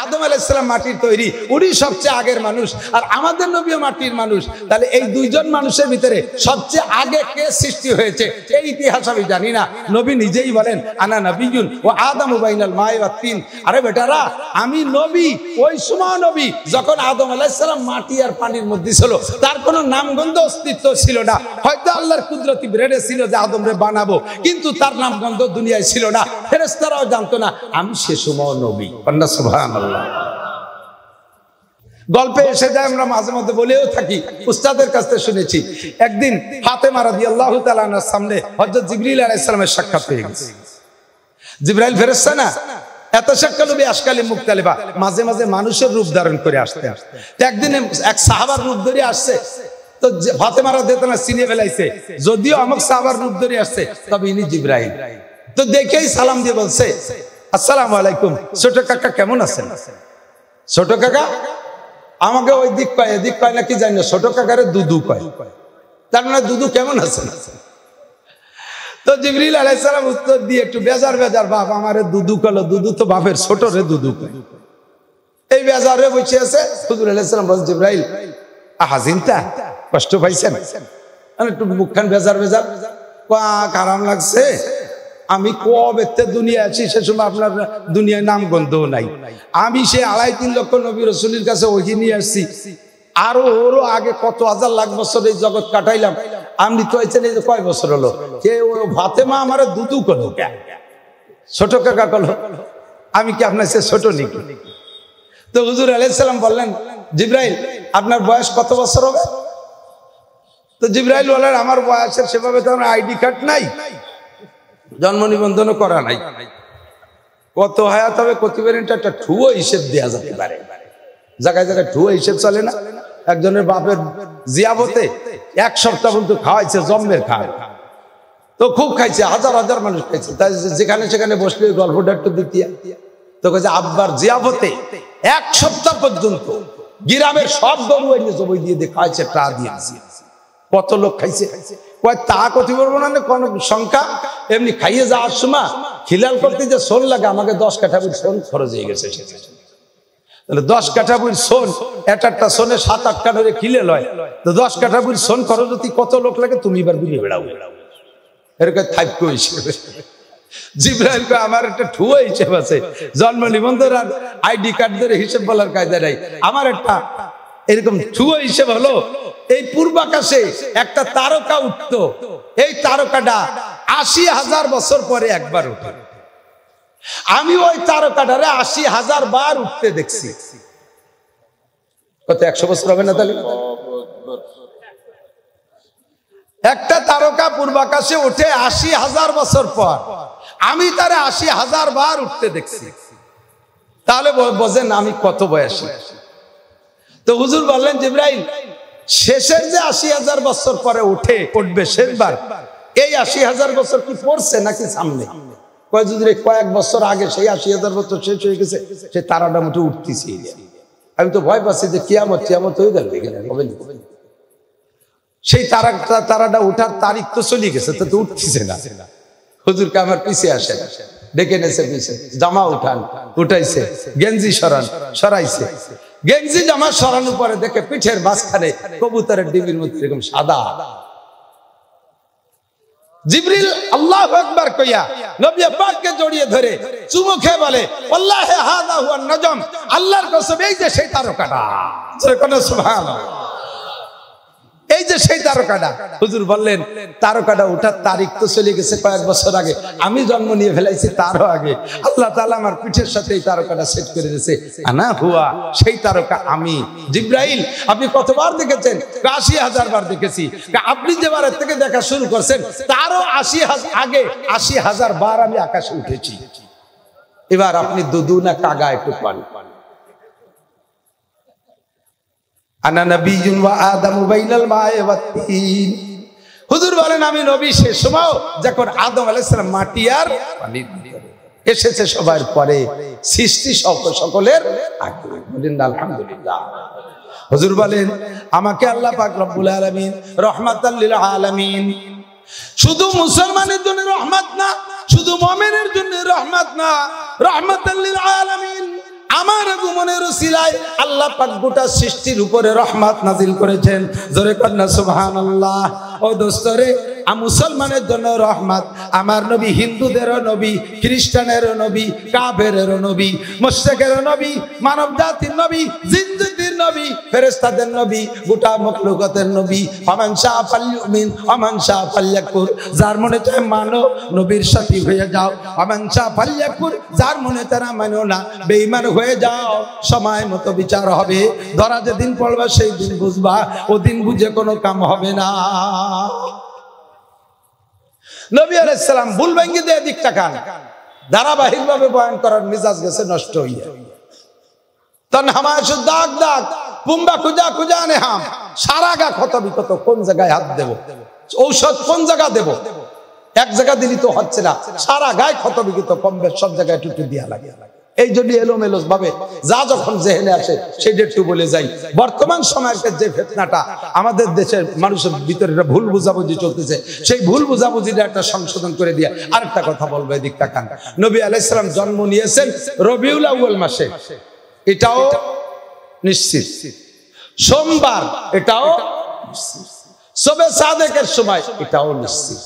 আদম আলাইহিস সালাম মাটির তৈরি, উনি সবচেয়ে আগের মানুষ, আর আমাদের নবীও মাটির মানুষ। তাহলে এই দুইজন মানুষের ভিতরে সবচেয়ে আগে কে সৃষ্টি হয়েছে এই ইতিহাস আমি জানি না। নবী নিজেই বলেন আনা নবিয়্যুন ওয়া আদামু বাইনাল মাই ওয়াত তিন। আরে বেটারা, আমি নবী, ওই সময় নবী যখন আদম আলাইহিস সালাম মাটি আর পানির মধ্যে ছিল, তার কোনো নামগন্ধ অস্তিত্ব ছিল না। হয়তো আল্লাহর কুদরতি ব্রেনে ছিল যে আদমরে বানাবো, কিন্তু তার নামগন্ধ দুনিয়ায় ছিল না, ফেরেশতারাও জানতো না আমি সে সময় নবী। সুবহানাল্লাহ। গল্পে এসে যায়, আমরা মাঝে মধ্যে বলেও থাকি, উস্তাদের কাছ থেকে শুনেছি। একদিন ফাতেমা রাদিয়াল্লাহু তাআলা আনহার সামনে হযরত জিবরিল আলাইহিস সালামের সাক্ষাৎ হয়ে গেছে। জিবরাইল ফেরেশতা না, এত শাক্কালুবি আশকালি মুক্তালিবা, মাঝে মাঝে মানুষের রূপ ধারণ করে আসতে। একদিন এক সাহাবার রূপ ধরে আসছে, তো ফাতেমা রাদিয়াল্লাহু তাআলা চিনে ফেলাইছে, যদিও আমক সাহাবার রূপ ধরে আসছে, তবে ইনি জিবরাইল। তো দেখেই সালাম দিয়ে বলছে আসসালামু আলাইকুম, ছোট কাকা কেমন আছেন? ছোট কাকা আমাকে ওই দিক কয়, এদিক কয় নাকি জানি না, ছোট কাকারে দুদু কয়, তার মানে দুদু কেমন আছেন? তো জিবরিল আলাইহিস সালাম উত্তর দিয়ে একটু বেজার বাপ আমারে দুদু কলো, দুদু তো বাপের ছোট রে দুদু কয়। এই বেজারে বসে আছে, হুজুর আলাইহিস সালাম বলেন জিবরাইল আহাজিনতা, কষ্ট পাইছেন? একটু মুখখান বেজার আরাম লাগছে? আমি কবে দুনিয়া আছি, সে সময় আপনার দুনিয়ায় নাম গন্ধও নাই। আমি সে 2.5-3 লক্ষ নবী রাসূলের কাছে ওহী নিয়ে আসছি, আরো ওরও আগে কত হাজার লাখ বছর এই জগৎ কাটাইলাম। আপনি তো হয়েছেন এই যে কয় বছর হলো, কে ফাতেমা আমার দুদু কলো, ছোট কাকা কলো, আমি কি আপনার সে ছোট নাকি? তো হুজুর আলাইহিস সালাম বললেন জিবরাইল আপনার বয়স কত বছর হবে? তো জিবরাইল বললেন আমার বয়সের সেভাবে তো আমার আইডি কার্ড নাই, জন্ম নিবন্ধনও করা নাই, কত হায়াত হবে কতিবারিনটা একটা ঠুয়ো হিসেব দেওয়া যেতে পারে। জায়গায় জায়গায় ঠুয়ো হিসেব চলে না? একজনের বাপের জিয়াবতে 1 সপ্তাহ পর্যন্ত খাওয়াইছে, জম্মের খায়, তো খুব খাইছে, হাজার হাজার মানুষ খাইছে। তাই যেখানে সেখানে বসলে গল্পটা একটু দিতিয়া, তো কাছে আব্বার জিয়াবতে 1 সপ্তাহ পর্যন্ত গ্রামের সব গরু এনে জবই দিয়ে খাইছে, টা দিয়েছে। কত লোক খাইছে কয় তা কতি বলবো না, কোন সংখ্যা, এমনি খাইয়ে যাওয়ার সময় খিলাল করতে যে সোন লাগে, আমাকে 10 কাঠা বুঝ সোন খরচ হয়ে গেছে। তাহলে 10 কাঠা বুঝ সোন, একটা সোনে 7-8 কাঠা খিলে লয়, তো 10 কাঠা বুঝ সোন খরচ হতে কত লোক লাগে তুমি এবার বুঝে বেড়াও। এরকম থাইপ হিসেবে জিবরাইল কয় আমার একটা ঠুয়ো হিসেব আছে, জন্ম নিবন্ধন আর আইডি কার্ড ধরে হিসেব বলার কায়দা নাই। আমার একটা এরকম ঠুয়ো হিসেব হলো, এই পূর্বাকাশে একটা তারকা উঠত, এই তারকাটা 80,000 বছর পরে একবার উঠে। আমি ওই তারকাটারে 80,000 বার উঠতে দেখছি। কত 100 বছর হবে না? তাহলে একটা তারকা পূর্বাকাশে উঠে 80,000 বছর পর, আমি তারে 80,000 বার উঠতে দেখছি। তাহলে বোঝেন আমি কত বয়সী। তো হুজুর বললেন জিবরাইল শেষের যে 80,000 বছর পরে উঠবে শেষবার, এই 80,000 বছর কি পড়ছে নাকি সামনে? কয় যদি কয়েক বছর আগে সেই 80,000 বছর শেষ হয়ে গেছে, সে তারাটা মুঠে উঠতেছে। আমি তো ভয় পাচ্ছি যে কিয়ামত হয়ে গেল, সেই তারাটা উঠার তারিখ তো চলে গেছে, তো উঠতেছে না। হুজুরকে আমার পিছিয়ে আসে, ডেকে নেছে পিছিয়ে, জামা উঠাইছে, গেঞ্জি সরাইছে। গেঞ্জি জামা সরানোর পরে দেখে পিঠের মাঝখানে কবুতরের ডিমের মধ্যে এরকম সাদা। জিবরিল আল্লাহু আকবার কইয়া নবী পাককে জড়িয়ে ধরে চুমু খেয়ে বলে ওয়াল্লাহি হাযা হুয়ান নাজম, আল্লাহর কসম এই যে সেই তারকাটা, সুবহানাল্লাহ, এই যে সেই তারকাটা। হুজুর বললেন তারকাটা ওঠার তারিখ তো চলে গেছে কয়েক বছর আগে, আমি জন্ম নিয়ে ফেলাইছি তারও আগে। আল্লাহ তাআলা আমার পিঠের সাথে এই তারকাটা সেট করে দিয়েছে, আনা হুয়া, সেই তারকা আমি। জিবরাইল আপনি কতবার দেখেছেন? 80,000 বার দেখেছি। আপনি যে বারের থেকে দেখা শুরু করছেন তারও 80,000 আগে 80,000 বার আমি আকাশে উঠেছি। এবার আপনি দুদু না কাগা একটু পান। আনা নবিয়্যুন ওয়া আদামু বাইনাল মাই ওয়াত তিন। হুজুর বলেন আমি নবী, সে সময় যখন আদম আলাইহিস সালাম মাটি আর পানি এসেছে সবার পরে, সৃষ্টি সকলের আগে। বলেন আলহামদুলিল্লাহ। হুজুর বলেন আমাকে আল্লাহ পাক রব্বুল আলামিন রহমাতাল লিল আলামিন, শুধু মুসলমানের জন্য রহমত না, শুধু মুমিনের জন্য রহমত না, রহমাতাল লিল আলামিন আমার আগমনের উসিলায় আল্লাহ পাক গোটা সৃষ্টির উপরে রহমত নাজিল করেছেন। জোরে কন্যা সুবহানাল্লাহ। ও দোস্তরে, মুসলমানের জন্য রহমত, আমার নবী হিন্দুদেরও নবী, খ্রিস্টানেরও নবী, কাফেরেরও নবী, মুশরিকেরও নবী, মানব জাতির নবী, জিন জাতির নবী, ফেরেশতাদের নবী, গোটা মখলুকাতের নবী। ফামান শাআ ফালইউমিন ওয়ামান শাআ ফালইয়াকফুর। যার মনে চায় মানো, নবীর সাথী হয়ে যাও। ওয়ামান শাআ ফালইয়াকফুর। যার মনে তারা মানো না, বেঈমান হয়ে যাও। সময় মতো বিচার হবে। ধরা যেদিন পড়বা সেই দিন বুঝবা, ওদিন বুঝে কোনো কাম হবে না। নবী আলাইহিস সালাম ভুল ভেঙ্গে দিয়ে দিকটা কান ধারাবাহিকভাবে বয়ান করার মিজাজ গেছে নষ্ট হইয়া। তন হামায়শ দাগ দাগ পুম্বা খুজা খুজা নে হাম। সারা গা ক্ষত বিক্ষত, কোন জায়গায় হাত দেব, ঔষধ কোন জায়গা দেব, এক জায়গা দিলি তো হচ্ছে না, সারা গায়ে ক্ষত বিক্ষত, কম বেশ সব জায়গায় টুটু দিয়া লাগে। এই জন্য এলোমেলো ভাবে যা যখন জেহেনে আসে সেটা একটু বলে যাই। বর্তমান সময়ের যে ফিতনাটা আমাদের দেশের মানুষের ভিতরে ভুল বুঝাবুঝি চলতেছে, সেই ভুল বুঝাবুঝিটা একটা সংশোধন করে দিয়ে আরেকটা কথা বলবো, এদিক তাকান। নবী আলাইহিস সালাম জন্ম নিয়েছেন রবিউল আউয়াল মাসে, এটাও নিশ্চিত। সোমবার, এটাও শবে সাদেকের সময়, এটাও নিশ্চিত।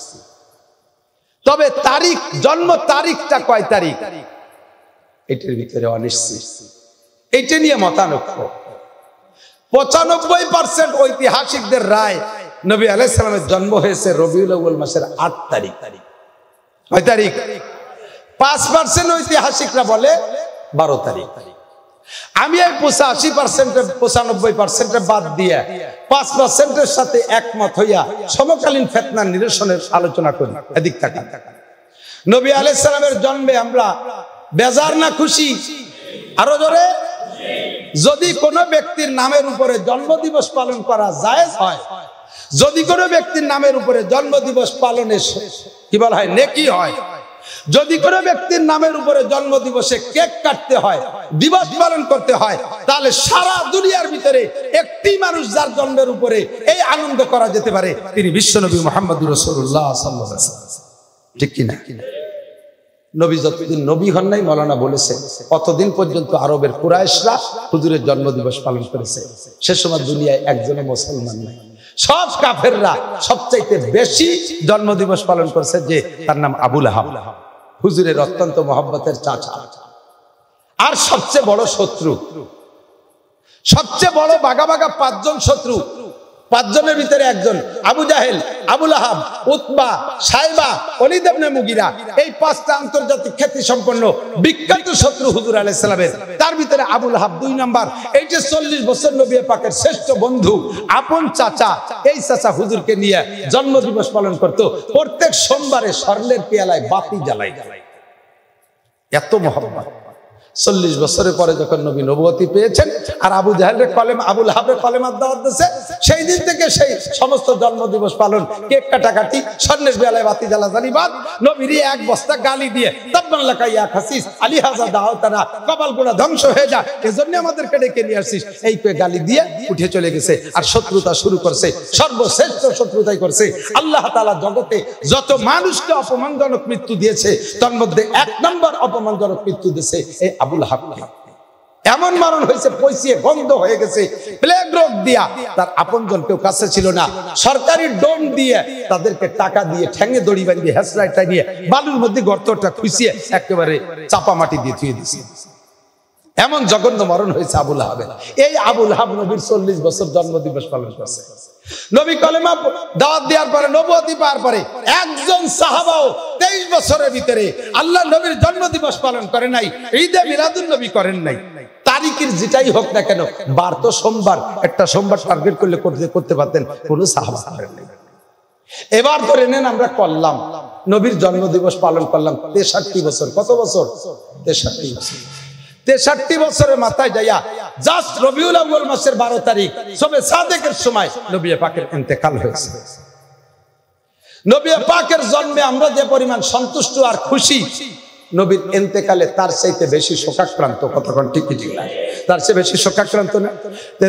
তবে তারিখ, জন্ম তারিখটা কয় তারিখ, এটার ভিতরে অনিশ্চিত। এটা নিয়ে মতানৈক্য। 95% ঐতিহাসিকদের রায় নবী আলাইহিস সালামের জন্ম হয়েছে রবিউল আউয়াল মাসের 8 তারিখ। কয় তারিখ? 5% ঐতিহাসিকরা বলে 12 তারিখ। আমি এই 95% বাদ দিয়ে 5%-এর সাথে একমত হইয়া সমকালীন ফিতনা নিরসনের আলোচনা করি। এদিক তাকান। নবী আলাইহিস সালামের জন্মে আমরা বেজার না খুশি? আরো জোরে। যদি কোনো ব্যক্তির নামের উপরে জন্মদিবস পালন করা জায়েজ হয়, যদি কোনো ব্যক্তির নামের উপরে জন্মদিবস পালনে কি বলা হয়, নেকি হয়, যদি কোনো ব্যক্তির নামের উপরে জন্মদিবসে কেক কাটতে হয়, দিবস পালন করতে হয়, তাহলে সারা দুনিয়ার ভিতরে একটি মানুষ যার জন্মের উপরে এই আনন্দ করা যেতে পারে, তিনি বিশ্বনবী মুহাম্মদুর রাসূলুল্লাহ সাল্লাল্লাহু আলাইহি ওয়াসাল্লাম। ঠিক কি না? নবী যতদিন নবী হন নাই, মাওলানা বলেছে, অতদিন পর্যন্ত আরবের কুরাইশরা হুজুরের জন্মদিবস পালন করেছে। সে সময় দুনিয়ায় একজনও মুসলমান নাই, সব কাফেররা সবচাইতে বেশি জন্মদিবস পালন করেছে, যে তার নাম আবু লাহাব, হুজুরের অত্যন্ত মহব্বতের চাচা। আর সবচেয়ে বড় শত্রু, সবচেয়ে বড় বাগা বাগা 5 জন শত্রু, 5 জনের ভিতরে একজন আবু জাহেল, আবু লাহাব, উতবা, সাইবা, ওলীদ ইবনে মুগিরা। এই 5টা আন্তর্জাতিক খ্যাতি সম্পন্ন বিখ্যাত শত্রু হুজুর আলাইহিস সালামের। তার ভিতরে আবু লাহাব 2 নাম্বার। এই যে 40 বছর নবী পাকের শ্রেষ্ঠ বন্ধু, আপন চাচা, এই চাচা হুজুরকে নিয়ে জন্মদিবস পালন করত। প্রত্যেক সোমবারে স্বর্ণের পেয়ালায় বাতি জ্বালাই। এত মহব্বত। 40 বছরের পরে যখন নবী নবুয়তি পেয়েছেন, আর আবু জাহেলের কলেমা, আবু লাহাবের কলেমার দাওয়াত দিয়েছে, সেই দিন থেকে সেই সমস্ত জন্মদিবস পালন, কেক কাটাকাটি, স্বর্ণের বেলায় বাতি জ্বালাজালি বাদ, নবীর 1 বস্তা গালি দিয়ে তাব্বান লাকা ইয়া খাসিস আলী হাজা দাওতানা, কপাল গোড়া ধ্বংস হয়ে যা, এজন্য আমাদেরকে ডেকে নিয়ে আসছিস, এই কয়ে গালি দিয়ে উঠে চলে গেছে। আর শত্রুতা শুরু করছে, সর্বশ্রেষ্ঠ শত্রুতাই করছে। আল্লাহ তাআলা জগতে যত মানুষকে অপমানজনক মৃত্যু দিয়েছে, তার মধ্যে 1 নম্বর অপমানজনক মৃত্যু দিয়েছে এই আবু লাহাব। এমন মরণ হয়েছে, পয়সিয়ে গন্ধ হয়ে গেছে, প্লেগ রোগ দিয়া। তার আপনজন কেউ কাছে ছিল না, সরকারি ডোম দিয়ে তাদেরকে টাকা দিয়ে ঠ্যাঙে দড়ি বাঁধিয়ে হেসরাইটা নিয়ে বালুর মধ্যে গর্তটা খুঁচিয়ে একেবারে চাপা মাটি দিয়ে ধুয়ে দিয়েছে। এমন জঘন্য মরণ হয়েছে আবু লাহাবের। এই আবু লাহাব নবীর 40 বছর জন্মদিবস পালন করছে। নবী কলেমা দাওয়াত দেওয়ার পরে, নবুয়তি পাওয়ার পরে, একজন সাহাবাও 23 বছরের ভিতরে আল্লাহ নবীর জন্মদিবস পালন করে নাই, ঈদে মিলাদুন নবী করেন নাই। তারিখের যেটাই হোক না কেন, বার তো সোমবার, একটা সোমবার টার্গেট করলে করতে পারতেন, কোনো সাহাবা করেন নাই। এবার ধরে নেন আমরা করলাম, নবীর জন্মদিবস পালন করলাম 63 বছর। কত বছর? 63 বছর। 63 বছরের মাথায় যাইয়া জাস্ট রবিউল আউয়াল মাসের 12 তারিখ শবে সাদেকের সময় নবী পাকের ইন্তেকাল হয়েছে। নবী পাকের জন্মে আমরা যে পরিমাণ সন্তুষ্ট আর খুশি, নবীর ইন্তেকালে তার চাইতে বেশি শোকাক্রান্ত। কতক্ষণ ঠিক ঠিক না? তার চেয়ে বেশি শোকাক্রান্ত না।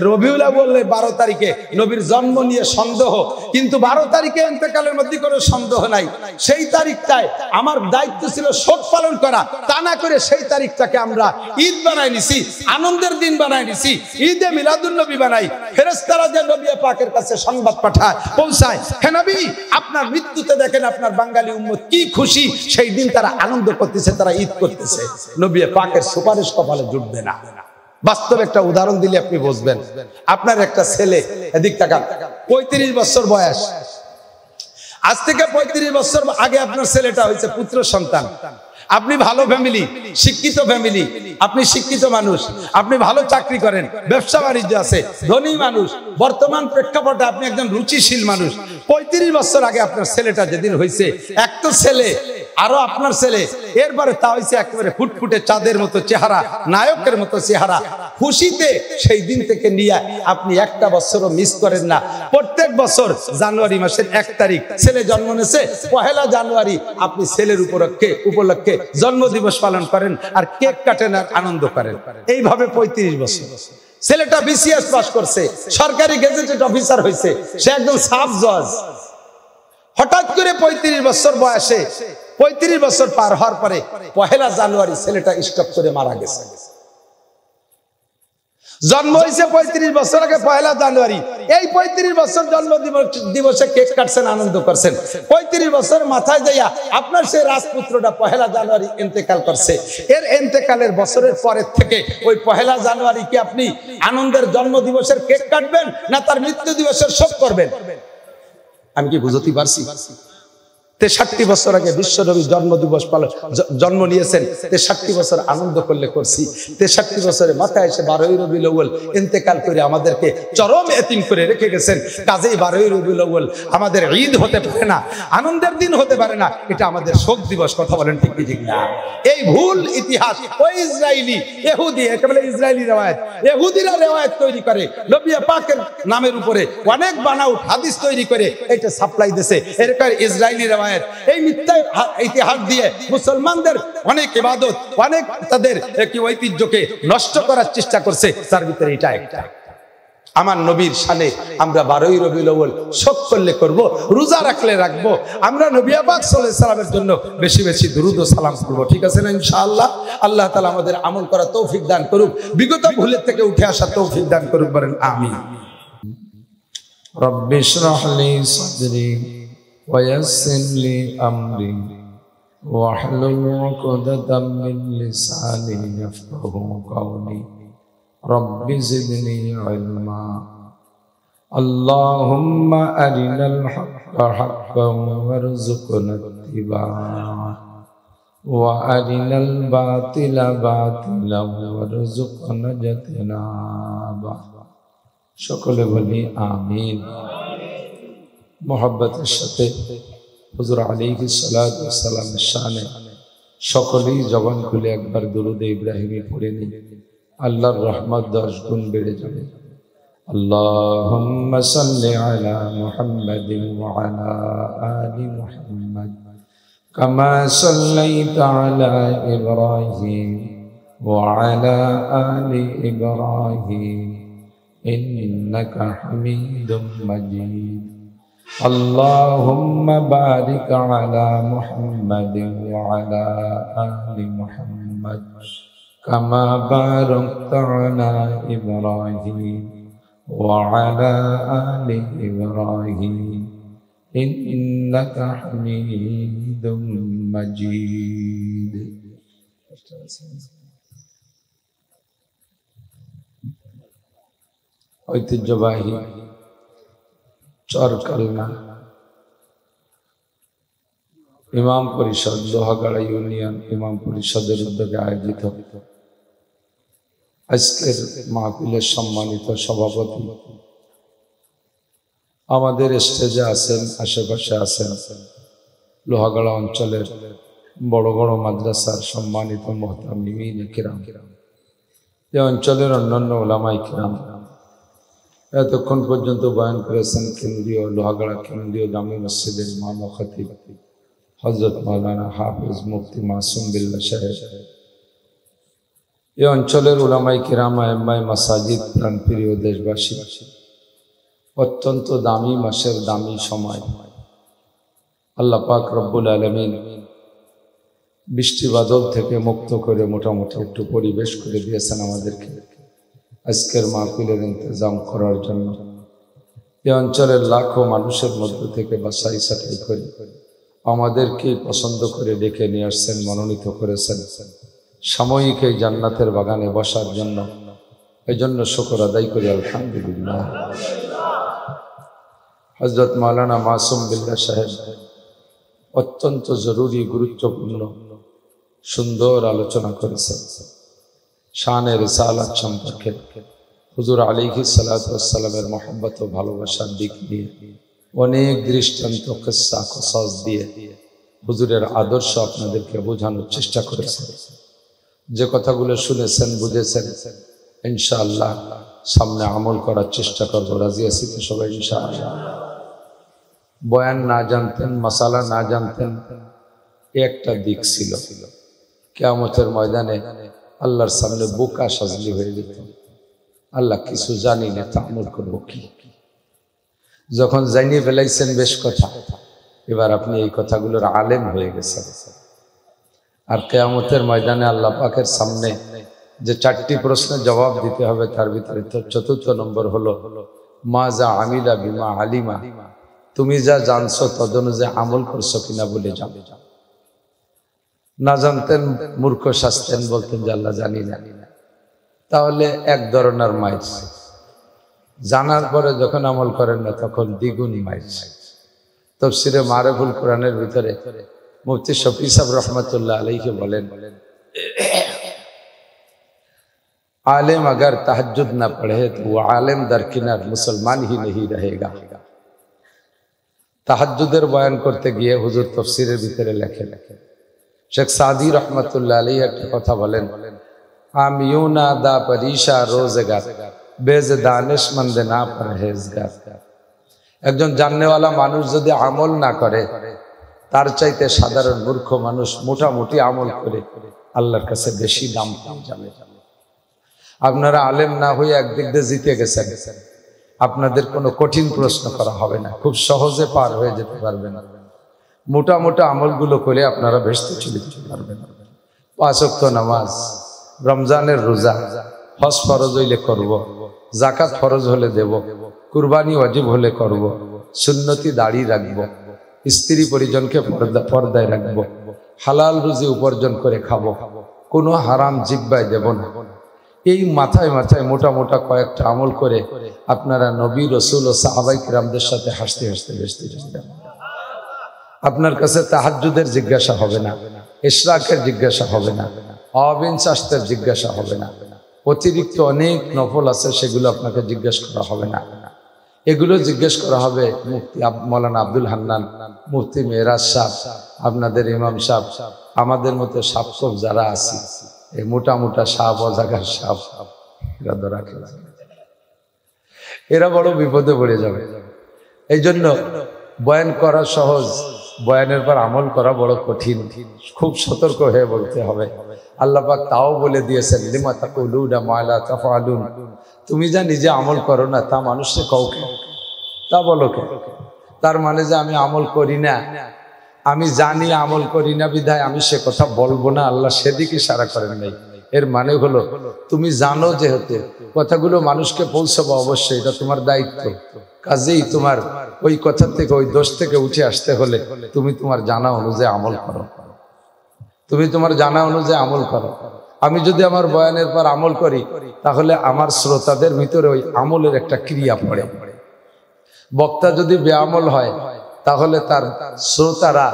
রবিউল আউয়াল 12 তারিখে নবীর জন্ম নিয়ে সন্দেহ, কিন্তু 12 তারিখে ইন্তেকালের মধ্যে কোনো সন্দেহ নাই। সেই তারিখটায় আমার দায়িত্ব ছিল শোক পালন করা, তা না করে সেই তারিখটাকে আমরা ঈদ বানাই নিছি, আনন্দের দিন বানাই নিছি, ঈদে মিলাদুন নবী বানাই। ফেরেশতারা যে নবী পাকের কাছে সংবাদ পাঠায়, পৌঁছায়, হে নবী আপনার মৃত্যুতে দেখেন আপনার বাঙালি উম্মত কি খুশি, সেই দিন তারা আনন্দ করতেছে, তারা ঈদ করতেছে। নবী পাকের সুপারিশ কপালে জুটবে না। বাস্তব একটা উদাহরণ দিলে আপনি বুঝবেন। আপনার একটা ছেলে, এদিক তাকান, 35 বছর বয়স, আজ থেকে 35 বছর আগে আপনার ছেলেটা হয়েছে পুত্র সন্তান। আপনি ভালো ফ্যামিলি, শিক্ষিত ফ্যামিলি, আপনি শিক্ষিত মানুষ, আপনি ভালো চাকরি করেন, ব্যবসা বাণিজ্য আছে, ধনী মানুষ, বর্তমান প্রেক্ষাপটে আপনি একজন রুচিশীল মানুষ। 35 বছর আগে আপনার ছেলেটা যেদিন হয়েছে, এক তো ছেলে, আরো আপনার ছেলে, এরপরে তা হয়েছে একেবারে ফুটফুটে চাঁদের মতো চেহারা, নায়কের মতো চেহারা। খুশিতে সেই দিন থেকে নিয়ে আপনি একটা বছরও মিস করেন না। প্রত্যেক বছর জানুয়ারি মাসের 1 তারিখ ছেলে জন্ম নিয়েছে, 1 জানুয়ারি আপনি ছেলের উপলক্ষে জন্মদিবস পালন করেন আর কেক কাটেন আর আনন্দ করেন। এইভাবে 35 বছর। ছেলেটা বিসিএস পাস করছে, সরকারি গেজেটেড অফিসার হয়েছে, সে একদম সাব জজ। হঠাৎ করে 35 বছর বয়সে, 35 বছর পার হওয়ার পরে 1 জানুয়ারি ছেলেটা স্ট্রোক করে মারা গেছে। জন্ম হয়েছে 35 বছর আগে 1 জানুয়ারি। এই 35 বছর জন্ম দিবসে কেক কাটছেন, আনন্দ করছেন। 35 বছর মাথায় যাইয়া আপনার সেই রাজপুত্রটা 1 জানুয়ারি ইন্তেকাল করছে। এর ইন্তেকালের বছরের পরের থেকে ওই 1 জানুয়ারি কি আপনি আনন্দের জন্ম দিবসের কেক কাটবেন না তার মৃত্যু দিবসের শোক করবেন? আমি কি বুঝতে পারছি? 63 বছর আগে বিশ্বনবী জন্মদিবস পালন, জন্ম নিয়েছেন, 63 বছর আনন্দ করলে করছি। 63 বছরে মাথায় এসে 12ই রবিউল আউয়াল ইন্তেকাল করে আমাদেরকে চরম এতিম করে রেখে গেছেন। কাজেই 12ই রবিউল আউয়াল আমাদের ঈদ হতে পারে না, আনন্দের দিন হতে পারে না, এটা আমাদের শোক দিবস। কথা বলেন ঠিক কি ঠিক না? এই ভুল ইতিহাস ওই ইসরায়েলি ইহুদি, একেবারে ইসরায়েলি রিওয়ায়াত, ইহুদিরা রিওয়ায়াত তৈরি করে নবী পাকের নামের উপরে অনেক বানাউট হাদিস তৈরি করে এটা সাপ্লাই দিয়েছে। এরকম ইসরায়েলি রিওয়ায়াত, এই মিথ্যা ইতিহাস দিয়ে মুসলমানদের অনেক ইবাদত, অনেক তাদের কি ঐতিহ্যকে নষ্ট করার চেষ্টা করছে। তার ভিতরে এটা একটা। আমার নবীর শানে আমরা 12ই রবিউল আউয়াল শোক করলে করব, রোজা রাখলে রাখবো। আমরা নবী পাক সাল্লাল্লাহু আলাইহি সাল্লামের জন্য বেশি বেশি দুরূদ ও সালাম করব। ঠিক আছে না? ইনশাআল্লাহ আল্লাহ তাআলা আমাদের আমল করার তৌফিক দান করুক, বিগত ভুলের থেকে উঠে আসার তৌফিক দান করুক। বলেন আমিন। রব্বি ইশরাহ লি সাদরি ويسر لي أمري واحلل عقدة من لساني يفقهوا قولي رب زدني علما اللهم أرنا الحق حقا وارزقنا اتباعه وأرنا الباطل باطلا وارزقنا اجتنابه সকলে বলি আমিন। মোহাব্বতের সাথে হুজুর আলাইহিস সালাতু ওয়াস সালামের শানে সকলেই জবান খুলে একবার দুরূদে ইব্রাহিমি পড়ে নিই। আল্লাহর রহমত 10 গুণ বেড়ে যাবে। আল্লাহুম্মা সাল্লি আলা মুহাম্মাদিন ওয়া আলা আলি মুহাম্মাদ কামা সাল্লাইতা আলা ইব্রাহিম ওয়া আলা আলি ইব্রাহিম ইন্নাকা হামিদুম মাজিদ। اللهم بارك على محمد وعلى آل محمد كما باركت على إبراهيم وعلى آل إبراهيم إنك حميد مجيد। ঐতিহ্যবাহী চরকালনা ইমাম পরিষদ লোহাগাড়া ইউনিয়ন ইমাম পরিষদের উদ্যোগে আয়োজিত আজকের মাহফিলের সম্মানিত সভাপতি, আমাদের স্টেজে আছেন, আশেপাশে আছেন লোহাগাড়া অঞ্চলের বড় বড় মাদ্রাসার সম্মানিত মুহতামিমিন কিরাম, এই অঞ্চলের অন্যান্য উলামায়ে কিরাম, এতক্ষণ পর্যন্ত বয়ান করেছেন কেন্দ্রীয় লোহাগাড়া কেন্দ্রীয় জামে মসজিদের ইমাম ও খতিব হযরত মাওলানা হাফেজ মুফতি মাসুম বিল্লাহ সাহেব। এই অঞ্চলের উলামায়ে কিরাম আইম্মায়ে মাসাজিদ প্রাণপ্রিয় দেশবাসী, অত্যন্ত দামি মাসের দামি সময় আল্লাহ পাক রব্বুল আলামিন বৃষ্টি বাদল থেকে মুক্ত করে মোটামুটি একটু পরিবেশ করে দিয়েছেন আমাদেরকে আজকের মাহফিলের ইন্তজাম করার জন্য। এই অঞ্চলের লাখো মানুষের মধ্য থেকে বাছাই ছাঁটাই করে আমাদেরকে পছন্দ করে ডেকে নিয়ে আসছেন, মনোনীত করেছেন সাময়িক এই জান্নাতের বাগানে বসার জন্য। এই জন্য শুকর আদায় করি আলহামদুলিল্লাহ। হযরত মাওলানা মাসুম বিল্লাহ সাহেব অত্যন্ত জরুরি গুরুত্বপূর্ণ সুন্দর আলোচনা করেছেন শানে রিসালাত সম্পর্কে, হুজুর আলাইহিস সালাতু ওয়াস সালামের মহব্বত ও ভালোবাসার দিক দিয়ে অনেক দৃষ্টান্ত কিসসা কসস দিয়ে হুজুরের আদর্শ আপনাদেরকে বোঝানোর চেষ্টা করেছেন। যে কথাগুলো শুনেছেন বুঝেছেন, ইনশাআল্লাহ সামনে আমল করার চেষ্টা করব। রাজি আছি তো সবাই ইনশাআল্লাহ? বয়ান না জানতেন, মাসালা না জানতেন, একটা দিক ছিল, কিয়ামতের ময়দানে আল্লাহর সামনে বোকা সাজলি হয়ে যেত। আল্লাহ কিছু জানি না, তা আমল করবো কি? যখন জানিয়ে ফেলাইছেন বেশ কথা, এবার আপনি এই কথাগুলোর আলেম হয়ে গেছেন। আর কিয়ামতের ময়দানে আল্লাহ পাকের সামনে যে 4টি প্রশ্নের জবাব দিতে হবে, তার ভিতরে তো 4র্থ নম্বর হলো মাজা আমিলা বিমা আলিমা, তুমি যা জানছো তদনুযায়ী আমল করছো কিনা বলে যাবে। না জানতেন মূর্খ শাস্তেন, বলতেন যে আল্লাহ জানি না, তাহলে এক ধরনের মাইর। জানার পরে যখন আমল করেন না তখন দ্বিগুণ মাইর। তাফসীরে মারিফুল কোরআনের ভিতরে মুফতি শফি সাহেব রহমতুল্লাহ আলাইহি বলেন, आलिम अगर तहज्जुद न पढ़े तो वो आलिम दरकिनार मुसलमान ही नहीं रहेगा। তাহাজ্জুদের বয়ান করতে গিয়ে হুজুর তাফসীরের ভিতরে লেখেন, শেখ সাদি রহমতুল্লাহ আলাইহি একটা কথা বলেন, আমিউনা দা পরিশা রোজগার বেজ দানিশমন্দ না পরহেজগার। একজন জাননেওয়ালা মানুষ যদি আমল না করে, তার চাইতে সাধারণ মূর্খ মানুষ মোটামুটি আমল করে আল্লাহর কাছে বেশি দাম পেয়ে যাবে। আপনারা আলেম না হয়ে একদিক দিয়ে জিতে গেছেন, আপনাদের কোনো কঠিন প্রশ্ন করা হবে না, খুব সহজে পার হয়ে যেতে পারবেন। মোটা মোটা আমলগুলো করে আপনারা ভেস্তে চলে যেতে পারবেন। 5 ওয়াক্ত নামাজ, রমজানের রোজা, হজ ফরজ হইলে করব, যাকাত ফরজ হলে দেব, কুরবানি ওয়াজিব হলে করব, সুন্নতি দাড়ি রাখব, স্ত্রী পরিজনকে পর্দায় রাখব, হালাল রুজি উপার্জন করে খাবো, কোনো হারাম জিহ্বায় দেব না। এই মাথায় মাথায় মোটা মোটা কয়েকটা আমল করে আপনারা নবী রাসূল ও সাহাবায়ে কিরামদের সাথে হাসতে হাসতে বেহেশতে যাবেন। আপনার কাছে তাহাজ্জুদের জিজ্ঞাসা হবে না, ইশরাকের জিজ্ঞাসা হবে না, আওয়াবিন শাস্তের জিজ্ঞাসা হবে না, অতিরিক্ত অনেক নফল আছে সেগুলো আপনাকে জিজ্ঞেস করা হবে না। এগুলো জিজ্ঞেস করা হবে মুফতি মাওলানা আব্দুল হান্নান, মুফতি মেহরাজ সাহেব, আপনাদের ইমাম সাহেব, আমাদের মতো সাবসব যারা আছে, এই মোটা মোটা সাপ অজাগার সাপ, এরা ধরা খেলা, এরা বড় বিপদে পড়ে যাবে। এই জন্য বয়ান করা সহজ, বয়ানের পর আমল করা বড় কঠিন। খুব সতর্ক হয়ে বলতে হবে। আল্লাহ পাক তাও বলে দিয়েছেন, লিমা তাকুলুনা মা লা তাফআলুন, তুমি যা নিজে আমল করো না তা মানুষকে কাউকে তা বলো কে? তার মানে যে আমি আমল করি না, আমি জানি আমল করি না বিধায় আমি সে কথা বলবো না, আল্লাহ সেদিকে ইশারা করেন নাই। এর মানে হলো তুমি জানো যেহেতু কথাগুলো মানুষকে পৌঁছাবো, অবশ্যই এটা তোমার দায়িত্ব। কাজেই তোমার ওই কথা থেকে, ওই দোষ থেকে উঠে আসতে হলে তুমি তোমার জানা অনুযায়ী আমল করো, তুমি তোমার জানা অনুযায়ী আমল করো। আমি যদি আমার বয়ানের পর আমল করি, তাহলে আমার শ্রোতাদের ভিতরে ওই আমলের একটা ক্রিয়া পড়ে। বক্তা যদি বেআমল হয়, তাহলে তার শ্রোতারা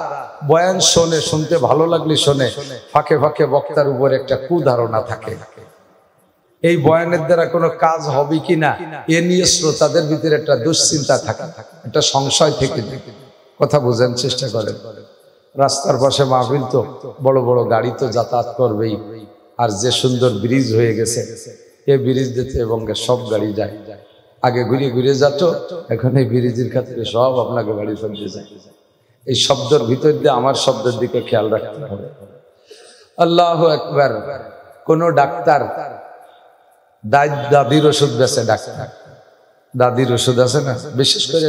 বয়ান শোনে, শুনতে ভালো লাগলে শোনে, ফাঁকে ফাঁকে বক্তার উপর একটা কুধারণা থাকে, এই বয়ানের দ্বারা কোনো কাজ হবে কিনা এ নিয়ে শ্রোতাদের ভিতরে একটা দুশ্চিন্তা থাকে, একটা সংশয় থেকে। কথা বোঝার চেষ্টা করেন। রাস্তার পাশে মাহফিল, তো বড় বড় গাড়ি তো যাতায়াত করবেই, আর যে সুন্দর ব্রিজ হয়ে গেছে, এই ব্রিজ দিতে এবং সব গাড়ি যায়। আগে ঘুরে ঘুরে যাচ্ছ, এখন এই ব্রিজের ক্ষেত্রে সব আপনাকে বাড়ি ফেলতে যায়। এই শব্দের ভিতর দিয়ে আমার শব্দের দিকে খেয়াল রাখতে হবে। আল্লাহু আকবার। কোন ডাক্তার দাদির ওষুধ বেছে, ডাক্তার দাদির ওষুধ আছে না, বিশেষ করে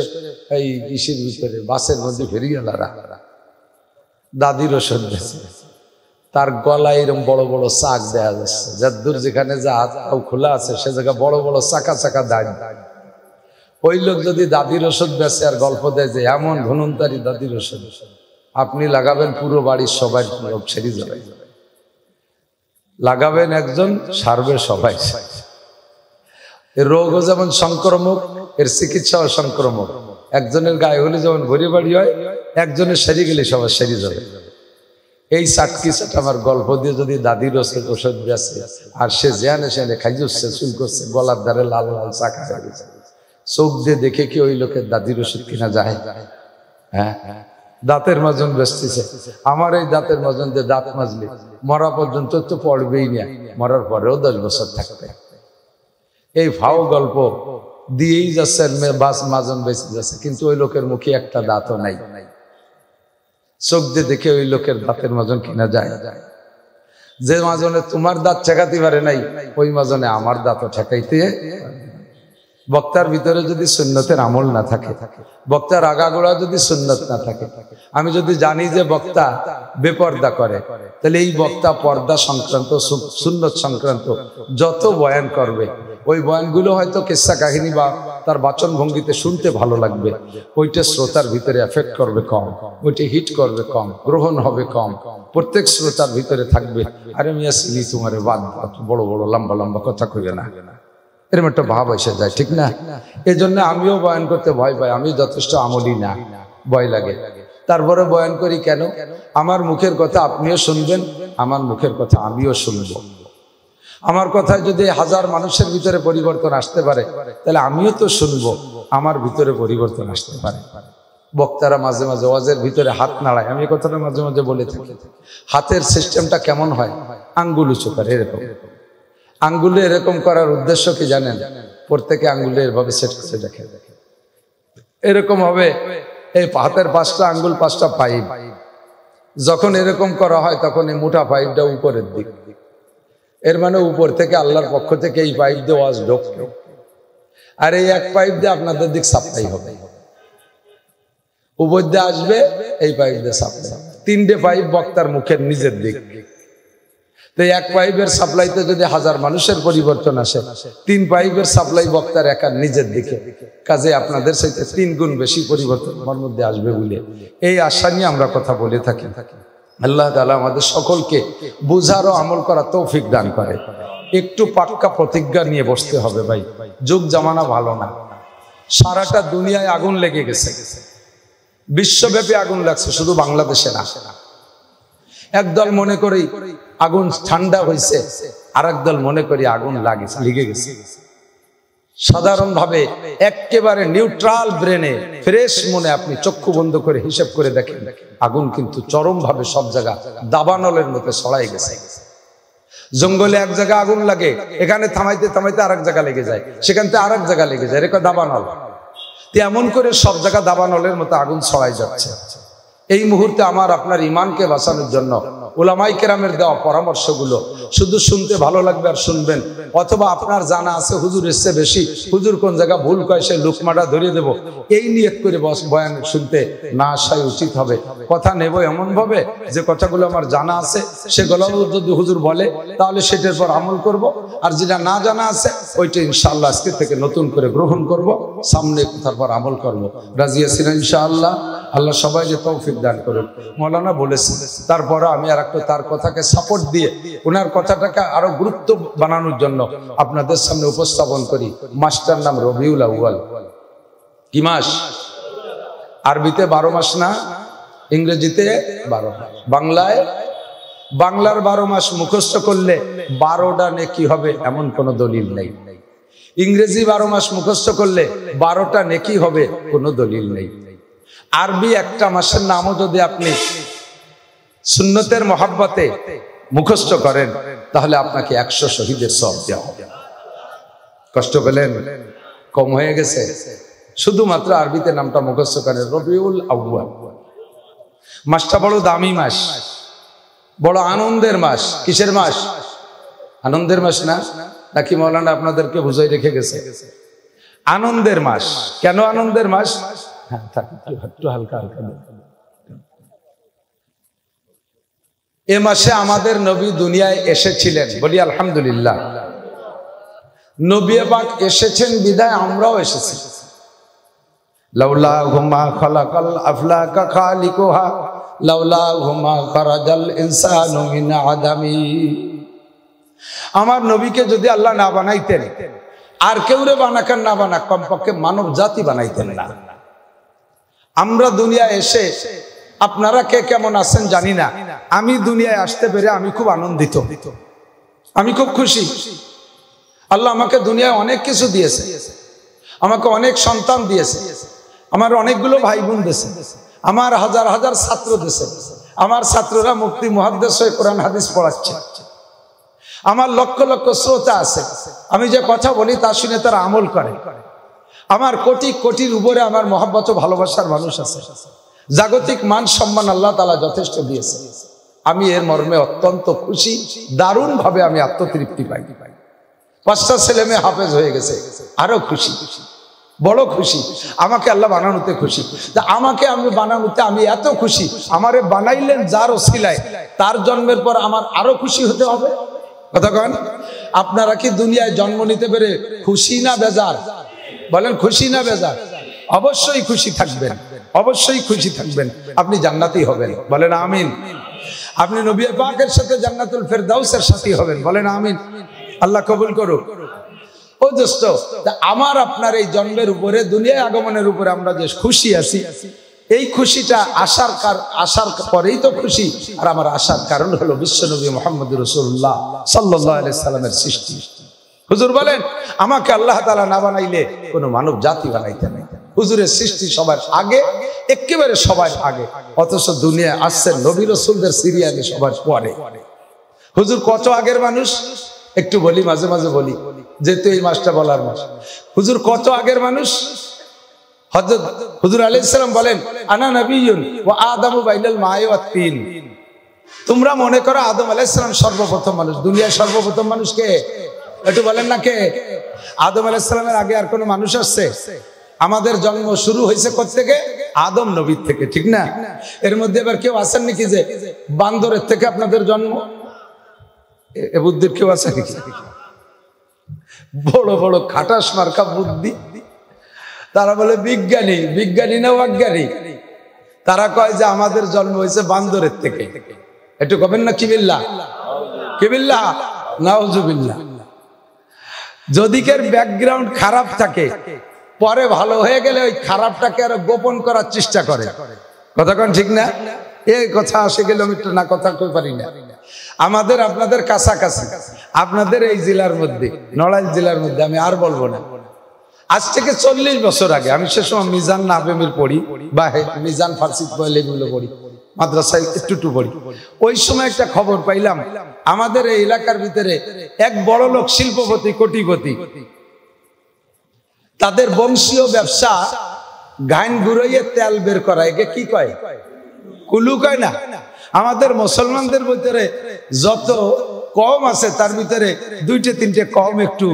এই ইসের ভিতরে বাসের মধ্যে ফেরিয়ালারা দাদির ওষুধ বেছে, তার গলায় এরকম বড় বড় চাক দেখা যাচ্ছে, যদ্দূর যেখানে যা খোলা আছে সে জায়গা বড় বড় চাকা চাকা দাঁড়। ওই লোক যদি দাদির ওষুধ বেছে আর গল্প দেয় যে এমন ধনুন্তারি দাদির ওষুধ, আপনি লাগাবেন পুরো বাড়ির সবাই ছেড়ে যাবে, লাগাবেন একজন সারবে সবাই। এর রোগও যেমন সংক্রমক, এর চিকিৎসাও সংক্রমক। একজনের গায়ে হলে যেমন ভরি বাড়ি হয়, একজনের সেরে গেলে সবার সেরে যাবে। এই চাটকি চাট আমার গল্প দিয়ে যদি দাদির ওষুধ বেছে আর সে জেনে সেনে খাইছে চুল করছে, গলার ধারে লাল লাল চাকা হয়ে গেছে, চোখ দিয়ে দেখে কি ওই লোকের দাদির ওষুধ কিনা যায়? হ্যাঁ, দাঁতের মাজন বেচতেছে। আমার এই দাঁতের মাজন দিয়ে দাঁত মাজলে মরা পর্যন্ত তো পড়বেই না, মরার পরেও 10 বছর থাকবে। এই ভাও গল্প দিয়েই যাচ্ছে, বাস মাজন বেঁচে যাচ্ছে, কিন্তু ওই লোকের মুখে একটা দাঁতও নাই। চোখ দিয়ে দেখে ওই লোকের দাঁতের মাজন কিনা যায়? যে মাজনে তোমার দাঁত ঠেকাতে পারে নাই, ওই মাজনে আমার দাঁতও ঠেকাইতে। বক্তার ভিতরে যদি সুন্নতের আমল না থাকে, বক্তার আগাগোড়া যদি সুন্নত না থাকে, আমি যদি জানি যে বক্তা বেপর্দা করে, তাহলে এই বক্তা পর্দা সংক্রান্ত সুন্নত সংক্রান্ত যত বয়ান করবে, ওই বয়ানগুলো হয়তো কিস্সা কাহিনী বা তার বাচন ভঙ্গিতে শুনতে ভালো লাগবে, ওইটা শ্রোতার ভিতরে এফেক্ট করবে কম, ওইটা হিট করবে কম, গ্রহণ হবে কম। প্রত্যেক শ্রোতার ভিতরে থাকবে আরে মিয়া সিনি তোমারে বাদ, বড় বড় লম্বা লম্বা কথা কইবে না, এরকম একটা ভাব এসে যায়, ঠিক না? এই জন্য আমিও বয়ান করতে ভয় পাই, আমি যথেষ্ট আমলি না, ভয় লাগে। তারপরে বয়ান করি কেন? আমার মুখের কথা আপনিও শুনবেন, আমার মুখের কথা আমিও শুনবো। আমার কথায় যদি 1000 মানুষের ভিতরে পরিবর্তন আসতে পারে, তাহলে আমিও তো শুনবো, আমার ভিতরে পরিবর্তন আসতে পারে। বক্তারা মাঝে মাঝে ওয়াজের ভিতরে হাত নাড়ায়, আমি এই কথাটা মাঝে মাঝে বলে থাকি। হাতের সিস্টেমটা কেমন হয়? আঙ্গুল উঁচু করে এরকম, আঙ্গুলে এরকম করার উদ্দেশ্য কি জানেন? প্রত্যেকে আঙ্গুলে এভাবে সেট করে দেখে, এরকম হবে এই হাতের 5টা আঙ্গুল 5টা পাইপ। যখন এরকম করা হয় তখন এই মোটা পাইপটা উপরের দিক, এর মানে উপর থেকে আল্লাহর পক্ষ থেকে এই পাইপ দিয়ে ওয়াজ ঢোকে, আর এই এক পাইপ দিয়ে আপনাদের দিক সাপ্লাই হবে, উপর দিয়ে আসবে, এই পাইপ দিয়ে সাপ্লাই। 3টে পাইপ বক্তার মুখের নিজের দিক। তো এক পাইপের সাপ্লাইতে যদি 1000 মানুষের পরিবর্তন আসে, 3 পাইপের সাপ্লাই বক্তার একার নিজের দিকে, কাজে আপনাদের সাথে 3 গুণ বেশি পরিবর্তন আমার মধ্যে আসবে বলে এই আশা নিয়ে আমরা কথা বলে থাকি। আল্লাহ তাআলা আমাদের সকলকে বুঝার ও আমল করা তৌফিক দান করে। একটু পাক্কা প্রতিজ্ঞা নিয়ে বসতে হবে ভাই, যুগ জামানা ভালো না, সারাটা দুনিয়ায় আগুন লেগে গেছে, বিশ্বব্যাপী আগুন লাগছে, শুধু বাংলাদেশে না। একদল মনে করি আগুন ঠান্ডা হয়েছে, আর একদল মনে করি আগুন লেগে গেছে। সাধারণভাবে একেবারে নিউট্রাল ব্রেনে ফ্রেশ মনে আপনি চক্ষু বন্ধ করে হিসাব করে দেখেন, আগুন কিন্তু চরমভাবে সব জায়গা দাবানলের মতো ছড়াই গেছে। জঙ্গলে এক জায়গা আগুন লাগে, এখানে থামাইতে থামাইতে আরেক জায়গা লেগে যায়, সেখান থেকে আরেক জায়গা লেগে যায়, এরকম দাবানল। এমন করে সব জায়গা দাবানলের মতো আগুন ছড়াই যাচ্ছে। এই মুহূর্তে আমার আপনার ইমানকে বাঁচানোর জন্য উলামায়ে কেরামের দেওয়া পরামর্শগুলো শুধু শুনতে ভালো লাগবে আর শুনবেন, অথবা আপনার জানা আছে হুজুর এসছে বেশি, হুজুর কোন জায়গা ভুল কয় সে লুকমাটা ধরিয়ে দেব, এই নিয়ত করে বয়ান শুনতে না আসাই উচিত হবে। কথা নেব এমন ভাবে যে কথাগুলো আমার জানা আছে সেগুলো যদি হুজুর বলে তাহলে সেটার পর আমল করব, আর যেটা না জানা আছে ওইটা ইনশাআল্লাহ আজকে থেকে নতুন করে গ্রহণ করব, সামনে কথার পর আমল করব। রাজি আছেন ইনশাআল্লাহ? আল্লাহ সবাইকে তৌফিক দান করুন। মাওলানা বলেছেন, তারপরে আমি আর একটা তার কথাকে সাপোর্ট দিয়ে ওনার কথাটাকে আরো গুরুত্ব বানানোর জন্য আপনাদের সামনে উপস্থাপন করি। মাসটার নাম রবিউল আউয়াল। কি মাস? আরবিতে 12 মাস না, ইংরেজিতে 12 মাস, বাংলার 12 মাস মুখস্থ করলে 12টা নেকি হবে এমন কোনো দলিল নেই। ইংরেজি 12 মাস মুখস্থ করলে 12টা নেকি হবে কোনো দলিল নেই। আরবি একটা মাসের নামও যদি আপনি সুন্নতের মহব্বতে মুখস্থ করেন তাহলে আপনাকে 100 শহীদের সওয়াব দেওয়া হবে। কষ্ট পেলেন? কম হয়ে গেছে? শুধুমাত্র আরবিতে নামটা মুখস্থ করেন, রবিউল আউয়াল। মাসটা বড় দামি মাস, বড় আনন্দের মাস। কিসের মাস? আনন্দের মাস না, নাকি মৌলানা আপনাদেরকে বুঝাই রেখে গেছে? আনন্দের মাস। কেন আনন্দের মাস? হ্যাঁ, একটু হালকা হালকা। এ মাসে আমাদের নবী দুনিয়ায় এসেছিলেন, বলি আলহামদুলিল্লাহ। নবী পাক এসেছেন বিধায় আমরাও এসেছি। লাউলাহুমা খালাকাল আফলাকা খালিকুহা লাউলাহুমা খারাজাল ইনসানু মিন আদামি। আমার নবীকে যদি আল্লাহ না বানাইতেন, আর কেউরে বানাকেন না বানাক, কমপক্ষে মানব জাতি বানাইতেন না। আমরা দুনিয়ায় এসে আপনারা কে কেমন আছেন জানি না, আমি দুনিয়ায় আসতে পেরে আমি খুব আনন্দিত, আমি খুব খুশি। আল্লাহ আমাকে দুনিয়ায় অনেক কিছু দিয়েছে, আমাকে অনেক সন্তান দিয়েছে, আমার অনেকগুলো ভাই বোন দিয়েছে, আমার হাজার হাজার ছাত্র দিয়েছে, আমার ছাত্ররা মুফতি মুহাদ্দিস হয়ে কোরআন হাদিস পড়াচ্ছে, আমার লক্ষ লক্ষ শ্রোতা আছে, আমি যে কথা বলি তা শুনে তারা আমল করে, আমার কোটি কোটির উপরে আমার মহব্বত ও ভালোবাসার মানুষ আছে, জাগতিক মান সম্মান আল্লাহ তাআলা যথেষ্ট দিয়েছে। আমি এর মর্মে অত্যন্ত খুশি, দারুণ ভাবে আমি আত্মতৃপ্তি পাই। 5টা ছেলে মেয়ে হাফেজ হয়ে গেছে, আরো খুশি, বড় খুশি। আমাকে আল্লাহ বানানোতে খুশি। তা আমাকে আমি বানানোতে আমি এত খুশি, আমারে বানাইলেন যার ওসিলায়, তার জন্মের পর আমার আরো খুশি হতে হবে। কথা কন, আপনারা কি দুনিয়ায় জন্ম নিতে পেরে খুশি না বেজার? বলেন খুশি না বেজার? অবশ্যই খুশি থাকবেন, অবশ্যই খুশি থাকবেন। আপনি জান্নাতি হবেন, বলেন আমিন। আপনি নবী পাকের সাথে জান্নাতুল ফেরদাউসের সাথী হবেন, বলেন আমিন। আল্লাহ কবুল করুক। ও দোস্ত, আমার আপনার এই জন্মের উপরে, দুনিয়ায় আগমনের উপরে আমরা যে খুশি আছি, এই খুশিটা আসার পরেই তো খুশি। আর আমার আসার কারণ হলো বিশ্বনবী মুহাম্মদ রাসূলুল্লাহ সাল্লাল্লাহু আলাইহি সাল্লামের সৃষ্টি। হুজুর বলেন, আমাকে আল্লাহ তাআলা না বানাইলে কোনো মানব জাতি বানাইতে না। হুজুরের সৃষ্টি সবার আগে, একেবারে সবার আগে, অথচ দুনিয়ায় আসছেন নবী রাসূলদের সিরিয়ালে সবার পরে। হুজুর কত আগের মানুষ? একটু বলি, মাঝে মাঝে বলি, যেহেতু এই মাসটা বলার মাস। হুজুর কত আগের মানুষ? হযরত হুজুর আলাইহিস সালাম বলেন, আনা নবিয়্যুন ওয়া আদামু বাইনাল মা'i ওয়াত তিন। তোমরা মনে করো আদম আলাইহিস সালাম সর্বপ্রথম মানুষ। দুনিয়ায় সর্বপ্রথম মানুষ কে? একটু বলেন না কে? আদম আলাইহিস সালামের আগে আর কোনো মানুষ আসছে? আমাদের জন্ম শুরু হয়েছে কোথা থেকে? আদম নবীর থেকে, ঠিক না? এর মধ্যে এবার কেউ আছেন নাকি যে বান্দরের থেকে আপনাদের জন্ম? এ বুদ্ধির কেউ আছে নাকি? বড় বড় খাটাস মার্কা বুদ্ধি, তারা বলে বিজ্ঞানী। বিজ্ঞানী না অজ্ঞানী? তারা কয় যে আমাদের জন্ম হয়েছে বান্দরের থেকে। একটু কবেন না কিবিল্লাহ, কিবিল্লাহ, নাউজুবিল্লাহ। যদি কের ব্যাকগ্রাউন্ড খারাপ থাকে, পরে ভালো হয়ে গেলে ওই খারাপটাকে আরো গোপন করার চেষ্টা করে। কথা কোন ঠিক না? এই কথা 80 কিলোমিটার না কথা কই পারি না। আমাদের আপনাদের কাছাকাছি, আপনাদের এই জেলার মধ্যে, নড়াইল জেলার মধ্যে, আমি আর বলবো না, আজ থেকে 40 বছর আগে, আমি সে সময় মিজান নাবেমির পড়ি, বা মিজান ফার্সি এগুলো পড়ি, মাদ্রাসায় একটু পড়ি। ওই সময় একটা খবর পাইলাম, আমাদের এই এলাকার ভিতরে এক বড় লোক, শিল্পপতি, কোটিপতি, তাদের বংশীয় ব্যবসা গাইন গুড়াইয়ে তেল বের করা, একে কি কয়? কুলু কয় না? আমাদের মুসলমানদের ভিতরে যত কম আছে তার ভিতরে 2-3টে কম একটু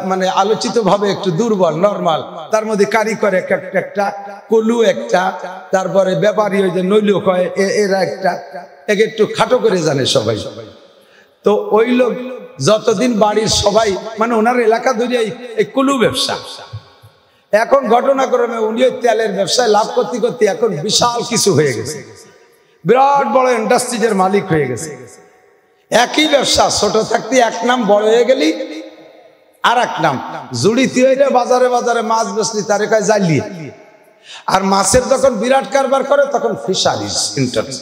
মানে আলোচিত ভাবে একটু দুর্বল, নরমাল। তার মধ্যে কারিগর একটা, কুলু একটা, তারপরে ব্যাপারী ওই যে নৈলক হয় এরা একটা, একে একটু খাটো করে জানে সবাই। তো ওই লোক যতদিন বাড়ির সবাই, মানে ওনার এলাকা ধরে এই কুলু ব্যবসা। এখন ঘটনাক্রমে উনি ওই তেলের ব্যবসায় লাভ করতে করতে এখন বিশাল কিছু হয়ে গেছে, বিরাট বড় ইন্ডাস্ট্রিজের মালিক হয়ে গেছে। একই ব্যবসা, ছোট থাকতে এক নাম, বড় হয়ে গেলি আর এক নাম। জুড়িতে হইলে বাজারে বাজারে মাছ বেচলি তারে কয় জালি। আর মাছের যখন বিরাট কারবার করে তখন ফিশারিজ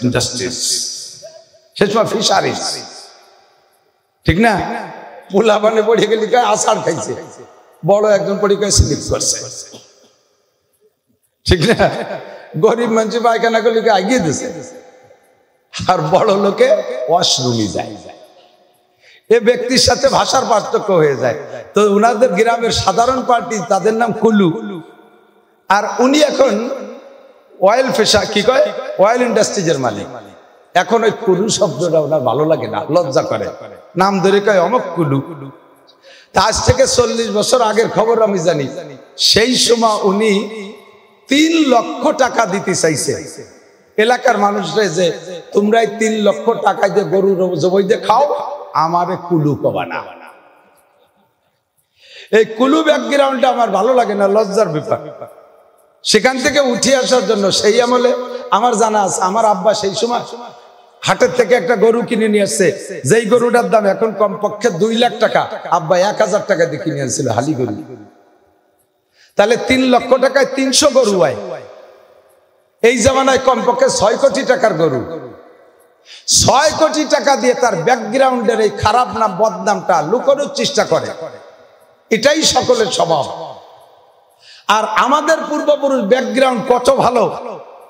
ইন্ডাস্ট্রিজ, সে সময় ফিশারিজ, ঠিক না? পোলা বানে পড়ে গেলি কয় আষাঢ় খাইছে, বড় একজন পড়ে কয় স্লিপ করছে, ঠিক না? গরিব মানুষ পায়খানা করলে আগিয়ে দিছে, আর বড় লোকে ওয়াশরুমে যায়। এ ব্যক্তির সাথে ভাষার পার্থক্য হয়ে যায়। তো উনাদের গ্রামের সাধারণ পার্টি, তাদের নাম কুলু, আর উনি এখন অয়েল ফেশা, কি কয়, অয়েল ইন্ডাস্ট্রিজের মালিক। এখন ওই কুলু শব্দটা ওনার ভালো লাগে না, লজ্জা করে, নাম ধরে কয় অমক কুলু। তা আজ থেকে 40 বছর আগের খবর আমি জানি, সেই সময় উনি 3 লক্ষ টাকা দিতে চাইছে এলাকার মানুষরা, যে তোমরা 3 লক্ষ টাকা দিয়ে গরু জবাই দিয়ে খাও, আমারে কুলু কবা না। এই কুলু ব্যাকগ্রাউন্ডটা আমার ভালো লাগে না, লজ্জার ব্যাপার। সেখান থেকে উঠে আসার জন্য সেই আমলে আমার জানা আছে, আমার আব্বা সেই সময় হাটের থেকে একটা গরু কিনে নিয়ে আসছে, যেই গরুটার দাম এখন কমপক্ষে 2 লাখ টাকা, আব্বা 1000 টাকা দিয়ে কিনে আনছিল হালি গরু। তাহলে 3 লক্ষ টাকায় 300 গরু হয়। এই জামানায় কমপক্ষে 6 কোটি টাকার গরু। 6 কোটি টাকা দিয়ে তার ব্যাকগ্রাউন্ডের এই খারাপ নাম, বদনামটা লুকানোর চেষ্টা করে, এটাই সকলের স্বভাব। আর আমাদের পূর্বপুরুষ ব্যাকগ্রাউন্ড কত ভালো।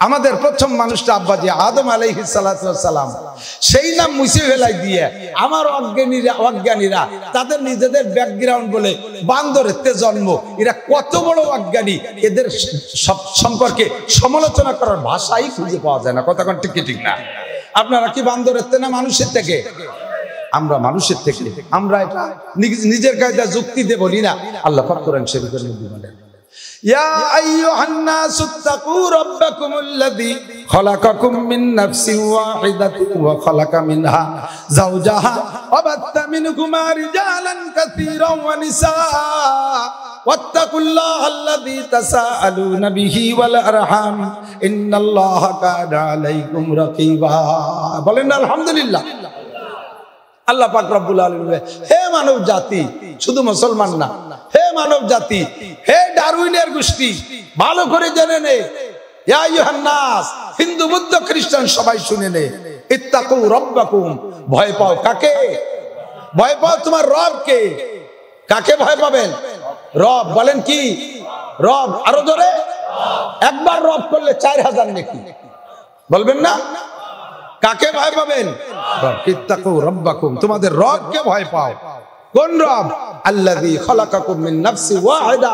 আমাদের প্রথম মানুষটা আব্বাজি আদম আলাইহিস সালাতু ওয়াস সালাম, সেই নাম মুছে ফেলাই দিয়ে আমার অজ্ঞানীরা তাদের নিজেদের ব্যাকগ্রাউন্ড বলে বান্দরেতে জন্ম, এরা কত বড় অজ্ঞানী, এদের সম্পর্কে সমালোচনা করার ভাষাই খুঁজে পাওয়া যায় না। কথা কোন ঠিক ঠিক না? আপনারা কি বান্দরেতে না মানুষের থেকে? আমরা মানুষের থেকে। আমরা এটা নিজের কায়দা যুক্তি দিয়ে বলি না। আল্লাহ পাক কোরআন শরীফের মধ্যে বলেন, ইয়া আইয়ুহান নাসু তাকু রাব্বাকুমুল্লাযী খালাকাকুম মিন নাফসিন ওয়াহিদাতিন ওয়া খালাকা মিনহা যাওজাহা ওয়া বাত্তা মিনহুমা রিজালান কাসীরান ওয়া নিসা ওয়াত্তাকুল্লাহাল্লাযী তাসাআলুনা বিহি ওয়াল আরহাম ইন্নাল্লাহা কানা আলাইকুম রাকিবা। বলেন আলহামদুলিল্লাহ। আল্লাহ পাক রব্বুল আলামিন, হে মানব জাতি, শুধু মুসলমান না, হে মানব জাতি, হে ডারউইনের গোষ্ঠী, ভালো করে জেনে নে, ইয়া আইয়ুহান নাস, হিন্দু বৌদ্ধ খ্রিস্টান সবাই শুনে নে, ইত্তাকু রাব্বাকুম, ভয় পাও কাকে? ভয় পাও তোমার রবকে। কাকে ভয় পাবেন? রব। বলেন কি? রব। আরো জোরে। একবার রব করলে 4000 নেকি। বলবেন না? কাকে ভয় পাবেন? ইত্তাকু রাব্বাকুম, তোমাদের রবকে ভয় পাও। কোন রব? আল্লাযী খালাকাকুম মিন নাফসিন ওয়াহিদা,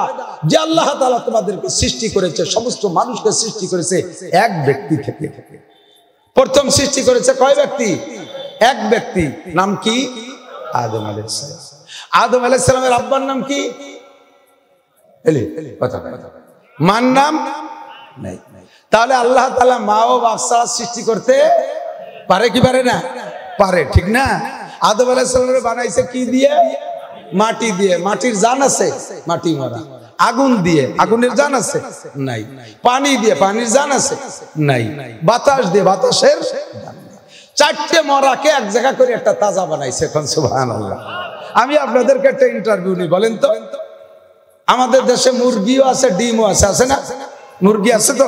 যে আল্লাহ তাআলা তোমাদেরকে সৃষ্টি করেছে, সমস্ত মানুষকে সৃষ্টি করেছে এক ব্যক্তি থেকে। প্রথম সৃষ্টি করেছে কয় ব্যক্তি? এক ব্যক্তি। নাম কি? আদম আলাইহিস সালাম। আদম আলাইহিস সালামের আব্বার নাম কি? মার নাম নাই। তাহলে আল্লাহ তাআলা মা ও বাচ্চা সৃষ্টি করতে পারে কি পারে না? পারে, ঠিক না? আদম আলাইহিস সালামের বানাইছে কি দিয়ে? মাটি দিয়ে। মাটির জান আছে? মাটি মারা। আগুন দিয়ে, আগুনের জান আছে? নাই। পানি দিয়ে, পানির জান আছে? নাই। বাতাস দিয়ে, বাতাসের জান নাই। 4টে মরাকে এক জায়গা করে একটা তাজা বানাইছে। এখন সুবহানাল্লাহ। আমি আপনাদেরকে একটা ইন্টারভিউ নিই, বলেন তো, আমাদের দেশে মুরগিও আছে, ডিমও আছে, আছে না? মুরগি আছে তো,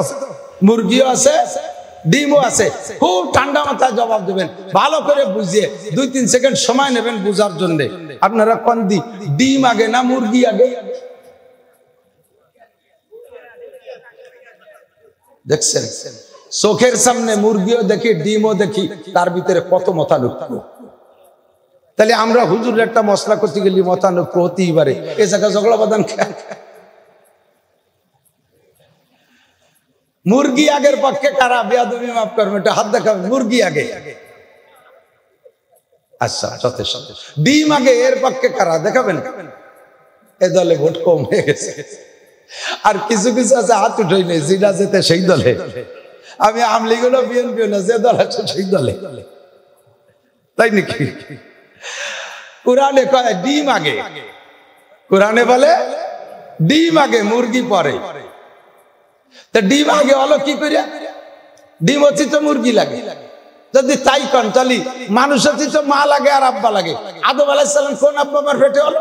মুরগিও আছে, ডিমও আছে। খুব ঠান্ডা মাথায় জবাব দেবেন, ভালো করে বুঝিয়ে 2-3 সেকেন্ড সময় নেবেন বুঝার জন্য। আপনারা কোন ডিম আগে না মুরগি আগে? দেখছেন, চোখের সামনে মুরগিও দেখি, ডিমও দেখি, তার ভিতরে কত মতানৈক্য। তাহলে আমরা হুজুরের একটা মশলা করতে গেলে মতানৈক্য হতেই পারে, এ জায়গায় ঝগড়া বাঁধান। মুরগি আগের পক্ষে কারা? বেয়াদবি মাফ করবেন, এটা হাত দেখাবেন। মুরগি আগে, আচ্ছা যথেষ্ট। ডিম আগে, এর পক্ষে কারা দেখাবেন? এ দলে ভোট কম হয়ে গেছে। আর কিছু কিছু আছে হাত উঠেই নেই, যেটা যেতে সেই দলে। আমি আমলি গুলো বিএনপি না, যে দল আছে সেই দলে, তাই নাকি? কোরআনে কয় ডিম আগে, কোরআনে বলে ডিম আগে মুরগি পরে। তা ডিম আগে হলো কি করিয়া? ডিম হচ্ছে তো মুরগি লাগে। যদি তাই কন তাহলে মানুষ হচ্ছে তো মা লাগে আর আব্বা লাগে। আদম আলাইহিস সালাম কোন আব্বা মার পেটে হলো?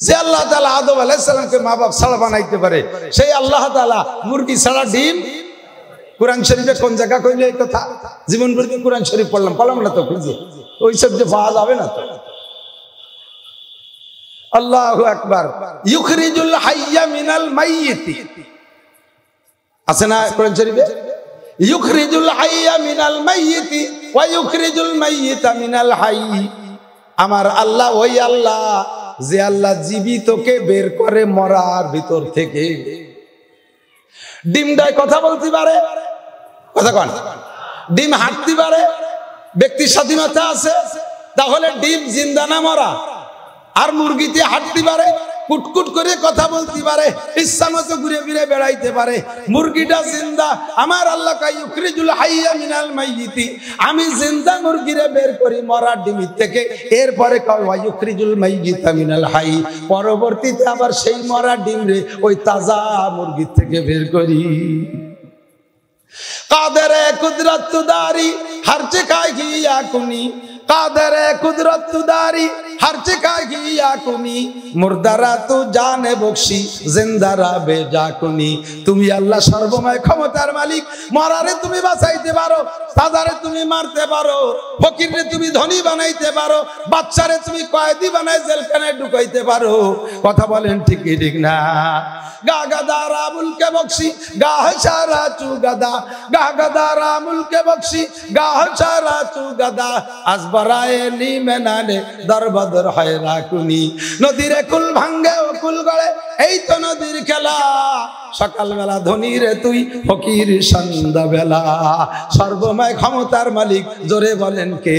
যে আল্লাহ তাআলা আদম আলাইহিস সালামকে মা বাপ ছাড়া বানাইতে পারে, সেই আল্লাহ তাআলা মুরগি ছাড়া ডিম? কোরআন শরীফে কোন জায়গা কইলে এই কথা? জীবন ভরে কোরআন শরীফ পড়লাম না তো খুঁজে, ওই সব যে পাওয়া যাবে না তো। আল্লাহু আকবার। ইউখরিজুল হাইয়া মিনাল মাইয়িতি, আছে না কোরআন শরীফে? ইউখরিজুল হাইয়া মিনাল মাইয়িতি ওয়া ইউখরিজুল মাইয়িতা মিনাল হাইয়ি। আমার আল্লাহ ওই আল্লাহ যে আল্লাহ জীবিতকে বের করে মরার ভিতর থেকে। ডিমটাই কথা বলতে পারে? কথা কন। ডিম হাঁটতে পারে, ব্যক্তি স্বাধীনতা আছে, তাহলে ডিম জিন্দা না মরা? আর মুরগিতে হাঁটতে পারে, কুটকুট করে কথা বলতে পারে, ইচ্ছা মতো ঘুরে ফিরে বেড়াইতে পারে, মুরগিটা জিন্দা। আমার আল্লাহ কয় ইউখরিজুল হাইয়া মিনাল মাইয়িতি, আমি জিন্দা মুরগিরে বের করি মরা ডিমির থেকে। এরপরে কয় ওয়া ইউখরিজুল মাইয়িতা মিনাল হাই, পরবর্তীতে আবার সেই মরা ডিম রে ওই তাজা মুরগির থেকে বের করি। কাদেরে কুদরত দারি হর চিকাই গিয়া কুনি, কাদেরে কুদরত দারি हर जगह किया कुनी, मुर्दारा तू जाने बख्शी जिंदारा बेजा कुनी। তুমি আল্লাহ সর্বময় ক্ষমতার মালিক, মরারে তুমি বাঁচাইতে পারো, তাজারে তুমি মারতে পারো, ফকিরে তুমি ধনী বানাইতে পারো, বাচ্চারে তুমি কয়েদি বানাই জেলখানায় ঢুকাইতে পারো। কথা বলেন ঠিক কি ঠিক না? গা গাদারা মুলকে বখশি গা সারা চু গাদা, গা গাদারা মুলকে বখশি গা সারা চু গাদা, আসবরায়ে নি মেনানে দরবদর হয় রাকুনি। নদীরে কুল ভাঙ্গে ও কুল গড়ে, এই তো নদীর খেলা, সকালবেলা ধনী রে তুই, ফকির সন্ধ্যা বেলা। সর্বময় ক্ষমতার মালিক, জোরে বলেন কে?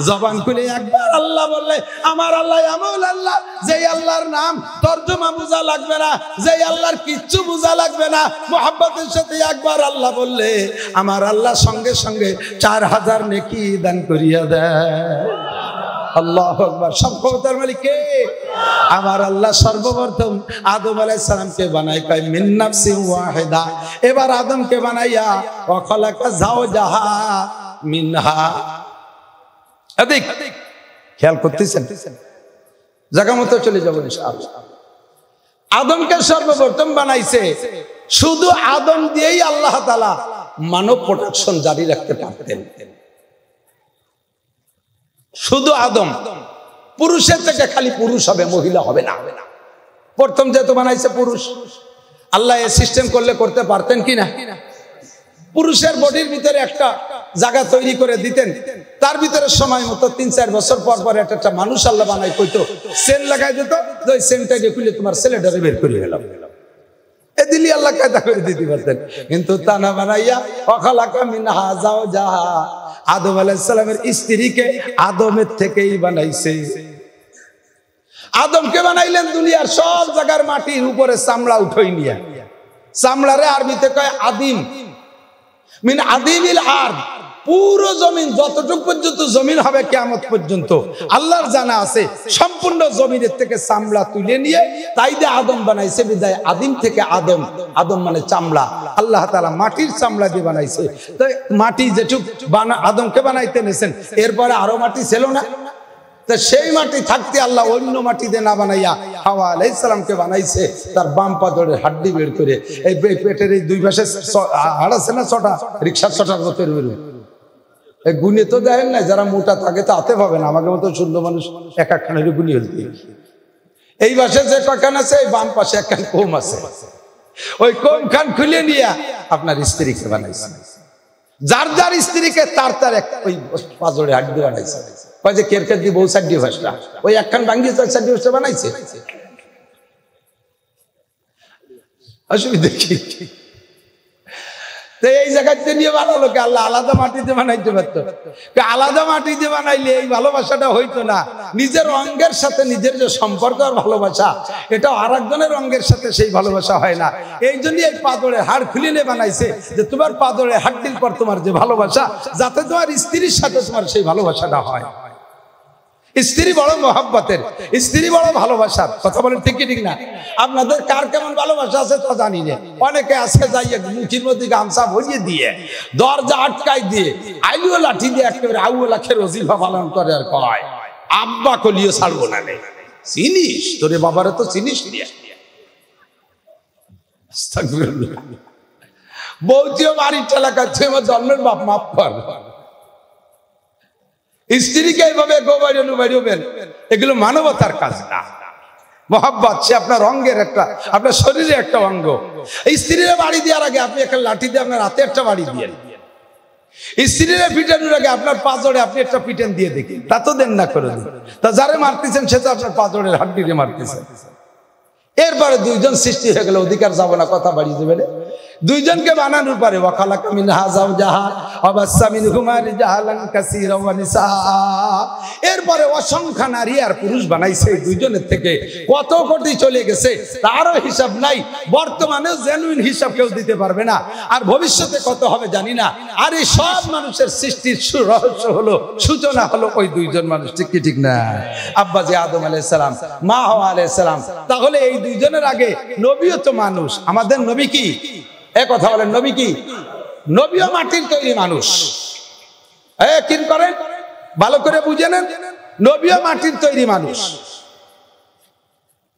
জবান খুলে একবার আল্লাহ বললে, আমার আল্লাহ এমন আল্লাহ, যেই আল্লাহর নাম তর্জমা বোঝা লাগবে না, যেই আল্লাহর কিচ্ছু বোঝা লাগবে না। মুহাব্বতের সাথে একবার আল্লাহ বললে, আমার আল্লাহ সঙ্গে সঙ্গে 4000 নেকি দান করিয়া দেয়। আল্লাহু আকবার। সব ক্ষমতার মালিক কে? আমার আল্লাহ সর্বপ্রথম আদম আলাইহিস সালামকে বানায় কয় মিন নাফসিন ওয়াহিদা। এবার আদমকে বানাইয়া ওয়া খালাকা যাওজাহা মিনহা। এদিক খেয়াল করতেছেন? জায়গা মতো চলে যাব ইনশাআল্লাহ। আদমকে সর্বপ্রথম বানাইছে, শুধু আদম দিয়েই আল্লাহ তাআলা মানব প্রোডাকশন জারি রাখতে পারতেন। শুধু আদম, পুরুষের থেকে খালি পুরুষ হবে, মহিলা হবে না। প্রথম যেহেতু বানাইছে পুরুষ, আল্লাহ এই সিস্টেম করলে করতে পারতেন কিনা? পুরুষের বডির ভিতরে একটা জায়গা তৈরি করে দিতেন, তার ভিতরে সময় মতো 3-4 বছর পর পর একটা মানুষ আল্লাহ বানাই কইতো, সেন লাগাই দিত, ওই সেনটা দিয়ে খুলে তোমার ছেলেটারে বের করে গেলাম, এ দিলি আল্লাহ কায়দা করে দিতে পারতেন। কিন্তু তা না বানাইয়া ওয়াখালাকা মিনহা যাওজাহা, আদম আলাইহিস সালামের স্ত্রীকে আদমের থেকেই বানাইছে। আদমকে বানাইলেন দুনিয়ার সব জায়গার মাটির উপরে চামড়া উঠাই নিয়া। চামড়ারে আরবিতে কয় আদিম, মিন আদিমিল আরদ। পুরো জমিন, যতটুকু পর্যন্ত জমিন হবে কিয়ামত পর্যন্ত আল্লাহর জানা আছে, সম্পূর্ণ জমিনের থেকে চামড়া তুলে নিয়ে তাই দিয়ে আদম বানাইছে। বিদায় আদিম থেকে আদম, আদম মানে চামড়া, আল্লাহ তাআলা মাটির চামড়া দিয়ে বানাইছে। তো মাটি যেটুক আদমকে বানাইতে নিয়েছেন, এরপরে আরো মাটি ছিল না, তো সেই মাটি থাকতে আল্লাহ অন্য মাটি দিয়ে না বানাইয়া হাওয়া আলাইহিস সালামকে বানাইছে, তার বাম পাদরের হাড্ডি বের করে। এই পেটের এই দুই পাশে হাড় আছে না, 6টা, রিক্সার 6টার মতো বের। এই গুণে তো দেখেন না, যারা মোটা থাকে তো হাতে পাবে না, আমাকে মতো সুন্দর মানুষ এক একখানের গুণি হইতে। এই পাশে যে কয়খান আছে, এই বাম পাশে একখান কম আছে, ওই কম খান খুলে নিয়ে আপনার স্ত্রীকে বানাইছে। যার যার স্ত্রীকে তার তার ওই পাঁজরে হাড্ডি বানাইছে। কয় যে কেরকের দিয়ে বউ 4 ডিভাসটা, ওই একখান ভাঙ্গিয়ে 4 ডিভাসটা বানাইছে। অসুবিধা কি? এই জায়গাতে নিয়ে বানালো কে? আল্লাহ আলাদা মাটিতে বানাইতে পারতো। আলাদা মাটিতে বানাইলে এই ভালোবাসাটা হইতো না। নিজের অঙ্গের সাথে নিজের যে সম্পর্ক আর ভালোবাসা, এটা আরেকজনের অঙ্গের সাথে সেই ভালোবাসা হয় না। এই জন্য এই পাদরে হাড় খুলিয়ে বানাইছে, যে তোমার পাদরে হাড্ডির পর তোমার যে ভালোবাসা, যাতে তোমার স্ত্রীর সাথে তোমার সেই ভালোবাসাটা হয়। স্ত্রী বড় মহব্বতের, স্ত্রী বড় ভালোবাসার। কথা বলেন ঠিক কি ঠিক না? আপনাদের কার কেমন ভালোবাসা আছে তা জানি না। অনেকে আজকে যাইয়ে মুঠির মধ্যে গামছা ভরিয়ে দিয়ে, দরজা আটকাই দিয়ে, আইলিও লাঠি দিয়ে একেবারে আউলা খের ওজিফা পালন করে আর কয় আব্বা কলিও ছাড়বো না। চিনিস তোরে বাবারে তো চিনিস নিয়ে বৌতিও বাড়ির ঠেলাকাচ্ছে, আমার জন্মের বাপ মাফ কর। স্ত্রীকে এইভাবে গোবাইবেন, এগুলো মানবতার কাজ না। মহব্বত সে আপনার অঙ্গের একটা, আপনার শরীরে একটা অঙ্গ। এই স্ত্রীরা বাড়ি দেওয়ার আগে আপনি একটা লাঠি দিয়ে আপনার হাতে একটা বাড়ি দিয়ে, স্ত্রীরা পিটানোর আগে আপনার পাঁজরে আপনি একটা পিটেন দিয়ে দেখি, তা তো দেন না করে দিন। তা যারে মারতেছেন সে তো আপনার পাঁজরের হাড্ডিতে মারতেছেন। এরপরে দুইজন সৃষ্টি হয়ে গেল, অধিকার যাবো না, কথা বাড়িয়ে দেবে। দুইজনকে বানানোর পরে ওয়াখালাকা মিনহা যাওজাহা ওয়া বাসসা মিনহুমা রিজালান কাসীরা ওয়া নিসা, এরপরে অসংখ্য নারী আর পুরুষ বানাইছে দুইজনের থেকে। কত কোটি চলে গেছে তারও হিসাব নাই, বর্তমানে জেনুইন হিসাব কেউ দিতে পারবে না, আর ভবিষ্যতে কত হবে জানি না। আর এই সব মানুষের সৃষ্টির রহস্য হলো, সূচনা হলো ওই দুইজন মানুষ, ঠিক কি ঠিক না? আব্বাজি আদম আলাইহিস সালাম, মা হাওয়া আলাইহিস সালাম। তাহলে এই দুইজনের আগে নবীও তো মানুষ। আমাদের নবী কি, এক কথা বলেন, নবী কি? নবীও মাটির তৈরি মানুষ। কি করেন ভালো করে বুঝে নেন, নবীও মাটির তৈরি মানুষ।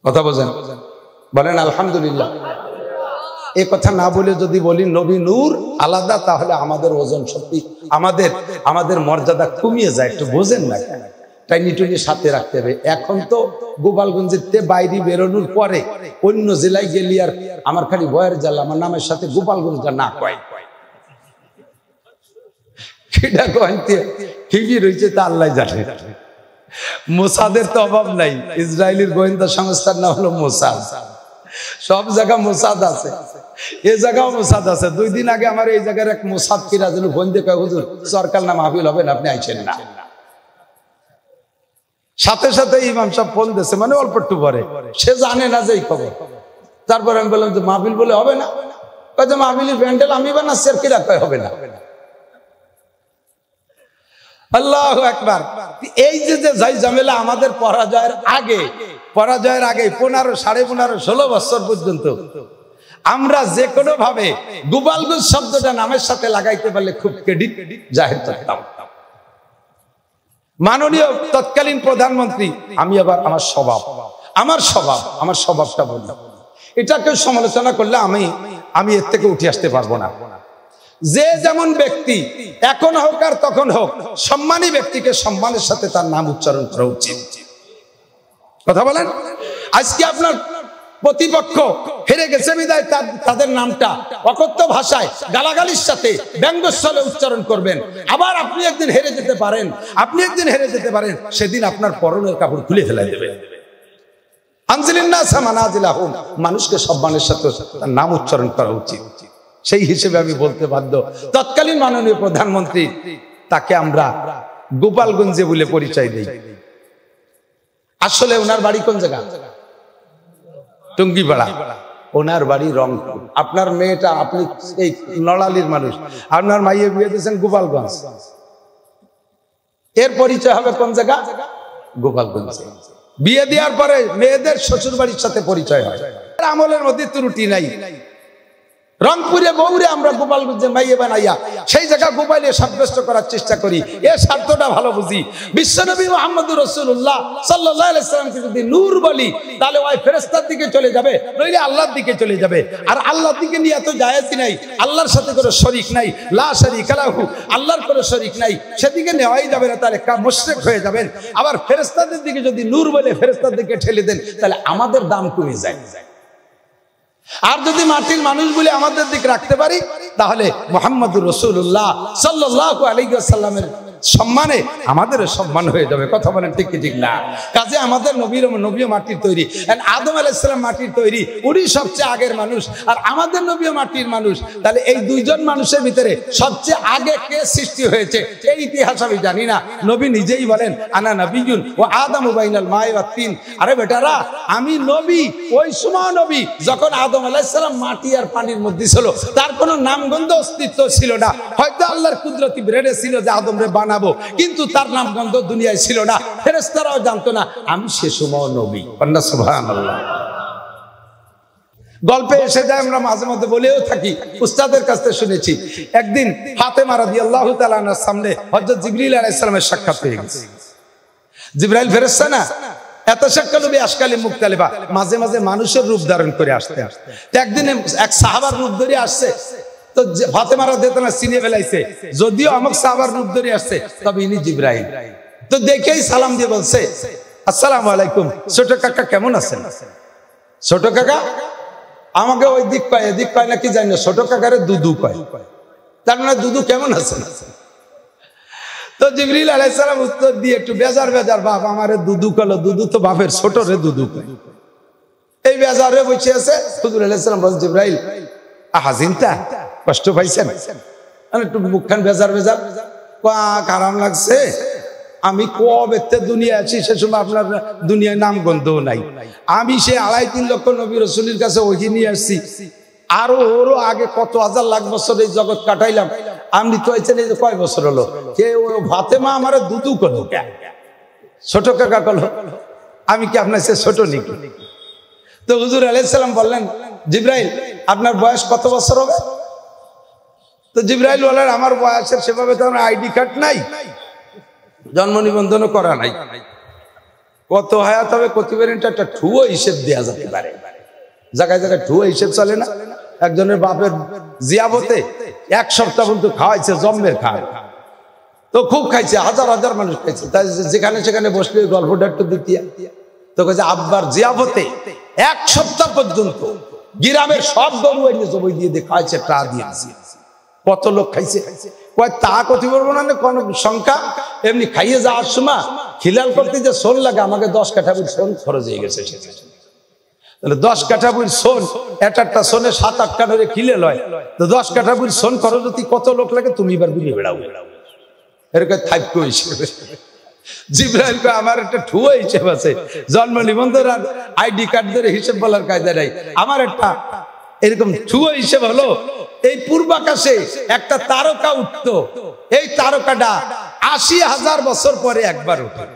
কথা বোঝেন? বলেন আলহামদুলিল্লাহ। এ কথা না বলে যদি বলি নবী নূর আলাদা, তাহলে আমাদের ওজন সত্যি আমাদের মর্যাদা কমিয়ে যায়। একটু বোঝেন না, তাই নিটুনি সাথে রাখতে হবে। এখন তো গোপালগঞ্জের বাইরে বেরোনোর পরে অন্য জেলায় গেলি আর আমার খালি ভয়ের জ্বালা, আমার নামের সাথে গোপালগঞ্জটা না কয়, সেটা কয়তে ঠিকই রয়েছে, তা আল্লাহ জানে। মোসাদের তো অভাব নাই, ইসরায়েলের গোয়েন্দা সংস্থার নাম হলো মোসাদ। সব জায়গা মোসাদ আছে, এ জায়গাও মোসাদ আছে। 2 দিন আগে আমার এই জায়গার এক মোসাদ কিরা যেন গোয়েন্দা কয়, হুজুর সরকার না মাহফিল হবে না, আপনি আইছেন না। সাথে সাথে ইমাম সাহেব ফোন দিয়েছে, মানে অল্প একটু পরে, সে জানে না যে এই খবর। তারপরে আমি বললাম যে মাহফিল বলে হবে না, কয় যে মাহফিলের প্যান্ডেল আমি বানাচ্ছি, আর কিরা কয় হবে না। আল্লাহু আকবার। এই যে যাই ঝামেলা আমাদের পরাজয়ের আগে 15, 15.5, 16 বছর পর্যন্ত আমরা যে কোনো ভাবে গোপালগঞ্জ শব্দটা নামের সাথে লাগাইতে পারলে খুব ক্রেডিট জাহির করতাম। মাননীয় তৎকালীন প্রধানমন্ত্রী, আমি আবার আমার স্বভাবটা বললাম, এটা কেউ সমালোচনা করলে আমি এর থেকে উঠে আসতে পারবো না। যে যেমন ব্যক্তি এখন হোক আর তখন হোক, সম্মানী ব্যক্তিকে সম্মানের সাথে তার নাম উচ্চারণ করা উচিত। কথা বলেন? আজকে আপনার প্রতিপক্ষ হেরে গেছে বিদায় তাদের নামটা অকথ্য ভাষায় গালাগালির সাথে ব্যঙ্গস্থলে উচ্চারণ করবেন। আবার আপনি একদিন হেরে যেতে পারেন, সেদিন আপনার পরনের কাপড় খুলে ফেলাই দেবেন। মানুষকে সম্মানের সাথে তার নাম উচ্চারণ করা উচিত। সেই হিসেবে আমি বলতে বাধ্য, তৎকালীন মাননীয় প্রধানমন্ত্রী, তাকে আমরা গোপালগঞ্জে বলে পরিচয় দিই। আসলে ওনার বাড়ি কোন জায়গা? টঙ্গিপাড়া। ওনার বাড়ি রংপুর। আপনার মেয়েটা, আপনি এই নড়ালির মানুষ, আপনার মাইয়ে বিয়ে দিয়েছেন গোপালগঞ্জ, এর পরিচয় হবে কোন জায়গা? গোপালগঞ্জ। বিয়ে দেওয়ার পরে মেয়েদের শ্বশুর বাড়ির সাথে পরিচয় হয়। আমলের মধ্যে ত্রুটি নাই। রংপুরে বউরে আমরা গোপালগঞ্জে মাইয়ে বানাইয়া সেই জায়গা গোপালে সাব্যস্ত করার চেষ্টা করি, এর স্বার্থটা ভালো বুঝি। বিশ্বনবী মুহাম্মদুর রাসূলুল্লাহ সাল্লাল্লাহু আলাইহি ওয়াসাল্লামকে যদি নূর বলি, তাহলে ওই ফেরেশতার দিকে চলে যাবে, নইলে আল্লাহর দিকে চলে যাবে। আর আল্লাহর দিকে নিয়ে এত জায়েজই নাই, আল্লাহর সাথে কোনো শরীক নাই, লা শারীকা লাহু, আল্লাহর কোনো শরীক নাই, সেদিকে নেওয়াই যাবে না, তাহলে মুশরিক হয়ে যাবেন। আবার ফেরেশতাদের দিকে যদি নূর বলে ফেরেশতার দিকে ঠেলে দেন, তাহলে আমাদের দাম কমে যায়। আর যদি মাটির মানুষ বলে আমাদের দিক রাখতে পারি, তাহলে মুহাম্মদুর রাসূলুল্লাহ সাল্লাল্লাহু আলাইহি ওয়াসাল্লামের সম্মানে আমাদের সম্মান হয়ে যাবে। কথা বলেন ঠিক কি ঠিক না? কাজে আমাদের নবীও মাটির তৈরি। আদম আলাইহিস সালাম মাটির তৈরি, উনি সবচেয়ে আগের মানুষ, আর আমাদের নবীও মাটির মানুষ। তাহলে এই দুইজন মানুষের ভিতরে সবচেয়ে আগে কে সৃষ্টি হয়েছে এই ইতিহাস আমি জানি না। নবী নিজেই বলেন, আনা নবিয়্যুন ওয়া আদামু বাইনাল মাই ওয়াত তিন। আরে বেটারা, আমি নবী ওই সময় নবী যখন আদম আলাইহিস সালাম মাটি আর পানির মধ্যে ছিল, তার কোনো নামগন্ধ অস্তিত্ব ছিল না। হয়তো আল্লাহর কুদরতি ব্রেডে ছিল যে আদমরে বানাবো, কিন্তু তার নামগন্ধ দুনিয়ায় ছিল না, ফেরেশতারাও জানতো না আমি সে সময় নবী। সুবহানাল্লাহ। গল্পে এসে যায়, আমরা মাঝে মধ্যে বলেও থাকি, উস্তাদের কাছ থেকে শুনেছি। একদিন ফাতেমা রাদিয়াল্লাহু তাআলা আনহার সামনে হযরত জিবরিল আলাইহিস সালামের সাক্ষাৎ হয়ে গেছে। জিবরাইল ফেরেশতা না, এত শাক্কালুবি আশকালি মুক্তালিবা, মাঝে মাঝে মানুষের রূপ ধারণ করে আসতে। তো একদিন এক সাহাবার রূপ ধরে আসছে, তো ফাতেমা রাদিয়াল্লাহু তাআলা চিনে ফেলাইছে, যদিও আমক সাহাবার রূপ ধরে আসছে, তবে ইনি জিবরাইল। তো দেখেই সালাম দিয়ে বলছে, আসসালামু আলাইকুম, ছোট কাকা কেমন আছেন? ছোট কাকা আমাকে ওই দিক কয়, এদিক কয় না কি জানি না, ছোট কাকারে দুদু কয়। তার মানে দুদু কেমন আছেন? তো জিবরিল আলাইহিস সালাম উত্তর দিয়ে একটু বেজার, বাপ আমারে দুদু কলো, দুদু তো বাপের ছোট রে দুদু কয়। এই বেজারে বসে আছে। হুজুর আলাইহিস সালাম বলেন, জিবরাইল হাজিনটা কষ্ট পাইছেন, একটু মুখখান ভেজার ভেজার, আরাম লাগছে। আমি কবে দুনিয়া আছি সে সময় আপনার দুনিয়ায় নাম গন্ধও নাই। আমি সে 2.5-3 লক্ষ নবী রাসূলের কাছে ওহি নিয়ে আসছি, আরো ওরও আগে কত হাজার লাখ বছর এই জগৎ কাটাইলাম। আপনি তো আইছেন এই যে কয় বছর হলো, কে ফাতেমা আমার দুদু করলো, ছোট কাকা করলো, আমি কি আপনার সে ছোট নাকি? তো হুজুর আলাইহিস সালাম বললেন, জিবরাইল আপনার বয়স কত বছর হবে? তো জিবরাইল বললেন, আমার বয়সের সেভাবে তো আমার আইডি কার্ড নাই, জন্ম নিবন্ধনও করা নাই, কত হায়াত হবে কতিবারের একটা ঠুয়ো হিসেব দেওয়া যেতে পারে। জায়গায় জায়গায় ঠুয়ো হিসেব চলে না? একজনের বাপের জিয়াবতে 1 সপ্তাহ পর্যন্ত খাওয়াইছে, জন্মের খায় তো খুব খাইছে, হাজার হাজার মানুষ খাইছে, তাই যেখানে সেখানে বসলে গল্পটা একটু দ্বিতীয় তো কাছে আব্বার জিয়াবতে 1 সপ্তাহ পর্যন্ত গ্রামের সব গরু এনে জবই দিয়ে খাইছে, টা দিয়েছে। কত লোক খাইছে কয় তা কতি বলবো না, কোন সংখ্যা, এমনি খাইয়ে যাওয়ার সময় খিলাল করতে যে সোন লাগে, আমাকে 10 কাঠা বুঝ সোন খরচ হয়ে গেছে। তাহলে 10 কাঠা বুঝ সোন, একটা সোনে 7-8 কাঠা খিলে লয়, তো 10 কাঠা বুঝ সোন খরচ হতে কত লোক লাগে তুমি এবার ঘুরে বেড়াও, এরকম থাইপো হিসেবে। জিবরাইল কয় আমার একটা ঠুয়ো হিসেব আছে, জন্ম নিবন্ধন আর আইডি কার্ড ধরে হিসেব বলার কায়দা নাই, আমার একটা এরকম ঠুয়ো হিসেব হলো, এই পূর্বাকাশে একটা তারকা উঠতো, এই তারকাটা 80,000 বছর পরে একবার উঠে,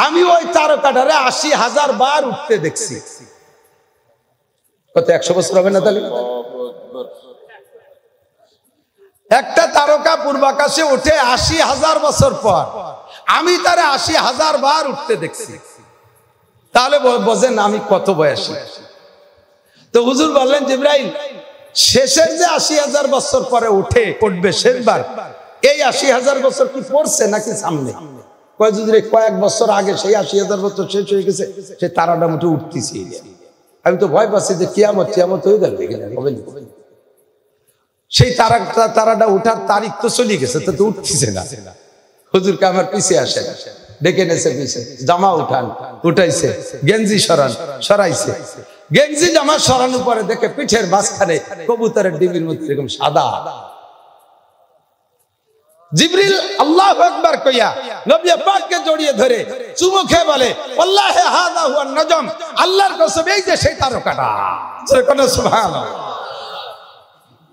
আমি ওই তারকাটারে 80,000 বার উঠতে দেখছি। কত 100 বছর হবে না? তাহলে একটা তারকা পূর্বাকাশে উঠে 80,000 বছর পর, আমি তারে 80,000 বার উঠতে দেখছি, তাহলে বোঝেন আমি কত বয়সী। তো হুজুর বললেন, জিবরাইল শেষের যে 80,000 বছর পরে উঠবে শেষবার, এই 80,000 বছর কি পড়ছে নাকি সামনে? কয় যদি কয়েক বছর আগে সেই 80,000 বছর শেষ হয়ে গেছে, সে তারাটা মুঠে উঠতেছি। আমি তো ভয় পাচ্ছি যে কিয়ামত হয়ে যাবে, সেই তারাটা উঠার তারিখ তো চলে গেছে, তো উঠতেছে না। হুজুরকে আমার পিছিয়ে আসে, ডেকে নেছে পিছিয়ে, জামা উঠাইছে, গেঞ্জি সরাইছে, গেঞ্জি জামা সরানোর পরে দেখে পিঠের মাঝখানে কবুতরের ডিমের মধ্যে এরকম সাদা। জিবরিল আল্লাহু আকবার কইয়া নবী পাককে জড়িয়ে ধরে চুমু খেয়ে বলে, আল্লাহে হাযা হুয়ান নজম, আল্লাহর কসম এই যে সেই তারকাটা, সুবহানাল্লাহ,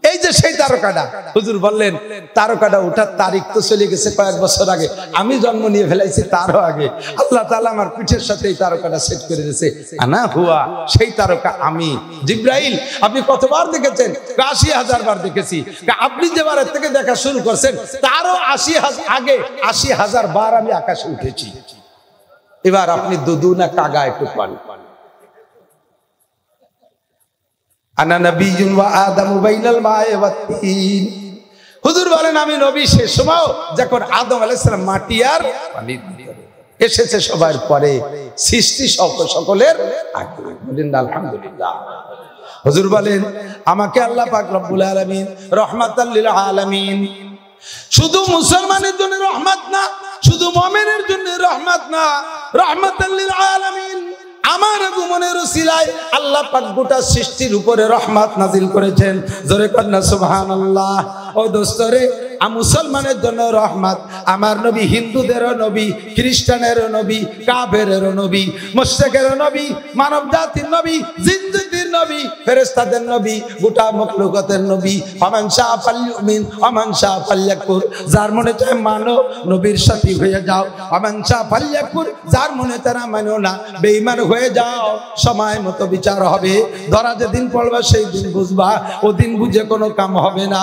এই যে সেই তারকাটা। হুজুর বললেন, তারকাটা উঠার তারিখ তো চলে গেছে কয়েক বছর আগে, আমি জন্ম নিয়ে ফেলাইছি তারও আগে। আল্লাহ তাআলা আমার পিঠের সাথে এই তারকাটা সেট করে দিয়েছে, আনা হুয়া, সেই তারকা আমি। জিবরাইল আপনি কতবার দেখেছেন? 80,000 বার দেখেছি। আপনি যে বারের থেকে দেখা শুরু করছেন তারও 80,000 আগে 80,000 বার আমি আকাশে উঠেছি। এবার আপনি দুদু না কাগা একটু পান। আনা নবিয়্যুন ওয়া আদামু বাইনাল মা'i ওয়াত তিন। হুজুর বলেন, আমি নবী শেষ সময় যখন আদম আলাইহিস সালাম মাটি আর পানি এসেছে সবার পরে, সৃষ্টি সকলের আগে। বলেন আলহামদুলিল্লাহ। হুজুর বলেন, আমাকে আল্লাহ পাক রব্বুল আলামিন রহমাতাল লিল আলামিন, শুধু মুসলমানের জন্য রহমত না, শুধু মুমিনের জন্য রহমত না, রহমাতাল লিল আলামিন আমার আগমনের উসিলায় আল্লাহ পাক গোটা সৃষ্টির উপরে রহমত নাজিল করেছেন। জোরে কন্যা সুবহানাল্লাহ। ও দোস্তরে, মুসলমানের জন্য রহমত, আমার নবী হিন্দুদেরও নবী, খ্রিস্টানেরও নবী, কাফেরেরও নবী, মুশরিকেরও নবী, মানব জাতির নবী, জিনজাতির নবী, ফেরেশতাদের নবী, গোটা মখলুকাতের নবী। ফামান শাআ ফালইউমিন ওয়া মান শাআ ফালইয়াকফুর, যার মনে চায় মানো, নবীর সাথী হয়ে যাও। ফামান শাআ ফালইয়াকফুর, যার মনে তারা মানো না, বেঈমান হয়ে যাও। সময় মতো বিচার হবে, ধরা যেদিন পড়বা সেই দিন বুঝবা, ও দিন বুঝে কোনো কাম হবে না।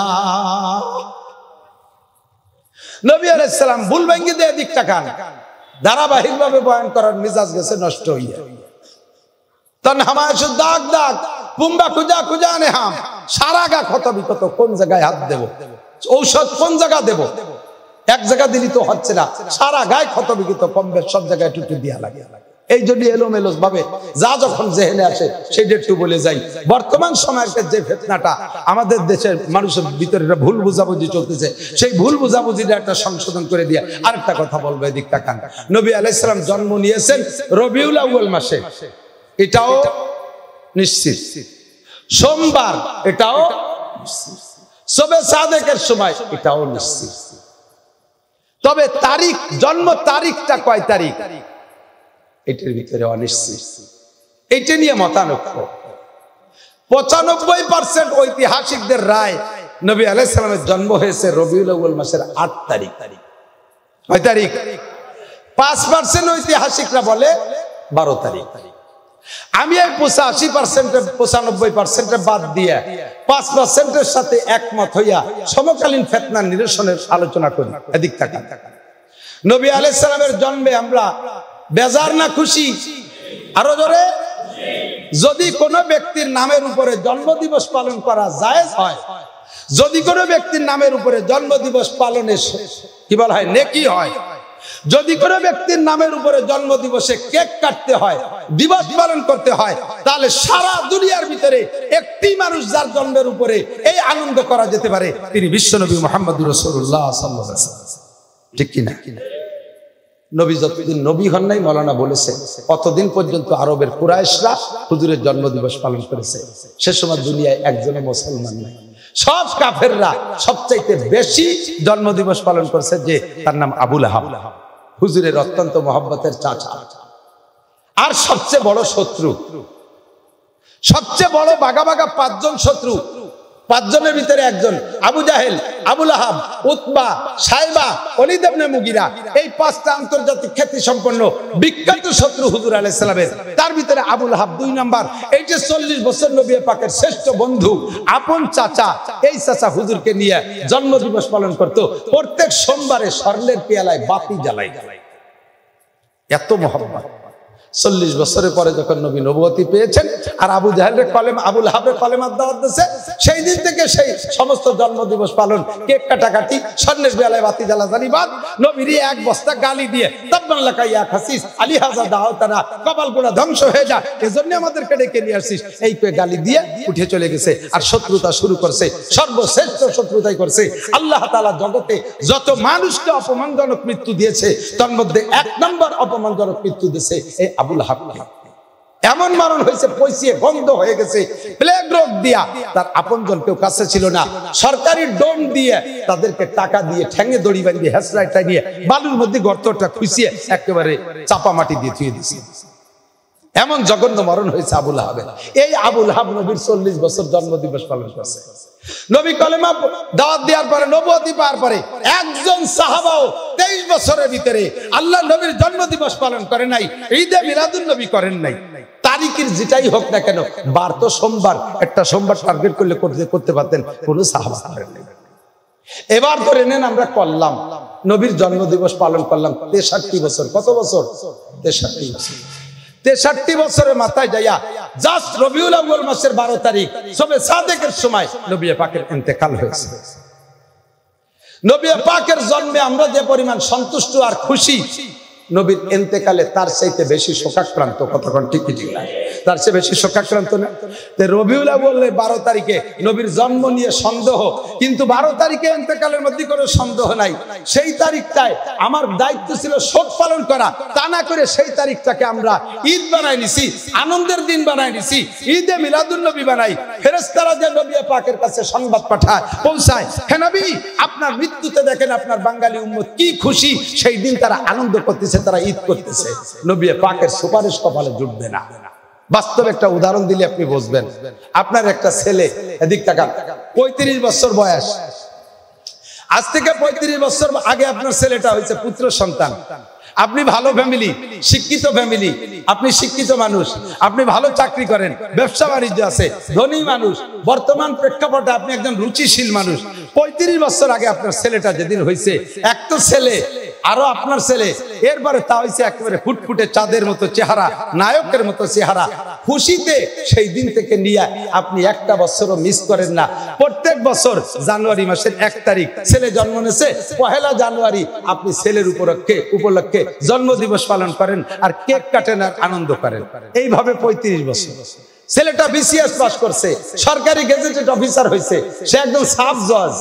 নবী আলাইহিস সালাম ভুল ভেঙ্গে দিয়ে দিকটা কান, ধারাবাহিকভাবে বয়ান করার মেজাজ গেছে নষ্ট হইয়া। তন হামাশু দাগ দাগ পুম্বা খুজা খুজা নেহাম, সারা গা ক্ষত বিক্ষত, কোন জায়গায় হাত দেব, ঔষধ কোন জায়গা দেব, এক জায়গা দিলি তো হচ্ছে না, সারা গায়ে ক্ষত বিক্ষত, কম বেশ সব জায়গায় টুটু দিয়া লাগে। এই জন্য এলোমেলো ভাবে যা যখন জেহেনে আসে সেটা একটু বলে যাই। বর্তমান সময়ের যে ফিতনাটা আমাদের দেশের মানুষের ভিতরে ভুল বুঝাবুঝি চলতেছে, সেই ভুল বুঝাবুঝিটা একটা সংশোধন করে দিয়ে আরেকটা কথা বলবো, এদিক তাকান। নবী আলাইহিস সালাম জন্ম নিয়েছেন রবিউল আউয়াল মাসে, এটাও নিশ্চিত। সোমবার এটাও শবে সাদেকের সময় এটাও নিশ্চিত। তবে তারিখ, জন্ম তারিখটা কয় তারিখ এটার ভিতরে অনিশ্চিত, এটা নিয়ে মতানৈক্য। 95% ঐতিহাসিকদের রায় নবী আলাইহিস সালামের জন্ম হয়েছে রবিউল আউয়াল মাসের 8 তারিখ। কয় তারিখ? 5% ঐতিহাসিকরা বলে 12 তারিখ। আমি এই 95% বাদ দিয়ে 5% সাথে একমত হইয়া সমকালীন ফিতনা নিরসনের আলোচনা করি। এদিক তাকান। নবী আলাইহিস সালামের জন্মে আমরা বেজার না খুশি? আরো জোরে। যদি কোনো ব্যক্তির নামের উপরে জন্মদিবস পালন করা জায়েজ হয়, যদি কোনো ব্যক্তির নামের উপরে জন্মদিবস পালনে কি বলা হয়, নেকি হয়, যদি কোনো ব্যক্তির নামের উপরে জন্মদিবসে কেক কাটতে হয়, দিবস পালন করতে হয়, তাহলে সারা দুনিয়ার ভিতরে একটি মানুষ যার জন্মের উপরে এই আনন্দ করা যেতে পারে, তিনি বিশ্বনবী মুহাম্মদুর রাসূলুল্লাহ সাল্লাল্লাহু আলাইহি ওয়াসাল্লাম। ঠিক কিনা? নবী যতদিন নবী হন নাই, মাওলানা বলেছে, অতদিন পর্যন্ত আরবের কুরাইশরা হুজুরের জন্মদিবস পালন করেছে। সে সময় দুনিয়ায় একজনও মুসলমান নাই, সব কাফেররা সবচাইতে বেশি জন্মদিবস পালন করেছে যে তার নাম আবু লাহাব, হুজুরের অত্যন্ত মহব্বতের চাচা। আর সবচেয়ে বড় শত্রু, সবচেয়ে বড় বাগা বাগা 5 জন শত্রু, 5 জনের ভিতরে একজন আবু জাহেল, আবু লাহাব, উতবা, সাইবা, ওলীদ ইবনে মুগিরা, এই 5টা আন্তর্জাতিক খ্যাতি সম্পন্ন বিখ্যাত শত্রু হুজুর আলাইহিস সালামের। তার ভিতরে আবু লাহাব 2 নাম্বার। এই যে 40 বছর নবী পাকের শ্রেষ্ঠ বন্ধু, আপন চাচা, এই চাচা হুজুরকে নিয়ে জন্মদিবস পালন করত। প্রত্যেক সোমবারে স্বর্ণের পেয়ালায় বাতি জ্বালাই, এত মহব্বত। 40 বছরের পরে যখন নবী নবুয়তি পেয়েছেন আর আবু জাহেলের কলেমা, আবু লাহাবের কলেমার দাওয়াত দিয়েছে, সেই দিন থেকে সেই সমস্ত জন্মদিবস পালন, কেক কাটাকাটি, স্বর্ণের বেলায় বাতি জ্বালাজানি বাদ, নবীর 1 বস্তা গালি দিয়ে তাব্বান লাকা ইয়া খাসিস আলী হাজা দাওতানা, কপাল গুণা ধ্বংস হয়ে যায়, এজন্য আমাদেরকে ডেকে নিয়ে আসছিস, এই কয়ে গালি দিয়ে উঠে চলে গেছে। আর শত্রুতা শুরু করছে, সর্বশ্রেষ্ঠ শত্রুতাই করছে। আল্লাহ তাআলা জগতে যত মানুষকে অপমানজনক মৃত্যু দিয়েছে, তার মধ্যে 1 নম্বর অপমানজনক মৃত্যু দিয়েছে এই আবু লাহাব। এমন মরণ হয়েছে, পয়সিয়ে গন্ধ হয়ে গেছে, প্লেগ রোগ দিয়া, তার আপনজন কেউ কাছে ছিল না, সরকারি ডোম দিয়ে তাদেরকে টাকা দিয়ে ঠ্যাঙে দড়ি বাঁধিয়ে হেসরাইটা নিয়ে বালুর মধ্যে গর্তটা খুঁচিয়ে একেবারে চাপা মাটি দিয়ে থুয়ে দিয়েছে। এমন জঘন্য মরণ হয়েছে আবু লাহাবের। এই আবু লাহাব নবীর 40 বছর জন্মদিবস পালন করছে। নবী কলেমা দাওয়াত দেওয়ার পরে, নবুয়তি পাওয়ার পরে একজন সাহাবাও 23 বছরের ভিতরে আল্লাহ নবীর জন্মদিবস পালন করে নাই, ঈদে মিলাদুন নবী করেন নাই। তারিখের যেটাই হোক না কেন, বার তো সোমবার, একটা সোমবার টার্গেট করলে করতে পারতেন, কোন সাহাবা করেন নাই। এবার ধরে নেন আমরা করলাম, নবীর জন্মদিবস পালন করলাম 63 বছর। কত বছর? 63 বছর। 63 বছরের মাথায় যাইয়া জাস্ট রবিউল আউয়াল মাসের 12 তারিখ শবে সাদেকের সময় নবী পাকের ইন্তেকাল হয়েছে। নবী পাকের জন্মে আমরা যে পরিমাণ সন্তুষ্ট আর খুশি, নবীর ইন্তেকালে তার চাইতে বেশি শোকাক্রান্ত। কতক্ষণ ঠিক ঠিক না? তার চেয়ে বেশি শোকাক্রান্ত না? রবিউল আউয়ালের 12 তারিখে নবীর জন্ম নিয়ে সন্দেহ, কিন্তু 12 তারিখে ইন্তেকালের মধ্যে কোনো সন্দেহ নাই। সেই তারিখটায় আমার দায়িত্ব ছিল শোক পালন করা, তা না করে সেই তারিখটাকে আমরা ঈদ বানাই নিছি, আনন্দের দিন বানাই নিছি, ঈদে মিলাদুন নবী বানাই। ফেরেশতারা যে নবী পাকের কাছে সংবাদ পৌঁছায়, হে নবী, আপনার মৃত্যুতে দেখেন আপনার বাঙালি উম্মত কি খুশি, সেই দিন তারা আনন্দ করতেছে, তারা ঈদ করতেছে। নবী পাকের সুপারিশ কপালে জুটবে না। বাস্তব একটা উদাহরণ দিলে আপনি বুঝবেন। আপনার একটা ছেলে, এদিক তাকান, 35 বছর বয়স, আজ থেকে 35 বছর আগে আপনার ছেলেটা হয়েছে পুত্র সন্তান। আপনি ভালো ফ্যামিলি, শিক্ষিত ফ্যামিলি, আপনি শিক্ষিত মানুষ, আপনি ভালো চাকরি করেন, ব্যবসা বাণিজ্য আছে, ধনী মানুষ, বর্তমান প্রেক্ষাপটে আপনি একজন রুচিশীল মানুষ। 35 বছর আগে আপনার ছেলেটা যেদিন হয়েছে, এক তো ছেলে, আরো আপনার ছেলে, এরপরে তা হয়েছে একেবারে ফুটফুটে চাঁদের মতো চেহারা, নায়কের মতো চেহারা। খুশিতে সেই দিন থেকে নিয়ে আপনি একটা বছরও মিস করেন না। প্রত্যেক বছর জানুয়ারি মাসের 1 তারিখ ছেলে জন্ম নিয়েছে, 1 জানুয়ারি আপনি ছেলের উপলক্ষে জন্মদিবস পালন করেন আর কেক কাটেন আর আনন্দ করেন। এইভাবে 35 বছর। ছেলেটা বিসিএস পাস করছে, সরকারি গেজেটেড অফিসার হয়েছে, সে একদম সাব জজ।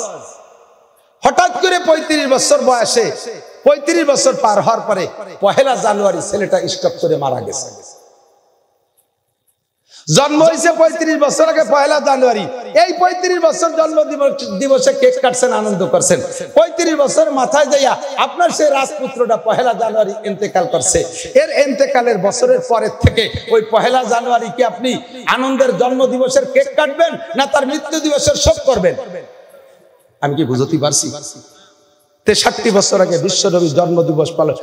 হঠাৎ করে 35 বছর বয়সে, 35 বছর পার হওয়ার পরে 1 জানুয়ারি ছেলেটা স্ট্রোক করে মারা গেছে। জন্ম হয়েছে 35 বছর আগে 1 জানুয়ারি। এই 35 বছর জন্ম দিবসে কেক কাটছেন, আনন্দ করছেন। 35 বছর মাথায় যাইয়া আপনার সেই রাজপুত্রটা 1 জানুয়ারি ইন্তেকাল করছে। এর ইন্তেকালের বছরের পরের থেকে ওই 1 জানুয়ারি কি আপনি আনন্দের জন্ম দিবসের কেক কাটবেন না তার মৃত্যু দিবসের শোক করবেন? আমি কি বুঝতে পারছি? 63 বছর আগে বিশ্বনবী জন্ম দিবস পালন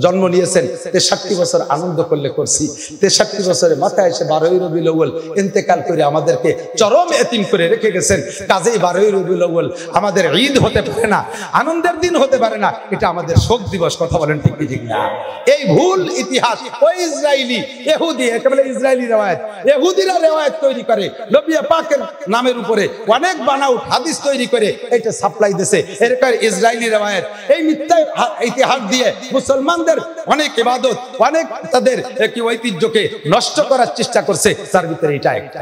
জন্ম নিয়েছেন, 63 বছর আনন্দ করলে করছি। 63 বছরে মাথায় এসে 12ই রবিউল আউয়াল ইন্তেকাল করে আমাদেরকে চরম এতিম করে রেখে গেছেন। কাজেই 12ই রবিউল আউয়াল আমাদের ঈদ হতে পারে না, আনন্দের দিন হতে পারে না, এটা আমাদের শোক দিবস। কথা বলেন ঠিক কি ঠিক না? এই ভুল ইতিহাস ওই ইসরায়েলি ইহুদি, একেবারে ইসরায়েলি রিওয়ায়াত, ইহুদিরা রিওয়ায়াত তৈরি করে নবী পাকের নামের উপরে অনেক বানাউট হাদিস তৈরি করে এটা সাপ্লাই দিয়েছে। এরকম ইসরায়েলি রিওয়ায়াত এই মিথ্যা ইতিহাস দিয়ে মুসলমানদের অনেক ইবাদত, অনেক তাদের কি ঐতিহ্যকে নষ্ট করার চেষ্টা করছে। তার ভিতরে এটা একটা।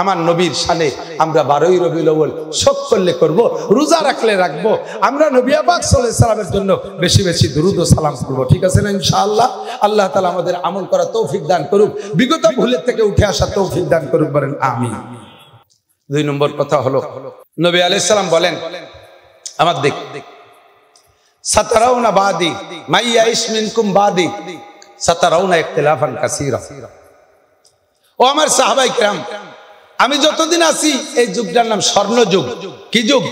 আমার নবীর শানে আমরা 12ই রবিউল আউয়াল শোক করলে করব, রোজা রাখলে রাখবো। আমরা নবী পাক সাল্লাল্লাহু আলাইহি সাল্লামের জন্য বেশি বেশি দুরূদ ও সালাম করব। ঠিক আছে না? ইনশাআল্লাহ আল্লাহ তাআলা আমাদের আমল করা তৌফিক দান করুক, বিগত ভুলের থেকে উঠে আসা তৌফিক দান করুক, বলেন আমিন। 2 নম্বর কথা হলো নবী আলাইহিস সালাম বলেন, আমার দেখ সাতারাউনা বাদি মাইয়াইশ মিনকুম বাদি সাতারাউনা ইখতিলাফান কাসীরা। ও আমার সাহাবায়ে কিরাম, আমি যতদিন আছি এই যুগটার নাম স্বর্ণ যুগ। কি যুগ?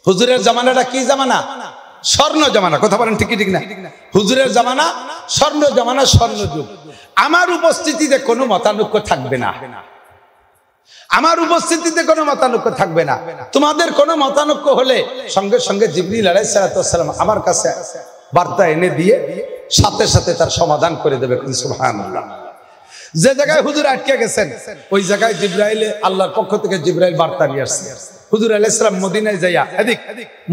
হুজুরের জামানাটা কি জামানা? স্বর্ণ জামানা। কথা বলেন ঠিক ঠিক না? হুজুরের জামানা স্বর্ণ জামানা, স্বর্ণ যুগ। আমার উপস্থিতিতে কোনো মতানৈক্য থাকবে না, আমার উপস্থিতিতে কোনো মতানৈক্য থাকবে না। তোমাদের কোনো মতানৈক্য হলে সঙ্গে সঙ্গে জিবরিল আলাইহিস সালাম আমার কাছে বার্তা এনে দিয়ে সাথে সাথে তার সমাধান করে দেবে। সুবহানাল্লাহ। যে জায়গায় হুজুর আটকে গেছেন ওই জায়গায় জিবরাইল, আল্লাহর পক্ষ থেকে জিবরাইল বার্তা নিয়ে আসছে। হুজুর আলাইহিস সালাম মদিনায় যাইয়া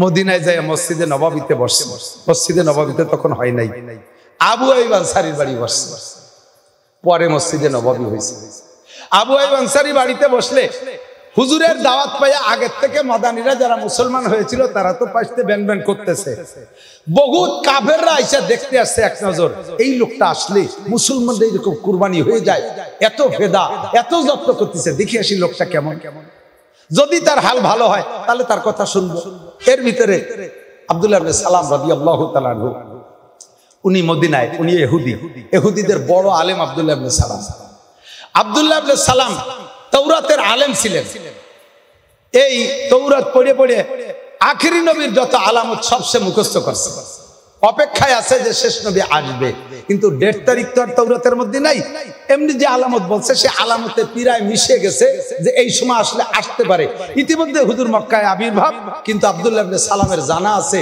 মদিনায় যাইয়া মসজিদে নববীতে বসছে। মসজিদে নববীতে তখন হয় নাই, আবু আইয়ুব আনসারীর বাড়ি বসছে, পরে মসজিদে নববী হয়েছে। আবু আইয়ুব আনসারী বাড়িতে বসলে হুজুরের দাওয়াত পাইয়া আগের থেকে মাদানীরা যারা মুসলমান হয়েছিল তারা তো পাশে ব্যান ব্যান করতেছে। বহুত কাফেররা আইসা দেখতে আসছে এক নজর, এই লোকটা আসলে মুসলমানদের এরকম কুরবানি হয়ে যায়, এত ফেদা, এত যত্ন করতেছে, দেখি আসি লোকটা কেমন। যদি তার হাল ভালো হয় তাহলে তার কথা শুনবো। এর ভিতরে আব্দুল্লাহ ইবনে সালাম রাদিয়াল্লাহু তাআলা আনহু, উনি মদিনায়, উনি ইহুদি, ইহুদিদের বড় আলেম আব্দুল্লাহ ইবনে সালাম। আব্দুল্লাহ ইবনে সালাম তাওরাতের আলেম ছিলেন। এই তাওরাত পড়ে পড়ে আখেরি নবীর যত আলামত সব সে মুখস্থ করছে। অপেক্ষায় আছে যে শেষ নবী আসবে, কিন্তু 1.5 তারিখ তো আর তাওরাতের মধ্যে নাই। এমনি যে আলামত বলছে সে আলামতে পিরায় মিশে গেছে যে এই সময় আসলে আসতে পারে। ইতিমধ্যে হুজুর মক্কায় আবির্ভাব, কিন্তু আব্দুল্লাহ ইবনে সালামের জানা আছে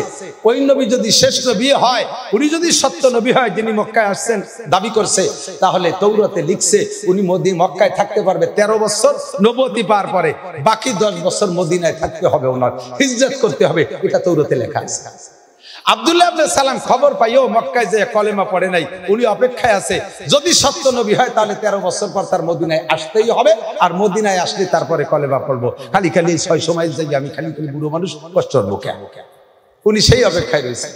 ওই নবী যদি শেষ নবী হয়, উনি যদি সত্য নবী হয় যিনি মক্কায় আসছেন দাবি করছে, তাহলে তাওরাতে লিখছে উনি মক্কায় থাকতে পারবে 13 বছর, নবুয়তি পার পরে বাকি 10 বছর মদিনায় থাকতে হবে, ওনার হিজরত করতে হবে, এটা তাওরাতে লেখা আছে। আব্দুল্লাহ ইবনে সালাম খবর পাইও মক্কায় যে কলেমা পড়ে নাই, উনি অপেক্ষায় আছে যদি সত্য নবী হয় তাহলে 13 বছর পর তার মদিনায় আসতেই হবে, আর মদিনায় আসলে তারপরে কলেমা পড়বো। খালি 600 মাইল যাই আমি খালি বুড়ো মানুষ কষ্ট হবো কেন? উনি সেই অপেক্ষায় রয়েছে।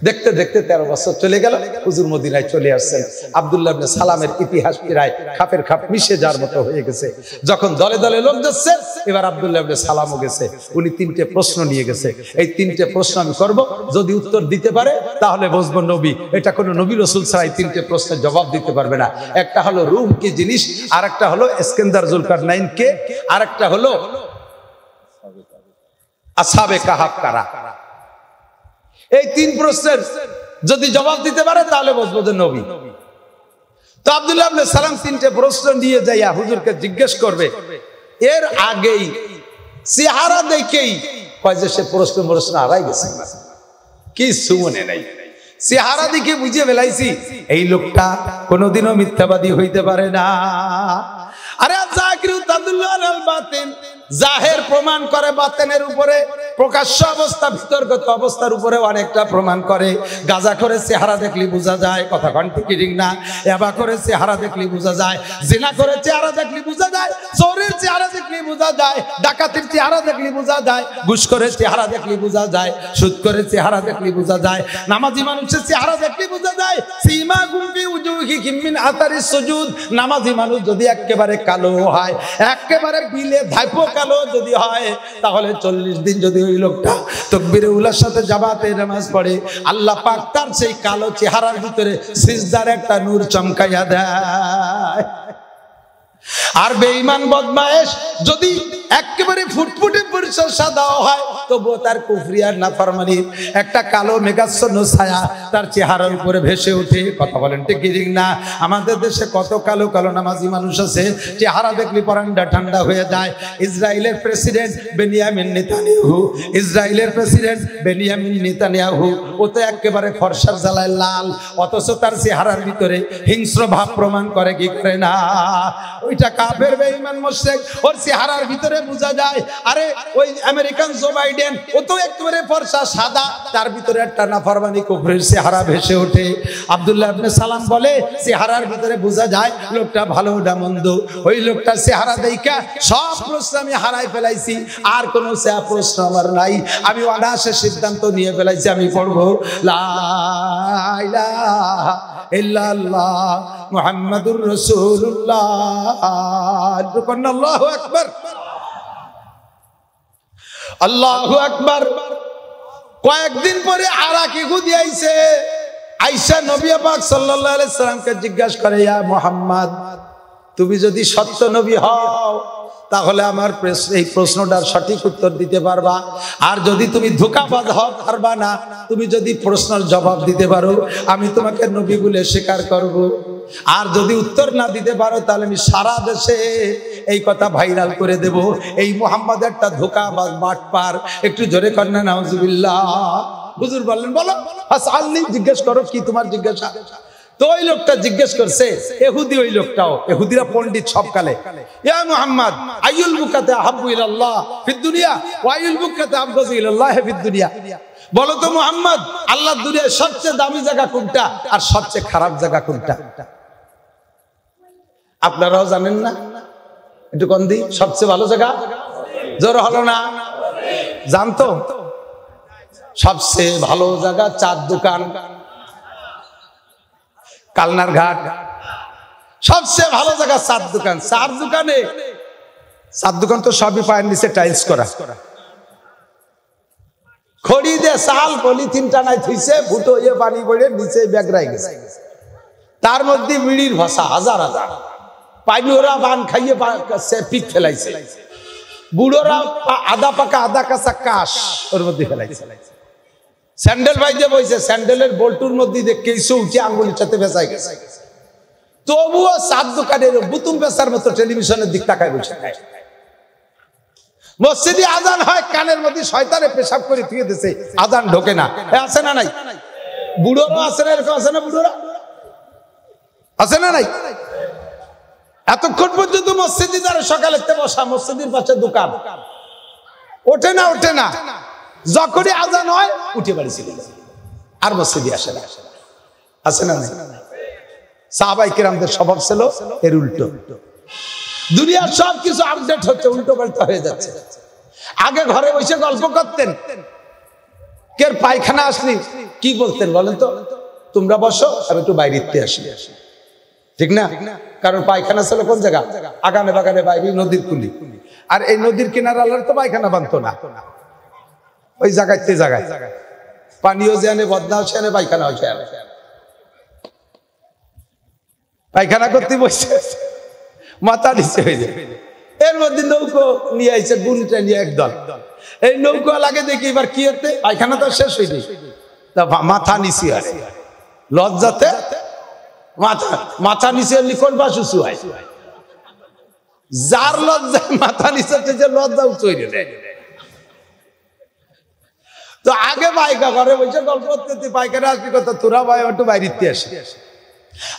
দেখতে দেখতে 13 বছর চলে গেল, হুজুর মদিনায় চলে আসছেন। আব্দুল্লাহ ইবনে সালামের ইতিহাস প্রায় খাপের খাপ মিশে যাওয়ার মতো হয়ে গেছে। যখন দলে দলে লোক যাচ্ছে, এবার আব্দুল্লাহ ইবনে সালামও গেছে। উনি 3টে প্রশ্ন নিয়ে গেছে। এই 3টে প্রশ্ন আমি করব, যদি উত্তর দিতে পারে তাহলে বুঝবো নবী। এটা কোনো নবী রাসূল ছাড়া এই 3টে প্রশ্নের জবাব দিতে পারবে না। একটা হলো রূহ কি জিনিস, আরেকটা হলো ইস্কান্দার জুলকারনাইন কে, আরেকটা হলো আসহাবে কাহাফ কারা। এই 3 প্রশ্নের যদি জবাব দিতে পারে তাহলে বুঝবো যে নবী। তো আব্দুল্লাহ ইবনে সালাম 3টে প্রশ্ন নিয়ে যাইয়া হুজুরকে জিজ্ঞেস করবে। এর আগেই চেহারা দেখেই কয় যে সে প্রশ্ন হারাই গেছে, কিছু মনে নাই। চেহারা দেখে বুঝে ফেলাইছি এই লোকটা কোনোদিনও মিথ্যাবাদী হইতে পারে না। আরে জাকিরু ইয়াদুল্লু আলাল বাতিন, জাহের প্রমাণ করে বাতেনের উপরে, প্রকাশ্য অবস্থা ভিতরগত অবস্থার উপরে অনেকটা প্রমাণ করে। গাজা করে চেহারা দেখলে বোঝা যায়, কথা কন ঠিক না? এবা করে চেহারা দেখলে বোঝা যায়, জিনা করে চেহারা দেখলে বোঝা যায়, চোরের চেহারা দেখলে বোঝা যায়, ডাকাতির চেহারা দেখলে বোঝা যায়, ঘুষ করে চেহারা দেখলে বোঝা যায়, সুদ করে চেহারা দেখলে বোঝা যায়, নামাজি মানুষের চেহারা দেখলে বোঝা যায়। সীমা গুম্বি উজুহিহিম মিন আতারিস সুজুদ, নামাজি মানুষ যদি একেবারে কালো হয়, একেবারে বিলে ধাইপো কালো যদি হয়, তাহলে 40 দিন যদি ওই লোকটা তাকবীরে উলার সাথে জামাতে নামাজ পড়ে, আল্লাহ পাক তার সেই কালো চেহারার ভিতরে সিজদার একটা নূর চমকাইয়া দেয়। আর বেঈমান বদমায়েশ যদি একেবারে ফুটফুটে পরিষ্কার সাদা হয়, তবুও তার কুফরি আর নাফরমানির একটা কালো মেঘাচ্ছন্ন ছায়া তার চেহারার উপরে ভেসে ওঠে। কথা বলেন ঠিক না? আমাদের দেশে কত কালো কালো নামাজি মানুষ আছে, চেহারা দেখলে পরান্ডা ঠান্ডা হয়ে যায়। ইসরায়েলের প্রেসিডেন্ট বেনিয়ামিন নেতানিয়াহু, ইসরায়েলের প্রেসিডেন্ট বেনিয়ামিন নেতানিয়াহু, ও তো একেবারে ফর্সার জ্বালায় লাল, অথচ তার চেহারার ভিতরে হিংস্র ভাব প্রমাণ করে কি করে না? ওইটা কাফের বেঈমান মুশরিক, ওর চেহারার ভিতরে বোঝা যায়। আরে ওই আমেরিকান জো বাইডেন, ও তো একেবারে ফর্সা সাদা, তার ভিতরে একটা নাফরমানি কুফরের চেহারা ভেসে ওঠে। আব্দুল্লাহ ইবনে সালাম বলে চেহারার ভিতরে বোঝা যায় লোকটা ভালো না মন্দ। ওই লোকটার চেহারা দেখা সব প্রশ্ন আমি হারাই ফেলাইছি, আর কোনো প্রশ্ন আমার নাই। আমি অনায়াসে সিদ্ধান্ত নিয়ে ফেলাইছি, আমি পড়বো লা ইলাহা ইল্লাল্লাহ মুহাম্মাদুর রাসূলুল্লাহ। আল্লাহু আকবার, আল্লাহু আকবার। কয়েকদিন পরে আরাকি গুদি আইছে, আয়েশা নবী পাক সাল্লাল্লাহু আলাইহি সাল্লামকে জিজ্ঞাসা করে, ইয়া মুহাম্মদ, তুমি যদি সত্য নবী হও তাহলে আমার এই প্রশ্নটার সঠিক উত্তর দিতে পারবা, আর যদি তুমি ধোঁকাবাজ হও পারবা না। তুমি যদি প্রশ্নের জবাব দিতে পারো আমি তোমাকে নবী বলে স্বীকার করব, আর যদি উত্তর না দিতে পারো তাহলে আমি সারা দেশে এই কথা ভাইরাল করে দেব, এই মুহাম্মদ একটা ধোঁকাবাজ বাটপার। একটু জোরে কর না নাউজুবিল্লাহ। হুজুর বললেন বলো, আসআলনি, জিজ্ঞেস করো, কি তোমার জিজ্ঞাসা? তো ওই লোকটা জিজ্ঞেস করছে, ইহুদি, ওই লোকটাও, ইহুদিরা পণ্ডিত সবকালে, ইয়া মুহাম্মদ আইয়ুল বুকাতে আহাব্বু ইলাল্লাহ ফিদ দুনিয়া ওয়া আইয়ুল বুকাতে আবগাযু ইলাল্লাহ ফিদ দুনিয়া, বলো তো মুহাম্মদ, আল্লাহর দুনিয়ায় সবচেয়ে দামি জায়গা কোনটা আর সবচেয়ে খারাপ জায়গা কোনটা? আপনারাও জানেন না? একটু কোন দি সবচেয়ে ভালো জায়গা? জোর হলো না? জানতো সবচেয়ে ভালো জায়গা চার দোকান, কালনার ঘাট, সবচেয়ে ভালো জায়গা চার দোকান। চার দোকানে, চার দোকান তো সবই পায়ের নিচে টাইলস করা, খড়ি দিয়ে চাল পলিথিন টানায় থইছে, ফুটো ইয়ে পানি পড়ে নিচে ব্যাগ রাই গেছে, তার মধ্যে বিড়ির ভাষা হাজার হাজার, পাইনুরা বান খাইয়ে পিক ফেলাইছে, বুড়োরা আদা পাকা আদা কাঁচা কাশ ওর মধ্যে ফেলাইছে, স্যান্ডেল বাইজে বইছে, স্যান্ডেলের বল্টুর মধ্যে দেখে উঠে আঙ্গুলির সাথে বেচাই গেছে। তবুও চার দোকানের বুতুম বেচার মতো টেলিভিশনের দিক তাকায় বসে। মসজিদে আজান হয়, কানের মধ্যে শয়তানে পেশাব করে থুয়ে দিছে, আজান ঢোকে না। আছে না নাই? বুড়োরা আছে না? এরকম আছে না? বুড়োরা আছে না নাই? এতক্ষণ পর্যন্ত মসজিদে যারা সকালে বসা, মসজিদের পাশে দোকান, ওঠে না, ওঠে না, যখনই আজান হয় উঠে বাড়ি চলে যায়, আর মসজিদে আসে না। আছে না নাই? সাহাবায়ে কেরামদের স্বভাব ছিল এর উল্টো। দুনিয়ার সব কিছু আপডেট হচ্ছে, উল্টো পাল্টা হয়ে যাচ্ছে। আগে ঘরে বসে গল্প করতেন, কে পায়খানা আসলি কি বলতেন বলেন তো? তোমরা বসো, আমি একটু বাইরে আসি, ঠিক না? কারণ পায়খানা ছিল কোন জায়গা? আগানে বাগানে বাইরে, নদীর কুলি। আর এই নদীর কিনার আল্লাহর তো পায়খানা বানতো না, ওই জায়গাতে জায়গায় পানিও জানে, বদনাও সেনে, পায়খানা হয়েছে। পায়খানা করতে বসে মাথা নিচে হয়ে যায়। এর মধ্যে নৌকো নিয়ে আইছে, গুণটা নিয়ে একদল। এই নৌকো লাগে দেখি এবার কি হতে, পায়খানা তো শেষ হয়ে যায়, মাথা নিচে আসে লজ্জাতে, মাথা নিচে লিখন বা শুশু হয়। যার লজ্জায় মাথা নিচে যে লজ্জা তৈরি দেয়। তো আগে পায়খা ঘরে বসে গল্প করতে, পায়খানা আসবি কথা, তোরা ভাই একটু বাইরে আসি।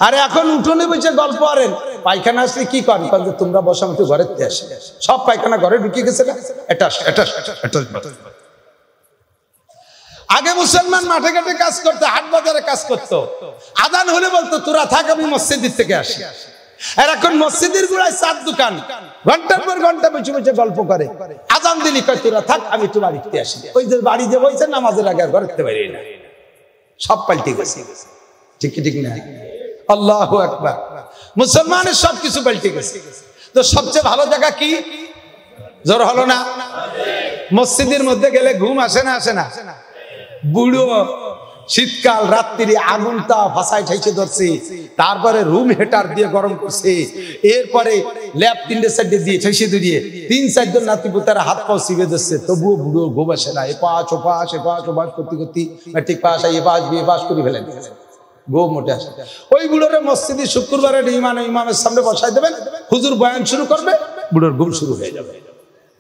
আরে এখন উঠোনে বসে গল্প আরেন, পায়খানা আসলে কি করেন? যে তোমরা বসো, আমি তো ঘরের থেকে আসি। সব পায়খানা ঘরে ঢুকে গেছে না? এটা আগে মুসলমান মাঠে ঘাটে কাজ করতো, হাট বাজারে কাজ করতো, আজান হলে বলতো তোরা থাক, আমি মসজিদের থেকে আসি। আর এখন মসজিদের গোড়ায় চার দোকান, ঘন্টার পর ঘন্টা বসে বসে গল্প করে। আজান দিলি কয় তোরা থাক, আমি একটু বাড়িতে আসি। ওই যে বাড়ি যে বলছে নামাজের আগে আর ঘরেতে বাইরে না। সব পাল্টে গেছে, ঠিক ঠিক না? আল্লাহু আকবার। মুসলমানের সবকিছু পাল্টে গেছে। তো সবচেয়ে ভালো জায়গা কি? জোর হলো না? মসজিদের মধ্যে গেলে ঘুম আসে না? আসে না? বুড়ো শীতকাল, রাত্রি আগুনটা ভাসায় ঠাইছে ধরছে, তারপরে রুম হিটার দিয়ে গরম করছে, এরপরে ল্যাপ 3টে 4টে দিয়ে ঠাইছে দিয়ে 3-4 জন নাতিপুতারা হাত পাও চিবে দিচ্ছে, তবুও বুড়ো ঘুম আসে না। এপাশ ওপাশ করতে করতে ম্যাট্রিক পাস, এপাশ বিয়ে পাস করে ফেলেন, ঘুম মোটে আসে। ওই বুড়োরে মসজিদে শুক্রবারে ইমামের সামনে বসাই দেবেন, হুজুর বয়ান শুরু করবে, বুড়োর ঘুম শুরু হয়ে যাবে।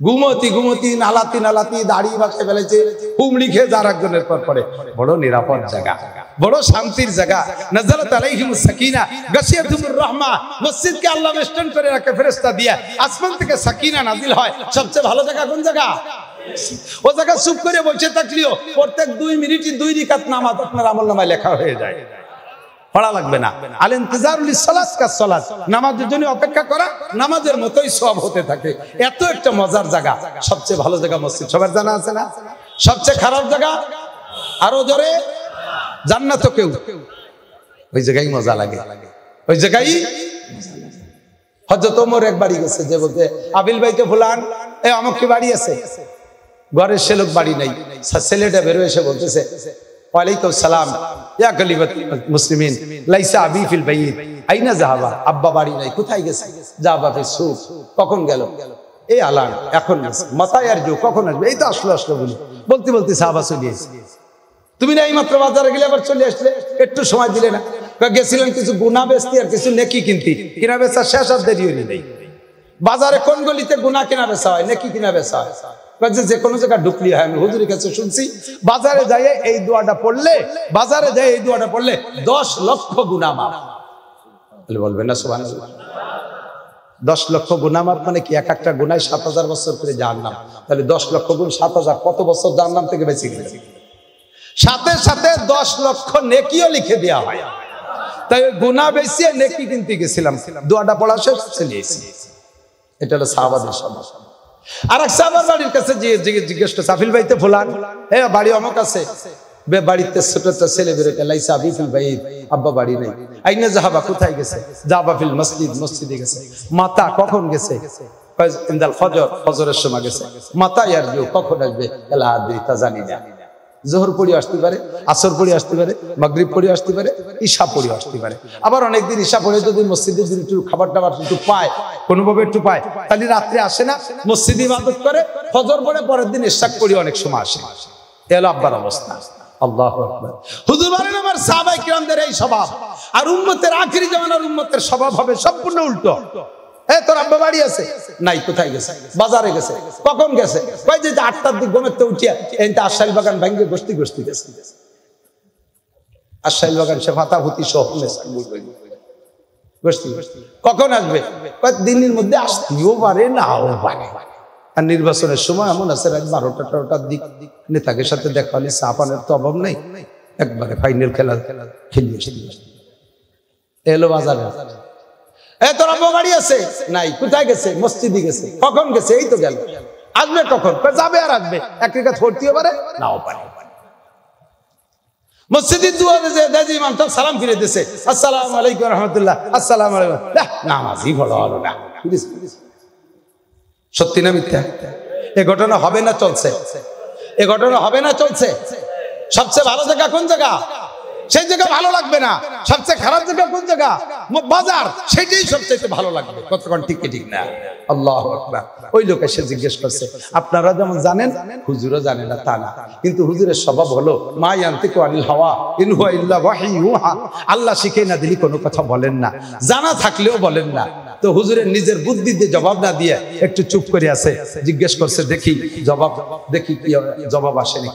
ঘুমতি নালাতি দাড়ি বাসায় ফেলেছে, হুমড়ি খেয়ে যার একজনের পর পরে। বড় নিরাপদ জায়গা, বড় শান্তির জায়গা। নাযালাত আলাইহিমুস সাকিনা গাশিয়াতুর রাহমা। মসজিদকে আল্লাহ বেষ্টন করে রাখে ফেরেশতা দিয়ে, আসমান থেকে সাকিনা নাজিল হয়। সবচেয়ে ভালো জায়গা কোন জায়গা? ও জায়গা চুপ করে বসে থাকলেও প্রত্যেক 2 মিনিটে 2 রাকাত নামাজ আপনার আমলনামায় লেখা হয়ে যায়, পড়া লাগবে না। আল ইন্তিজারুল সালাত কাস সালাত, নামাজের জন্য অপেক্ষা করা নামাজের মতোই সওয়াব হতে থাকে। এত একটা মজার জায়গা। সবচেয়ে ভালো জায়গা মসজিদ, সবার জানা আছে না? সবচেয়ে খারাপ জায়গা আরো জোরে, জান্নাত কেউ ওই জায়গায় মজা লাগে, ওই জায়গায়। হযরত ওমর একবারই গেছে, যে বলতে আবিল ভাইকে ফুলান, এই অমুক কি বাড়ি আছে? ঘরের সে লোক বাড়ি নাই। ছেলেটা বের এসে বলতেছে ওয়ালাইকুম সালাম ইয়া গলিবাত মুসলিমিন লাইসা আবি ফিল বাইত আইনা যাহাবা। আব্বা বাড়ি নাই, কোথায় গেছে? যাবা ফিস সুক। কখন গেল? এই আলান, এখন গেছে। মাথায় আর জো, কখন আসবে? এই তো আসলো বলতে বলতে সাহাবা চলে এসেছে। তুমি না এইমাত্র বাজারে গেলে আবার চলে আসলে, একটু সময় দিলে না? গেছিলেন কিছু গুনাহ বেচতে আর কিছু নেকি কিনতে, কিনা বেচা শেষ আর দেরি হয়ে নেই। বাজারে কোন গলিতে গুনাহ কিনা বেচা হয়, নেকি কিনা বেচা হয়? যে কোনো জায়গায় ঢুকলি হয়। আমি হুজুরের কাছে শুনছি, বাজারে যাই এই দোয়াটা পড়লে, 10 লক্ষ গুনাহ মাফ। বলবেন না সুবহানাল্লাহ? 10 লক্ষ গুনাহ মাফ মানে কি? এক একটা গুনাহ 7000 বছর করে জাহান্নাম। তাহলে 10 লক্ষ গুণ 7000, কত বছর জাহান্নাম থেকে বেঁচে গেছে? সাথে সাথে 10 লক্ষ নেকিও লিখে দেওয়া হয়। তাই গুনাহ বেশি, নেকি কিনতে গেছিলাম, দোয়াটা পড়া শেষ চলে এসেছি। এটা হলো সাহাবাদের স্বভাব। আর এক সাহাবার বাড়ির কাছে জিজ্ঞেস করছে, আফিল ভাইতে ফুলান, হ্যাঁ বাড়ি অমুক আছে। বাড়িতে ছোট ছেলে বেরোতে, লাইসা আবি ফিল বাইত, আব্বা বাড়ি নাই। আইনা যাহাবা, কোথায় গেছে? যাবা ফিল মসজিদ, মসজিদে গেছে। মাতা কখন গেছে? ইনদাল ফজর, ফজরের সময় গেছে। মাতা ইয়ারজু, কখন আসবে? এলা আদি, তা জানি না। জোহর পড়ে আসতে পারে, আসর পড়ে আসতে পারে, মাগরিব পড়ে আসতে পারে, ঈশা পড়ে আসতে পারে। আবার অনেকদিন ঈশা পড়ে যদি মসজিদে একটু খাবার টাবার একটু পায়, কোনোভাবে একটু পায়, তাহলে রাত্রে আসে না, মসজিদে ইবাদত করে, ফজর পড়ে পরের দিন ইশাক পড়ে অনেক সময় আসে। এলো আব্বার অবস্থা। আল্লাহু আকবার। হুজুর বলেন আমার সাহাবায়ে কিরামদের এই স্বভাব, আর উম্মতের আখিরি জামানার উম্মতের স্বভাব হবে সম্পূর্ণ উল্টো। তোর আব্বা বাড়ি আছে? নাই। কোথায় গেছে? বাজারে গেছে। কখন গেছে? কই যে 8টার দিক ঘুমেতে উঠিয়া এইটা আশাইল বাগান ভাঙ্গে গোষ্ঠী গেছে। আশাইল বাগান সে ফাতাফুতি সহ গোষ্ঠী। কখন আসবে? কয় দিনের মধ্যে আসতেও পারে, নাও পারে। আর নির্বাচনের সময় এমন আছে রাত 12টা-13টার দিক নেতাকে সাথে দেখা হলে চা পানের তো অভাব নেই, একবারে ফাইনাল খেলা খেলিয়ে এলো বাজারে। তোর আব্বা বাড়ি আছে? নাই। কোথায় গেছে? মসজিদে গেছে। কখন গেছে? এই তো গেল। আসবে কখন? যাবে আর আসবে, এক রেখা ধরতেও পারে, নাও পারে। মসজিদের দুয়ারে যে দাজি ইমাম তো সালাম ফিরে দিয়েছে, আসসালামু আলাইকুম রাহমাতুল্লাহ, আসসালামু আলাইকুম। নামাজই বড় হলো না। সত্যি না মিথ্যা? এ ঘটনা হবে না চলছে? এ ঘটনা হবে না চলছে? সবচেয়ে ভালো জায়গা কোন জায়গা? সেই জায়গা ভালো লাগবে না। সবচেয়ে খারাপ জায়গা কোন জায়গা? বাজার, সেটাই সবচেয়ে ভালো লাগবে। কতক্ষণ ঠিক ঠিক না? আল্লাহু আকবার। ওই লোক এসে জিজ্ঞেস করছে, আপনারা যেমন জানেন, হুজুরও জানে না তা না, কিন্তু হুজুরের স্বভাব হলো মা ইয়ান্তিকু আনিল হাওয়া ইন হুয়া ইল্লা ওয়াহী ইউহা। আল্লাহ শিখিয়ে না দিলে কোনো কথা বলেন না, জানা থাকলেও বলেন না। তো হুজুরের নিজের বুদ্ধি দিয়ে জবাব না দিয়ে একটু চুপ করে আছে। জিজ্ঞেস করছে, দেখি জবাব, দেখি কি জবাব আসেনি।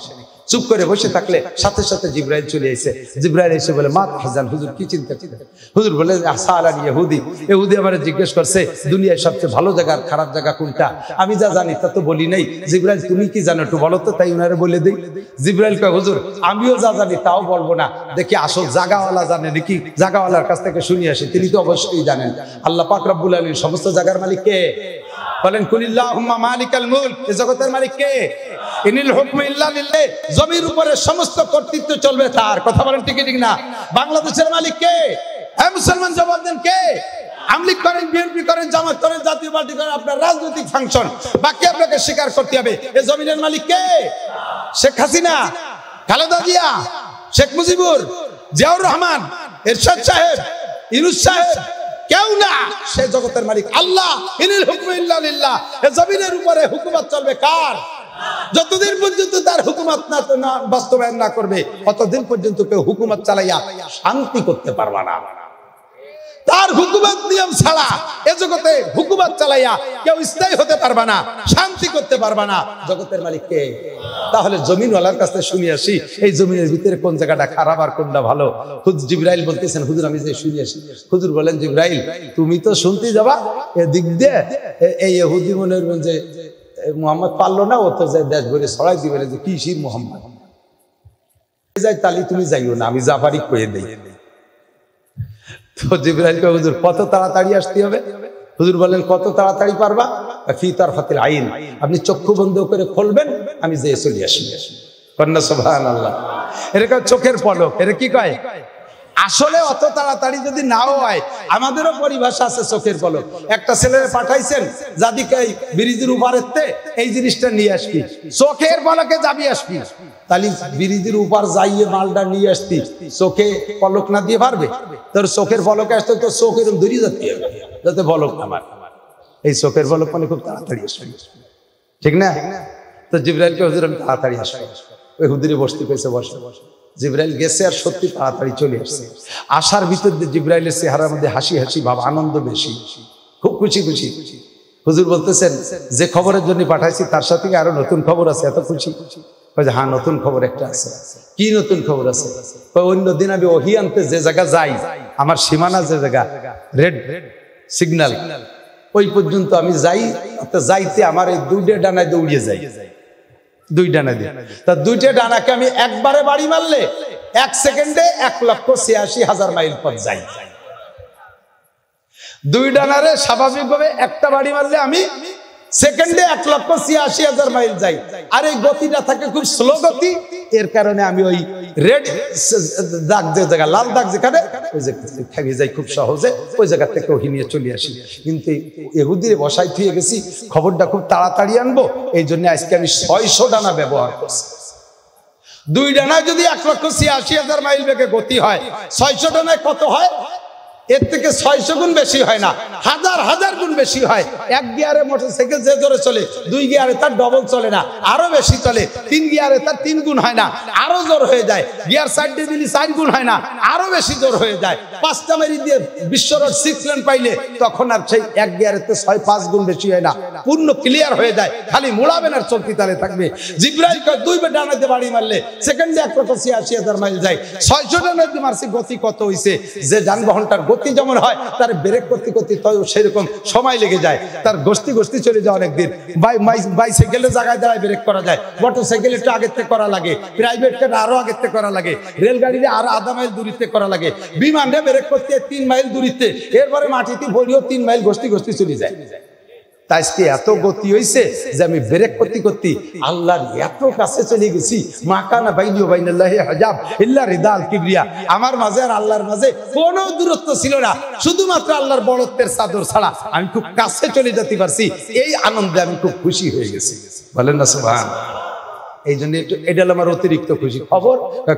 চুপ করে বসে থাকলে সাথে সাথে জিব্রাইল চলে এসে জিব্রাইল এসে বলে মা হাজান হুজুর কি চিন্তা করছেন? হুজুর বলে সালানি ইহুদি ইহুদি আমারে জিজ্ঞেস করছে দুনিয়ায় সবচেয়ে ভালো জায়গা আর খারাপ জায়গা কোনটা। আমি যা জানি তা তো বলি নাই। জিব্রাইল তুমি কি জানো একটু বলো তো, তাই উনারে বলে দেই। জিব্রাইল কয় হুজুর আমিও যা জানি তাও বলবো না, দেখি আসল জায়গাওয়ালা জানে নাকি, জায়গাওয়ালার কাছ থেকে শুনিয়ে আসি, তিনি তো অবশ্যই জানেন। আল্লাহ পাক রব্বুল আলামিন সমস্ত জায়গার মালিক কে? বলেন কুলিল্লাহুম্মা মালিকাল মুলক, এই জগতের মালিক কে? ইনিল হুকমু ইল্লা লিল্লাহ, জমির উপরে সমস্ত কর্তৃত্ব চলবে তার। কথা বলেন ঠিক ঠিক না? বাংলাদেশের মালিক কে? হে মুসলমান জবাব দেন কে? আমলিক করেন, বিএনপি করেন, জামাত করেন, জাতীয় পার্টি করেন, আপনার রাজনৈতিক ফাংশন, বাকি আপনাকে স্বীকার করতে হবে এই জমিনের মালিক কে? শেখ হাসিনা, খালেদা জিয়া, শেখ মুজিবুর, জিয়াউর রহমান, এরশাদ সাহেব, ইউনূস সাহেব, কেউ না। সে জগতের মালিক আল্লাহ। ইনিল হুকমু ইল্লা লিল্লাহ, এই জমিনের উপরে হুকুমত চলবে কার? যতদিন পর্যন্ত তার হুকুমত না বাস্তবায়ন না করবে ততদিন পর্যন্ত কেউ হুকুমত চালাইয়া শান্তি করতে পারবে না। তার হুকুমত নিয়ম ছাড়া এ জগতে হুকুমত চালাইয়া কেউ স্থায়ী হতে পারবে না, শান্তি করতে পারবে না। জগতের মালিক কে? তাহলে জমিনওয়ালার কাছে শুনে আসি এই জমিনের ভিতরে কোন জায়গাটা খারাপ আর কোনটা ভালো। হুজুর জিবরাইল বলতেছেন হুজুর আমি যে শুনে আসি। হুজুর বলেন জিবরাইল তুমি তো শুনতে যাবা, এদিক দিয়ে এই ইহুদি মনে করবেন যে মুহাম্মদ পারলো না, ও তো যে দেশ ভরে ছড়াই দিবে যে কি শির মুহাম্মদ যাই, তালি তুমি যাইও না, আমি জাফারি কয়ে দেই। তো জিবরাইল কয় হুজুর কত তাড়াতাড়ি আসতে হবে? হুজুর বলেন কত তাড়াতাড়ি পারবা? ফি তারফাতিল আইন, আপনি চক্ষু বন্ধ করে খুলবেন, আমি যেয়ে চলে আসি। কন্যা সুবহানাল্লাহ। এরকম চোখের পলক, এর কি কয়? আসলে অত তাড়াতাড়ি যদি নাও হয়, আমাদেরও পরিভাষা আছে চোখের পলক। একটা ছেলেরে পাঠাইছেন যাদিকে ব্রিজের উপরেতে এই জিনিসটা নিয়ে আসবি, চোখের পলকে যাবি আসবি। তাহলে ব্রিজের উপর যাইয়ে মালটা নিয়ে আসতি, চোখে পলক না দিয়ে পারবে? তোর চোখের পলকে আসতে তো চোখ এরকম ধরিয়ে যেতে হবে যাতে পলক আমার এই চোখের পলক মানে খুব তাড়াতাড়ি আসবে, ঠিক না? তো জিবরাইলকে হুজুর আমি তাড়াতাড়ি আসবো। ওই হুজুরে বসতে পেয়েছে, বসে জিবরাইল গেছে আর সত্যি তাড়াতাড়ি চলে আসছে। আসার ভিতর দিয়ে জিবরাইলের চেহারার মধ্যে হাসি হাসি ভাব, আনন্দ বেশি, খুব খুশি খুশি। হুজুর বলতেছেন যে খবরের জন্য পাঠাইছি তার সাথে আরো নতুন খবর আছে, এত খুশি। হ্যাঁ নতুন খবর একটা আছে। কি নতুন খবর আছে? অন্যদিন আমি ওহি আনতে যে জায়গা যাই, আমার সীমানা যে জায়গা রেড সিগন্যাল, ওই পর্যন্ত আমি যাই, যাইতে আমার এই দুইটা ডানায় দৌড়িয়ে যাই, দুই ডানা দিয়ে। তা দুইটা ডানাকে আমি একবারে বাড়ি মারলে 1 সেকেন্ডে 1,86,000 মাইল পথ যাই। দুই ডানারে স্বাভাবিকভাবে একটা বাড়ি মারলে আমি সেকেন্ডে 1,86,000 মাইল যাই। আর এই গতিটা থাকে খুব স্লো গতি, এর কারণে আমি ওই রেড দাগ যে জায়গা, লাল দাগ যেখানে, ওই জায়গা থেমে যাই খুব সহজে, ওই জায়গা থেকে ওহি নিয়ে চলে আসি। কিন্তু ইহুদিরে বসাই থুয়ে গেছি, খবরটা খুব তাড়াতাড়ি আনবো, এই জন্য আজকে আমি 600 ডানা ব্যবহার করছি। দুই ডানায় যদি 1,86,000 মাইল বেগে গতি হয়, 600 ডানায় কত হয়? এর থেকে 600 গুণ বেশি হয় না, হাজার হাজার গুণ বেশি হয়। এক গিয়ারে মোটরসাইকেল যে জোরে চলে, 2 গিয়ারে তার ডবল চলে না, আরো বেশি চলে। 3 গিয়ারে তার 3 গুণ হয় না, আরো জোর হয়ে যায়। গিয়ার 4 দিয়ে দিলে 4 গুণ হয় না, আরো বেশি জোর হয়ে যায়। 5টা মেরি দিয়ে বিশ্বরোড 6 লেন পাইলে তখন আর সেই এক গিয়ারেতে 6-5 গুণ বেশি হয় না, পূর্ণ ক্লিয়ার হয়ে যায়, খালি মোড়াবেন আর চলতি তালে থাকবে। জিবরাইল কয় 2 ডানাতে বাড়ি মারলে সেকেন্ডে 1,86,000 মাইল যায়। 600 ডানাতে মারছি, গতি কত হইছে? যে যানবাহনটার গতি যেমন হয় তার ব্রেক করতে করতে সেরকম সময় লেগে যায়, তার গোষ্ঠী চলে যায় অনেকদিন। বাইসাইকেলের জায়গায় দাঁড়ায় ব্রেক করা যায়, মোটরসাইকেল একটু আগের থেকে করা লাগে, প্রাইভেট কার আরো আগের থেকে করা লাগে, রেলগাড়িতে আরো আধা মাইল দূরিতে করা লাগে, বিমানে ব্রেক করতে 3 মাইল দূরিতে, এরপরে মাটিতে ভরিও 3 মাইল গোষ্ঠী চলে যায়। আজকে এত গতি হইছে যে আমি ব্রেক করতে করতে আল্লাহর এত কাছে চলে গেছি। মাকানা বাইনি ওয়া বাইনাল্লাহি হিজাব ইল্লা রিদাল কিবরিয়া, আমার মাঝে আর আল্লাহর মাঝে কোনো দূরত্ব ছিল না, শুধুমাত্র আল্লাহর বড়ত্বের চাদর ছাড়া আমি খুব কাছে চলে যেতে পারছি। এই আনন্দে আমি খুব খুশি হয়ে গেছি, বলেন না সুবহানাল্লাহ। এই জন্য এটা হলো আমার অতিরিক্ত খুশি।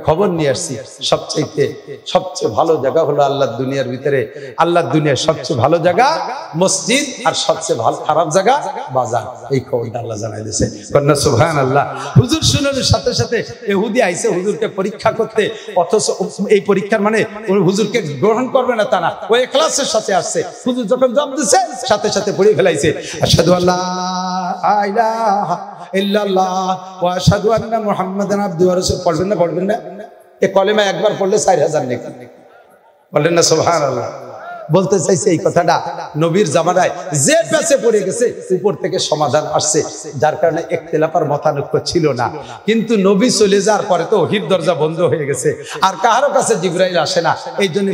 খবর নিয়ে আসছি, সবচেয়ে ভালো জায়গা হলো আল্লাহর দুনিয়ার ভিতরে, আল্লাহর দুনিয়ার সবচেয়ে ভালো জায়গা মসজিদ, আর সবচেয়ে ভালো খারাপ জায়গা বাজার। এই খবরটা আল্লাহ জানাই দিয়েছে, কন্যা সুবহানাল্লাহ। হুজুর শুনানোর সাথে সাথে ইহুদি আইছে হুজুরকে পরীক্ষা করতে, অথচ এই পরীক্ষার মানে হুজুরকে গ্রহণ করবে না তা না, ওই ইখলাসের সাথে আসছে। হুজুর যখন জবাব দিচ্ছে সাথে সাথে পড়ে ফেলাইছে আশহাদু আল্লা ইলাহা ইল্লাল্লাহ ওয়া আশহাদু আন্না মুহাম্মাদান আবদুহু ওয়া রাসূলুহু। পড়বেন না এই কলেমা একবার পড়লে 4000 নেকি। বলেন না সুবহানাল্লাহ। বলতে চাইছে এই কথাটা নবীর জামানায় যে পেছে পড়ে গেছে উপর থেকে সমাধান আসছে, যার কারণে ইখতিলাফ আর মতানৈক্য ছিল না। কিন্তু নবী চলে যাওয়ার পরে তো ওহীর দরজা বন্ধ হয়ে গেছে, আর কারো কাছে জিবরাইল আসে না। এই জন্য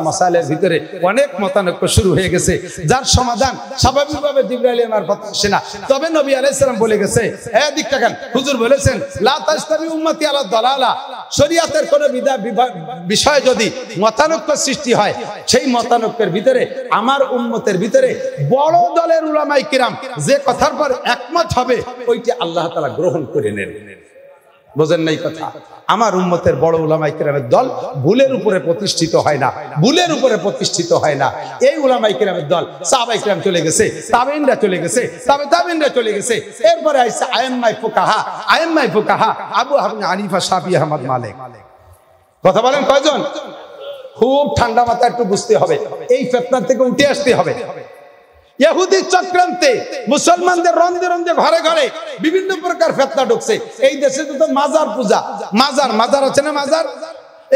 মাসাইলের ভিতরে অনেক মতানৈক্য শুরু হয়ে গেছে, যার সমাধান স্বাভাবিকভাবে জিবরাইলের মারফত আসে না। তবে নবী আলাইহিস সালাম বলে গেছে, এই দিকটা কেন হুজুর বলেছেন লা তাস্তাবি উম্মতি আলা দালালা, শরীয়তের কোন বিষয়ে যদি মতানৈক্য সৃষ্টি হয়, সেই মতানৈক্যের ভিতরে আমার উম্মতের ভিতরে বড় দলের উলামায়ে কিরাম যে কথার পর একমত হবে ওইটা আল্লাহ তাআলা গ্রহণ করে নেন। বুঝেন নাই কথা? আমার উম্মতের বড় উলামায়ে কিরামের দল ভুলের উপরে প্রতিষ্ঠিত হয় না, ভুলের উপরে প্রতিষ্ঠিত হয় না। এই উলামায়ে কিরামের দল সাহাবায়ে কিরাম চলে গেছে, তাবেঈনরা চলে গেছে, তাবেঈনরা চলে গেছে, এরপরে আইছে আইম্মায়ে ফুকাহা আবু হানিফা, শাফি, আহমদ, মালিক। কথা বলেন কয়জন? খুব ঠান্ডা মাথায় একটু বুঝতে হবে, এই ফিতনা থেকে উঠে আসতে হবে। ইহুদি চক্রান্তে মুসলমানদের রন্ধে রন্ধে ঘরে ঘরে বিভিন্ন প্রকার ফিতনা ঢুকছে। এই দেশে তো মাজার পূজা, মাজার আছে না, মাজার,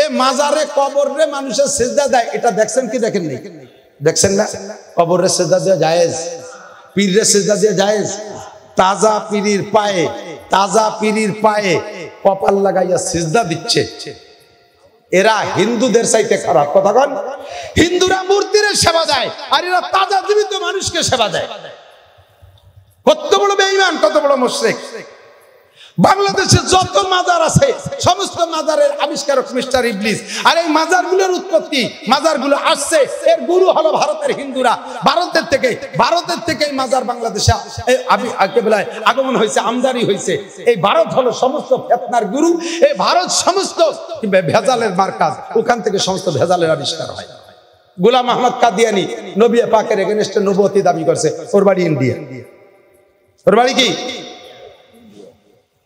এই মাজারে কবরে মানুষের সিজদা দেয়, এটা দেখছেন কি দেখেন নাই? দেখছেন না? কবরে সিজদা দেওয়া জায়েজ, পীরের সিজদা দেওয়া জায়েজ। তাজা পীরের পায়ে কপাল লাগাইয়া সিজদা দিচ্ছে। এরা হিন্দুদের চাইতে খারাপ। কথা বল, হিন্দুরা মূর্তির সেবা দেয় আর এরা তাজা জীবিত মানুষকে সেবা দেয়। কত বড় বেঈমান, কত বড় মুশরিক। বাংলাদেশে যত মাজার আছে সমস্ত মাজারের আবিষ্কারক মিস্টার ইবলিস। আর এই মাজারগুলোর উৎপত্তি, মাজারগুলো আসছে, এর গুরু হলো ভারতের হিন্দুরা। ভারতের থেকে এই মাজার বাংলাদেশে আগমন হয়েছে, আমদানি হয়েছে। এই ভারত হলো সমস্ত ফিতনার গুরু, এই ভারত সমস্ত ভেজালের মার্কাজ, ওখান থেকে সমস্ত ভেজালের আবিষ্কার হয়। গোলাম আহমদ কাদিয়ানি নবী পাকের এগেইনস্টে নবুয়তি দাবি করছে, ওর বাড়ি ইন্ডিয়া। ওর বাড়ি কি?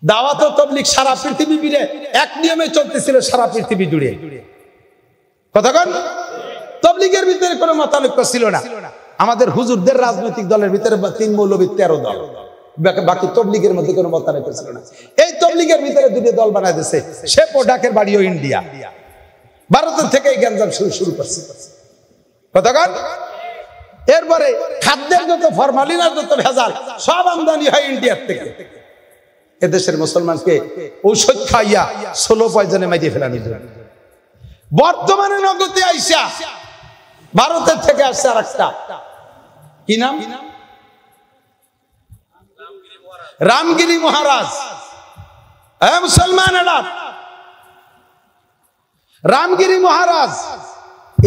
দাওয়াত ও তাবলীগ সারা পৃথিবী জুড়ে এক নিয়মে চলতেছিল, সারা পৃথিবী জুড়ে। কথা বল, তাবলীগের ভিতরে কোনো মতানৈক্য ছিল না। আমাদের হুজুরদের রাজনৈতিক দলের ভিতরে 3 মৌলবী 13 দল, বাকি তাবলীগের মধ্যে কোনো মতানৈক্য ছিল না। এই তাবলীগের ভিতরে 2 দল বানায় দিয়েছে, সে প্রোডাকের বাড়িও ইন্ডিয়া। ভারতের থেকে এই গ্যাঞ্জাম শুরু করছে। কথা বল, এরপরে খাদ্যের যত ফরমালিন আর যত ভেজাল সব আমদানি হয় ইন্ডিয়ার থেকে। এদেশের মুসলমানকে ঔষধ খাইয়া 16 পয়জনে মাইরিয়ে ফেলানি। বর্তমানে নগদে আইসা ভারতের থেকে আসছে আর একটা, কি নাম? রামগিরি মহারাজ। মুসলমান রামগিরি মহারাজ,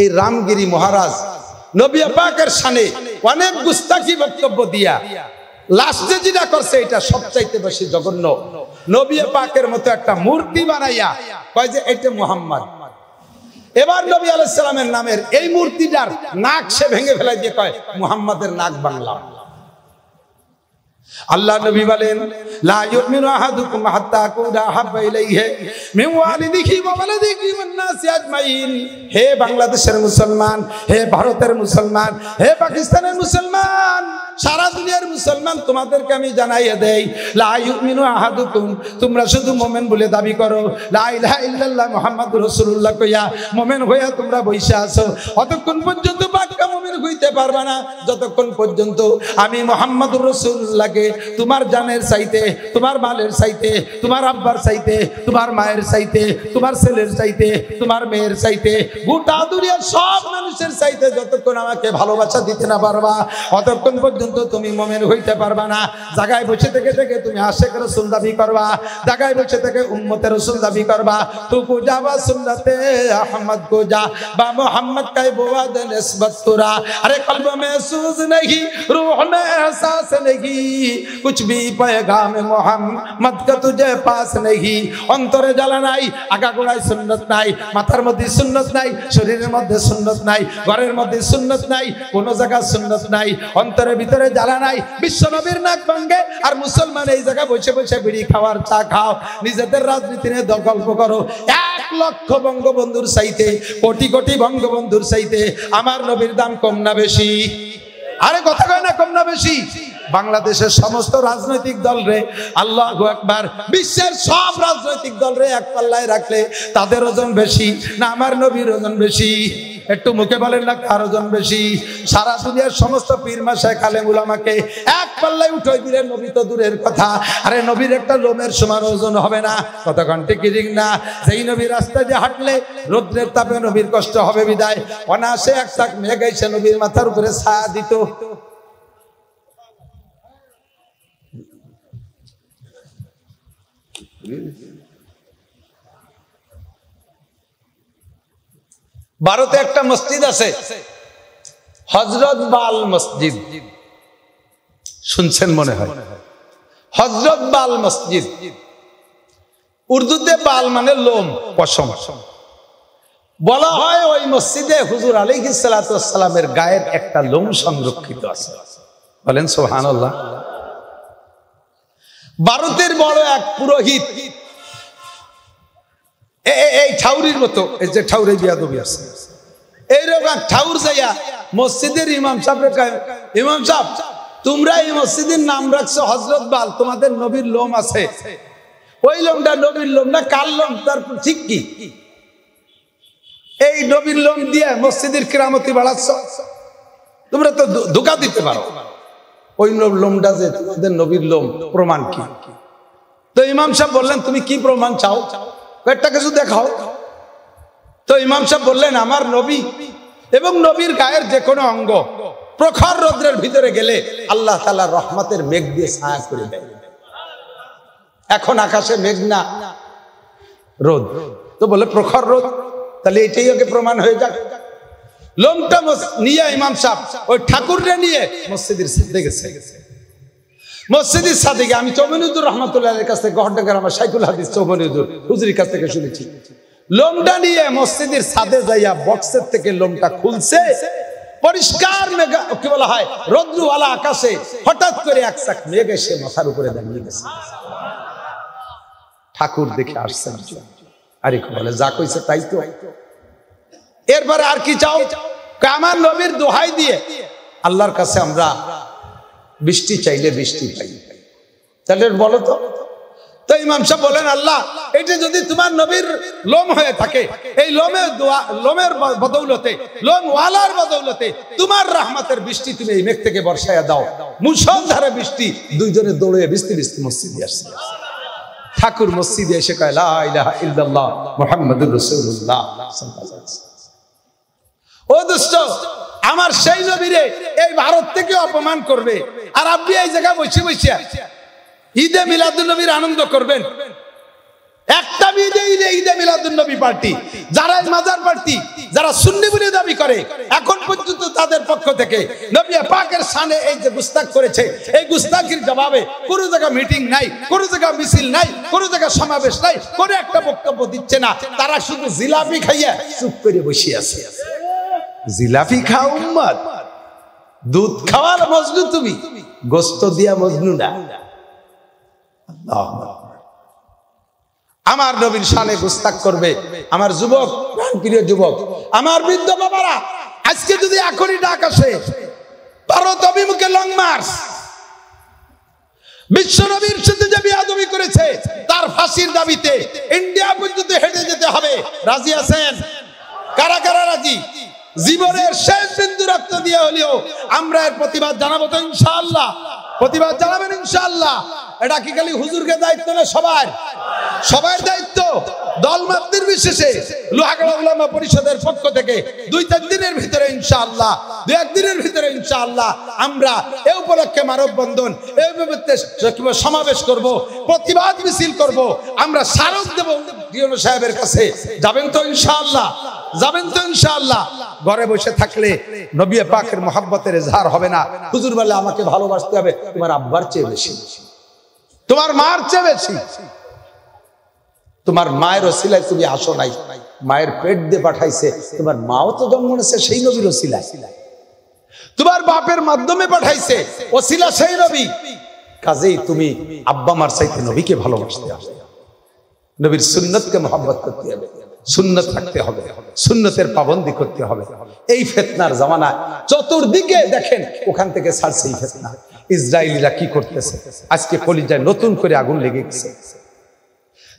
এই রামগিরি মহারাজ নবী পাকের শানে অনেক গুস্তাখি বক্তব্য দিয়া লাস্টে যেটা করছে এটা সবচাইতে বেশি জঘন্য। নবী পাকের মতো একটা মূর্তি বানাইয়া কয় যে এটা মুহাম্মদ। এবার নবী আলাইহিস সালামের নামের এই মূর্তিটার নাক সে ভেঙে ফেলাই দিয়ে কয় মুহাম্মাদের নাক বাংলা। আল্লাহ নবী বলেন লা ইউমিনু আহাদুকুম হাত্তা আকুনা হাব্বা ইলাইহি মিন ওয়ালিদিহি ওয়া ওয়ালাদিহি ওয়ান নাসি আজমাইন। হে বাংলাদেশের মুসলমান, হে ভারতের মুসলমান, হে পাকিস্তানের মুসলমান, সারা দুনিয়ার মুসলমান, তোমাদেরকে আমি জানাইয়া দেই লা ইউমিনু আহাদুকুম, তোমরা শুধু মুমিন বলে দাবি করো, লা ইলাহা ইল্লাল্লাহ মুহাম্মাদুর রাসূলুল্লাহ কইয়া মুমিন হইয়া তোমরা বইসা আছো, অতক্ষণ পর্যন্ত পাক্কা মুমিন হইতে পারবে না যতক্ষণ পর্যন্ত আমি মুহাম্মাদুর রাসূলুল্লাহকে তোমার জানের চাইতে, তোমার মালের চাইতে, তোমার আব্বার চাইতে, তোমার মায়ের চাইতে, তোমার ছেলের চাইতে, তোমার মেয়ের চাইতে, গোটা দুনিয়ার সব মানুষের চাইতে যতক্ষণ আমাকে ভালোবাসা দিতে না পারবা অতক্ষণ পর্যন্ত তুমি মুমিন হইতে পারবা না। জায়গায় বসে থেকে তুমি আশিক রাসূল দাবি করবা, জায়গায় বসে থেকে উম্মতের রাসূল দাবি করবা। তু কো যাবা সুন্নতে আহমদ কো যা বা মোহাম্মদ কা বুয়াদ নিসবত তুরা। আরে কলব মে সুজ नहीं, रूह में एहसास नहीं, कुछ भी पैगाम मोहम्मद का तुझे पास नहीं। অন্তরে জ্বালা নাই, আগাগোড়ায় সুন্নাত নাই, মাথার মধ্যে সুন্নাত নাই, শরীরের মধ্যে সুন্নাত নাই, ঘরের মধ্যে সুন্নাত নাই, কোন জায়গায় সুন্নাত নাই, অন্তরের ভিতরে জ্বালা নাই। বিশ্বনবীর নাক ভাঙে আর মুসলমান এই জায়গায় বসে বসে বিড়ি খাওয়ার চা খাও, নিজেদের রাজনীতি নিয়ে গল্প করো। 1 লক্ষ বঙ্গবন্ধুর চাইতে, কোটি কোটি বঙ্গবন্ধুর চাইতে আমার নবীর দাম কম না বেশি? আরে কথা কয় না কম না বেশি? বাংলাদেশের সমস্ত রাজনৈতিক দল রে, আল্লাহু আকবার, বিশ্বের সব রাজনৈতিক দল রে এক পাল্লায় রাখলে তাদের ওজন বেশি না আমার নবীর ওজন বেশি? একটু মুখে বলেন না কার ওজন বেশি? সারা দুনিয়ার সমস্ত পীর মাশায়েখ আলেম উলামাকে এক পাল্লায় উঠাই দিলে নবী তো দূরের কথা, আরে নবীর একটা লোমের সমান ওজন হবে না। কতক্ষণ ঠিক না? যেই নবী রাস্তায় দিয়ে হাঁটলে রোদ্রের তাপে নবীর কষ্ট হবে বিদায় অনায়াসে এক টাক মেঘ এসে নবীর মাথার উপরে ছায়া দিত। ভারতে একটা মসজিদ আছে হযরত বাল মসজিদ, শুনছেন মনে হয়? হযরত বাল মসজিদ, উর্দুতে বাল মানে লোম, পশম। বলা হয় ওই মসজিদে হুজুর আলাইহিস সালাতু ওয়াস সালামের গায়ের একটা লোম সংরক্ষিত আছে। বলেন সুবহানাল্লাহ। ভারতের বড় এক পুরোহিত এই ঠাউরির মতো, এই যে ঠাউরে বিয়াদবি আছে, এইরকম এক ঠাউর যাইয়া মসজিদের ইমাম সাহেবকে কয়, ইমাম সাহেব তোমরা এই মসজিদের নাম রাখছো হযরত বাল, তোমাদের নবীর লোম আছে, ওই লোমটা নবীর লোম না কার লোম? তার ঠিক কি? এই নবীর লোম দিয়ে মসজিদের কিরামতি বাড়াচ্ছ, তোমরা তো ধোঁকা দিতে পারো। ওই লোমটা যে তোমাদের নবীর লোম, প্রমাণ কি? তো ইমাম সাহেব বললেন তুমি কি প্রমাণ চাও? একটা কিছু দেখাও। তো ইমাম সাহেব বললেন আমার নবী এবং নবীর গায়ের যে কোনো অঙ্গ প্রখর রৌদ্রের ভিতরে গেলে আল্লাহ তাআলা রহমতের মেঘ দিয়ে ছায়া করে দেয়। এখন আকাশে মেঘ না, রোদ, তো বলে প্রখর রোদ, তাহলে এটাই ওকে প্রমাণ হয়ে যাক। লোমটা নিয়ে ইমাম সাহেব ওই ঠাকুররে নিয়ে মসজিদের ছাদে গেছে। মসজিদের ছাদে গিয়ে আমি চৌমনিউদ্দুর রহমাতুল্লাহের কাছ থেকে গহরডাঙ্গার আমার শাইখুল হাদিস চৌমনিউদ্দুর হুজুরের কাছ থেকে শুনেছি, লোমটা নিয়ে মসজিদের ছাদে যাইয়া বক্সের থেকে লোমটা খুলছে, পরিষ্কার মেঘ, কি বলা হয়, রৌদ্রওয়ালা আকাশে হঠাৎ করে এক চাক মেঘ এসে মাথার উপরে দাঁড়িয়ে গেছে। ঠাকুর দেখে আসছেন, আরে বলে যা কইছে তাই তো। এরপরে আর কি চাও? আমার নবীর দোহাই দিয়ে আল্লাহর কাছে আমরা বৃষ্টি চাইলে বৃষ্টি পাই, তাহলে বলো তো। তো ইমাম সাহেব বলেন আল্লাহ এটা যদি তোমার নবীর লোম হয়ে থাকে, এই লোমের বদৌলতে, লোম ওয়ালার বদৌলতে তোমার রহমতের বৃষ্টি তুমি এই মেঘ থেকে বর্ষায়া দাও। মুষলধারে বৃষ্টি, দুইজনে দৌড়ে বৃষ্টি বৃষ্টি মসজিদে আসছে। ঠাকুর মসজিদে এসে কয় লা ইলাহা ইল্লাল্লাহ মুহাম্মাদুর রাসূলুল্লাহ। ও দোস্ত, আমার সেই নবীরে এই ভারত থেকে অপমান করবে, আর আপনি এই জায়গায় বসে বসে ঈদে মিলাদুন নবীর আনন্দ করবেন। একটা ঈদে মিলাদুন নবী পার্টি, যারা মাজার পার্টি, যারা সুন্নি বলে দাবি করে, এখন পর্যন্ত তাদের পক্ষ থেকে নবী পাকের শানে এই যে গুস্তাখ করেছে, এই গুস্তাখির জবাবে কোনো জায়গা মিটিং নাই, কোনো জায়গা মিছিল নাই, কোনো জায়গা সমাবেশ নাই, কোনো একটা বক্তব্য দিচ্ছে না। তারা শুধু জিলাপি খাইয়া চুপ করে বসে আছে। জিলাপি খাও উম্মত, দুধ খাওয়ার মজনু তুমি, গোস্ত দিয়া মজনু না। আমার নবীর শানে গুস্তাখ করবে আমার যুবক, প্রিয় যুবক, আমার বৃদ্ধ বাবারা, আজকে যদি এখনই ডাক আসে ভারত অভিমুখে লং মার্চ, বিশ্ব নবীর সাথে যে বেয়াদবি করেছে তার ফাঁসির দাবিতে ইন্ডিয়া পর্যন্ত হেঁটে যেতে হবে, রাজি আছেন? কারা কারা রাজি? জীবনের শেষ বিন্দু রক্ত দিয়ে হলেও আমরা এর প্রতিবাদ জানাবো তো ইনশাআল্লাহ। প্রতিবাদ জানাবেন ইনশাআল্লাহ। এটা কি খালি হুজুরকে দায়িত্ব না, সবার দায়িত্ব। দলমত নির্বিশেষে লোহাগড়া উলামা পরিষদের পক্ষ থেকে 2-3 দিনের ভিতরে ইনশাআল্লাহ, 2-1 দিনের ভিতরে ইনশাআল্লাহ আমরা এই উপলক্ষে মানববন্ধন, এই সমাবেশ করব, প্রতিবাদ মিছিল করব, আমরা স্মারক দেব ডিএনও সাহেবের কাছে। যাবেন তো ইনশাআল্লাহ? যাবেন তো ইনশাআল্লাহ? ঘরে বসে থাকলে নবী পাকের মহব্বতের ইজহার হবে না। হুজুর বলে আমাকে ভালোবাসতে হবে তোমার আব্বার চেয়ে বেশি, তোমার মার চেয়ে বেশি। তোমার মায়ের ওসিলায় তুমি আসো নাই, মায়ের পেট দিয়ে পাঠাইছে, তোমার মাও তো জন্ম নিয়েছে সেই নবীর ওসিলায়, তোমার বাপের মাধ্যমে পাঠাইছে, ওসিলা সেই নবী। কাজেই তুমি আব্বা মার চাইতে নবীকে ভালোবাসতে হবে, নবীর সুন্নতকে মহব্বত করতে হবে, সুন্নত রাখতে হবে, সুন্নতের পাবন্দি করতে হবে। এই ফিতনার জামানায় চতুর্দিকে দেখেন ওখান থেকে ছাড়ছে এই ফিতনা। ইসরায়েলিরা কি করতেছে, আজকে কলিজায় নতুন করে আগুন লেগে গেছে।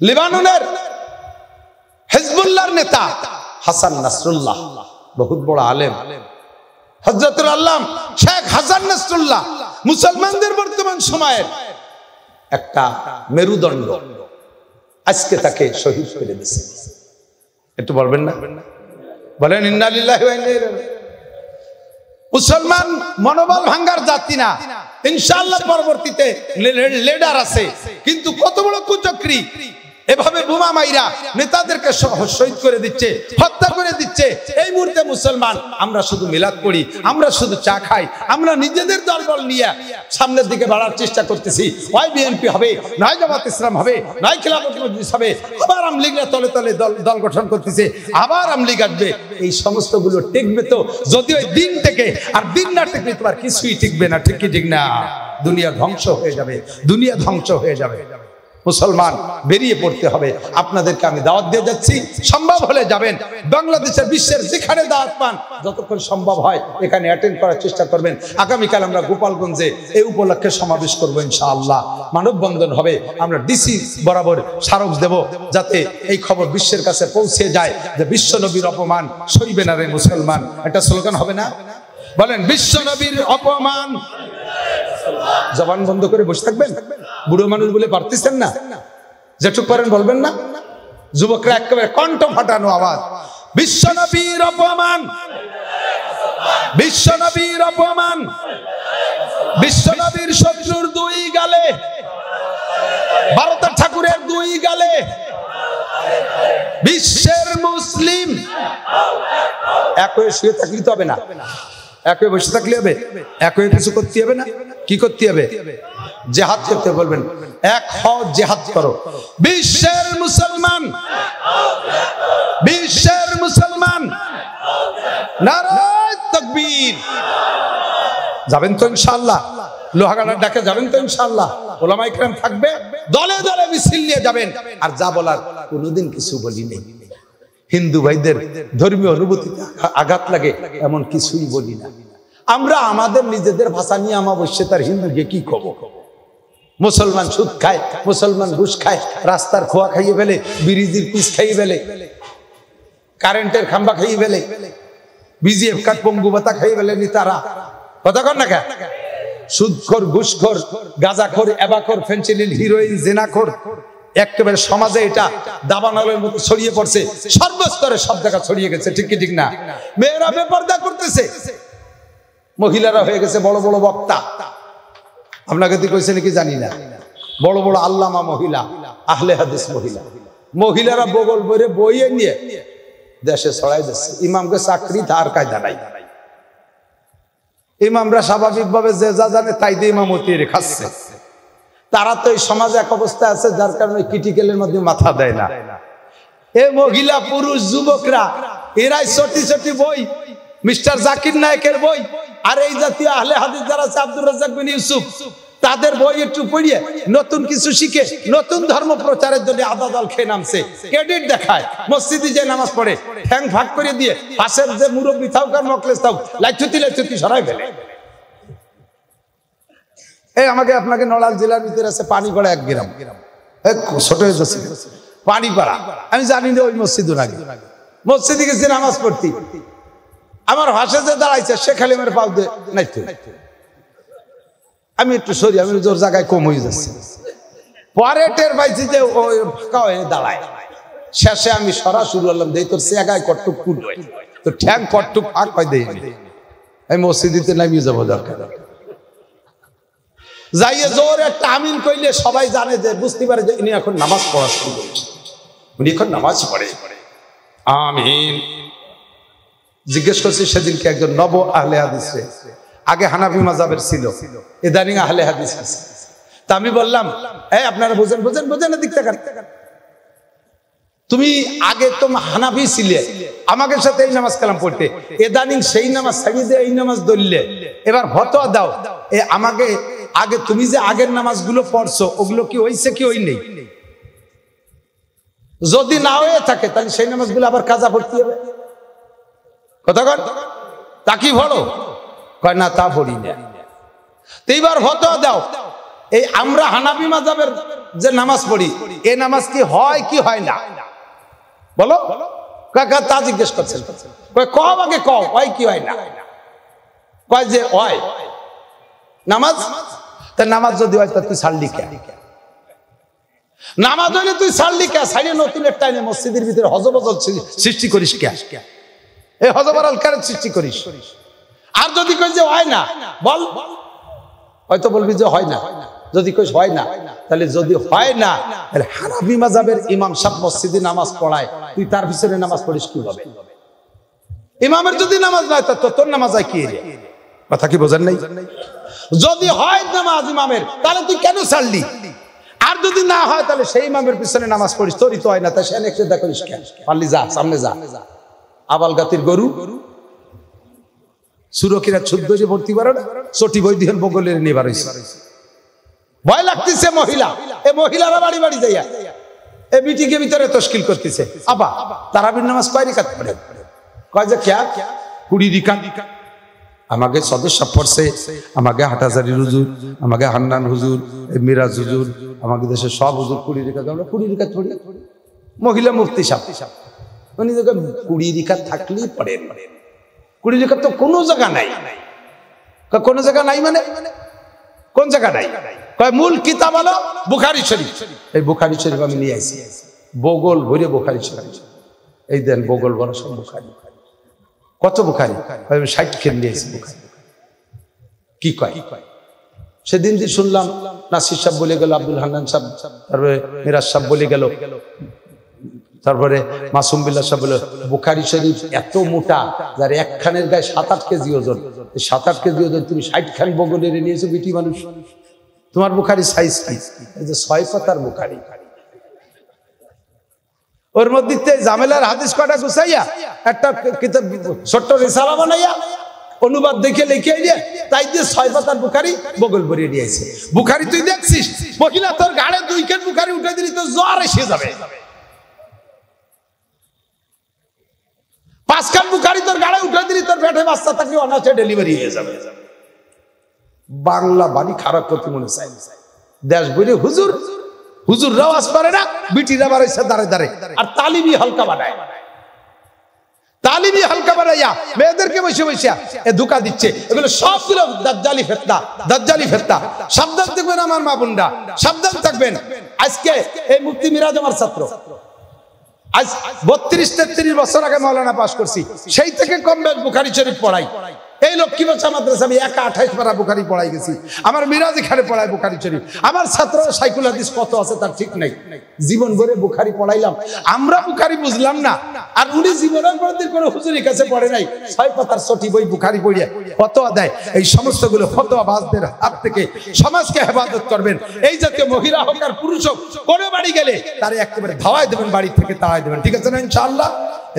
লেবাননের হিজবুল্লাহর নেতা হাসান নাসরুল্লাহ, বহুত বড় আলেম, হযরতুল আল্লাম শেখ হাসান নাসরুল্লাহ মুসলমানদের বর্তমান সময়ের একটা মেরুদণ্ড, আজকে তাকে শহীদ করে দিয়েছে। একটু বলবেন না, বলেন ইন্না লিল্লাহি ওয়া ইন্না ইলাইহি রাজিউন। মুসলমান মনোবল ভাঙ্গার জাতি না, ইনশাআল্লাহ পরবর্তীতে লিডার আছে, কিন্তু কত বড় কুচক্রী এভাবে বোমা মাইরা নেতাদেরকে শহীদ করে দিচ্ছে, হত্যা করে দিচ্ছে। এই মুহূর্তে মুসলমান আমরা শুধু মিলাদ করি, আমরা শুধু চা খাই, আমরা নিজেদের দলবল নিয়ে সামনের দিকে বাড়ার চেষ্টা করতেছি। হয় বিএনপি হবে, নয় জামাত ইসলাম হবে, নয় খিলাফত মজলিস হবে, আবার আওয়ামী লীগরা তলে তলে দল গঠন করতেছে, আবার আওয়ামী লীগ আসবে। এই সমস্ত গুলো টিকবে তো যদি ওই দিন থেকে, আর দিন না টিকলে তোমার কিছুই টিকবে না। ঠিক কি ঠিক না? দুনিয়া ধ্বংস হয়ে যাবে, দুনিয়া ধ্বংস হয়ে যাবে। মুসলমান বেরিয়ে পড়তে হবে। আপনাদেরকে আমি দাওয়াত দিয়ে যাচ্ছি, সম্ভব হলে যাবেন বাংলাদেশের, বিশ্বের যেখানে দাওয়াত পান, যতক্ষণ সম্ভব হয় এখানে অ্যাটেন্ড করার চেষ্টা করবেন। আগামীকাল আমরা গোপালগঞ্জে এই উপলক্ষে সমাবেশ করবো ইনশাআল্লাহ। মানববন্ধন হবে, আমরা ডিসি বরাবর স্মারক দেব, যাতে এই খবর বিশ্বের কাছে পৌঁছে যায় যে বিশ্ব নবীর অপমান সইবে না রে মুসলমান। একটা স্লোগান হবে না? বলেন, বিশ্ব নবীর অপমান। জবান বন্ধ করে বসে থাকবেন? বুড়ো মানুষ বলে পারতেছেন না, যেটুক পারেন বলবেন না? যুবকরা একেবারে কণ্ঠ ফাটানো আওয়াজ, বিশ্ব নবীর অপমান, বিশ্ব নবীর অপমান, বিশ্ব নবীর শত্রুর দুই গালে, ভারতের ঠাকুরের দুই গালে, বিশ্বের মুসলিম এক হয়ে শুয়ে থাকলে তো হবে না, এক হয়ে বসে থাকলে হবে? এক হয়ে কিছু করতে হবে না? কি করতে হবে? জিহাদ করতে বলবেন, এক হও, জিহাদ করো। বিশ্বের মুসলমান, বিশ্বের মুসলমান, নারায়ে তাকবীর। যাবেন তো ইনশাআল্লাহ? লোহাগাড়ার ডাকে যাবেন তো ইনশাআল্লাহ? ওলামায়ে কেরাম থাকবে, দলে দলে মিছিল নিয়ে যাবেন। আর যা বলার কোনোদিন কিছু বলি নেই। হিন্দু ভাইদের ধর্মীয় অনুভূতিতে আঘাত লাগে এমন কিছুই বলি না। আমরা আমাদের নিজেদের ভাষা নিয়ে অমাবস্যা তার হিন্দুকে কি কব? মুসলমান সুদ খায়, মুসলমান ঘুষ খায়, রাস্তার খোয়া খাইয়ে ফেলে, ব্রিজের পিস খাইয়ে ফেলে, কারেন্টের খাম্বা খাইয়ে ফেলে, বিজিএফ কাট পঙ্গু ভাতা খাইয়ে ফেলে নেতারা। কথা কর না? সুদখোর, ঘুষখোর, গাঁজাখোর, এবাখোর, ফেন্সিডিল, হিরোইন, জেনাখোর, একেবারে সমাজে এটা দাবানলের মতো ছড়িয়ে পড়ছে, সর্বস্তরে সব জায়গা ছড়িয়ে গেছে। ঠিক কি ঠিক না? মেয়েরা বেপরদা করতেছে, মহিলারা হয়ে গেছে বড় বড় বক্তা। আপনাকে তো কইছে নাকি জানি না, বড় বড় আল্লামা মহিলা, আহলে হাদিস মহিলা, মহিলারা বগল বইরে বইয়ে নিয়ে দেশে ছড়াই দিচ্ছে। ইমামকে চাকরি ধার কায়দা নাই, ইমামরা স্বাভাবিকভাবে যে যা জানে তাই দিয়ে ইমামতি খাচ্ছে। তারা তো এই সমাজে এক অবস্থা আছে যার কারণে ক্রিটিক্যালের মধ্যে মাথা দেয় না। এই মহিলা, পুরুষ, যুবকরা এরাই ছোটি ছোটি বই, মিস্টার জাকির নায়েকের বই, আর এই জাতীয় আহলে হাদিস যারা আছে, আব্দুর রাজ্জাক বিন ইউসুফ, তাদের বই একটু পড়িয়ে নতুন কিছু শিখে নতুন ধর্ম প্রচারের জন্য আদা দল খেয়ে নামছে, ক্রেডিট দেখায়, মসজিদে যে নামাজ পড়ে ঠ্যাং ফাঁক করে দিয়ে পাশের যে মুরব্বী থাক আর মকলেস থাক লাইচুতি লাইচুতি সরাই ফেলে। এই আমাকে আপনাকে নড়াল জেলার ভিতরে আছে পানিপাড়া, এক গ্রাম, ছোট হয়ে যাচ্ছে পানিপাড়া, আমি জানি না ওই মসজিদ আগে মসজিদে গেছি নামাজ পড়তি, আমার ভাষা যে দাঁড়াইছে সে খালি আমার পাও দিয়ে নাইতে, আমি একটু সরি, আমি জোর জায়গায় কম হয়ে যাচ্ছে, পরে টের পাইছি যে ওই ফাঁকা হয়ে দাঁড়ায়। শেষে আমি সরা শুরু করলাম, দেই তোর সেগায় কটুক কুট হয়, তো ঠ্যাং কটুক ফাঁক হয় দেই, আমি মসজিদিতে নামিয়ে যাবো দরকার। যাইয়ে জোর একটা আমিন কইলে সবাই জানে যে, বুঝতে পারে যে ইনি এখন নামাজ পড়া শুরু করছে, উনি এখন নামাজ পড়ে। আমিন। জিজ্ঞেস করছি সেদিনকে একজন নব আহলে হাদিস, আগে হানাফি মাযহাবের ছিল, ইদানিং আহলে হাদিস আছে। তা আমি বললাম, এই আপনারা বুঝেন বুঝেন বুঝেন, দিক থেকে তুমি আগে তো হানাফি ছিলে, আমাদের সাথে এই নামাজ কালাম পড়তে, ইদানিং সেই নামাজ ছাড়িয়ে দিয়ে এই নামাজ ধরলে, এবার ফতোয়া দাও। এ আমাকে আগে তুমি যে আগের নামাজগুলো পড়ছো ওগুলো কি হইছে কি হই নেই? যদি না হয়ে থাকে তাহলে সেই নামাজগুলো আবার কাজা পড়তে হবে। কথা কন, তা কি পড়ো? কয় না তা পড়ি না। তো এইবার ফতোয়া দাও, এই আমরা হানাফি মাযহাবের যে নামাজ পড়ি এই নামাজ কি হয় কি হয় না বলো? কাকা তা জিজ্ঞেস করছেন। কয় কব আগে কও হয় কি হয় না? কয় যে হয় নামাজ। তা নামাজ যদি হয় তা তুই ছাড়লি কে? নামাজ হইলে তুই ছাড়লি কে? ছাড়িয়ে নতুন একটা এনে মসজিদের ভিতরে হজবজল সৃষ্টি করিস কে? এই হজবরল কারণ সৃষ্টি করিস। আর যদি কই যে হয় না বল, হয়তো বলবি যে হয় না। যদি কইস হয় না, তাহলে যদি হয় না তাহলে হানাফি মাযহাবের ইমাম সাহেব মসজিদে নামাজ পড়ায়, তুই তার পিছনে নামাজ পড়িস কিভাবে? ইমামের যদি নামাজ নাই তো তোর নামাজ হয় কি রে? কথা কি বোঝেন নাই? যদি হয় নামাজ ইমামের তাহলে তুই কেন ছাড়লি? আর যদি না হয় তাহলে সেই ইমামের পিছনে নামাজ পড়িস, তোরই তো হয় না, তাই সে নেক্সট করিস কেন? পারলি যা সামনে যা। আবাল গাতির গরু সুরকিরা ছুদ্দ যে ভর্তি পারে না, চটি বই দিয়ে বগলের নিয়ে বার হইছে। ভয় লাগতেছে মহিলা, এ মহিলারা বাড়ি বাড়ি যাইয়া এ মিটিংয়ের ভিতরে তশকিল করতেছে। আপা তারাবির নামাজ কয় রিকাত পড়ে? কয় যে ক্যা 20 রিকাত। আমাকে সদস্য পড়ছে, আমাকে হাটাজারি হুজুর, আমাকে হান্নান হুজুর, মিরাজ হুজুর, আমাকে দেশের সব হুজুর 20 রিকাত, আমরা 20 রিকাত পড়ি। মহিলা মুফতি সাহেব উনি 20 রিকাত থাকলেই পড়েন। 20 রিকাত তো কোনো জায়গা নাই। কোন জায়গা নাই মানে কোন জায়গা নাই? কয় মূল কিতাব হলো বুখারী শরীফ। এই বুখারী শরীফ আমি নিয়ে আসি, বগল ভরে বুখারী শরীফ। এই দেন বগল ভরা সব বুখারী। কত বুখারী? 60 খেন নিয়ে আসি বুখারী। কি কয়? সেদিন যে শুনলাম নাসির সাহেব বলে গেল, আব্দুল হান্নান সাহেব, তারপরে মিরাজ সাহেব বলে গেল, তারপরে মাসুম বিল্লাহ সাহেব বলে বুখারী শরীফ এত মোটা যার একখানের গায়ে 7-8 কেজি ওজন। 7-8 কেজি ওজন তুমি 60 খান বগলের নিয়েছো বিটি মানুষ। তোমার বুখারী সাইজ কি? এই যে 6 পাতার বুখারী, ওর মধ্যে জামেলার হাদিস কটা গুছাইয়া একটা কিতাব ছোট্ট রিসালা বানাইয়া অনুবাদ দেখে লিখে দিয়ে তাই দিয়ে 6 পাতার বুখারী বগল ভরিয়ে দিয়েছে। বুখারী তুই দেখছিস মহিলা তোর গাড়ে 2 খান বুখারী উঠে দিলি তো জ্বর এসে যাবে। 5 খান বুখারী তোর গাড়ে উঠে দিলি তোর পেটে বাচ্চা থাকলে অনাসে ডেলিভারি হয়ে যাবে। বাংলা বাণী খারাপ করতে মনে চাই দেশ বইরে হুজুর, হুজুররাও আজ পারে না, বিটিরা বাড়াইছে দাঁড়ে দাঁড়ে। আর তালিমি হালকা বানায়, তালিমি হালকা বানাইয়া মেয়েদেরকে বসে বসে এ ধোঁকা দিচ্ছে। এগুলো সবগুলো দাজ্জালি ফিতনা, দাজ্জালি ফিতনা। সাবধান থাকবেন আমার মা বোনরা, সাবধান থাকবেন। আজকে এই মুফতি মিরাজ আমার ছাত্র, আজ 32-33 বছর আগে মাওলানা পাস করছি, সেই থেকে কম বেশ বুখারী শরীফ পড়াই। এই লক্ষ্মী বাচ্চা মাদ্রাসা আমি একা 28 পারা বুখারী পড়াই গেছি। আমার মিরাজ এখানে পড়ায় বুখারী শরীফ। আমার ছাত্র সাইকুল হাদিস কত আছে তার ঠিক নাই। জীবন ভরে বুখারী পড়াইলাম, আমরা বুখারী বুঝলাম না। আর উনি জীবনের কোনদিন কোনো হুজুরের কাছে পড়ে নাই, 6 পাতার ছোটি বই বুখারী পড়িয়া ফতোয়া দেয়। এই সমস্তগুলো ফতোয়াবাজদের হাত থেকে সমাজকে হেফাজত করবেন। এই জাতীয় মহিলা হোক আর পুরুষ হোক, কোনো বাড়ি গেলে তারে একেবারে ধাওয়ায় দেবেন, বাড়ি থেকে তাড়ায় দেবেন। ঠিক আছে না ইনশাআল্লাহ?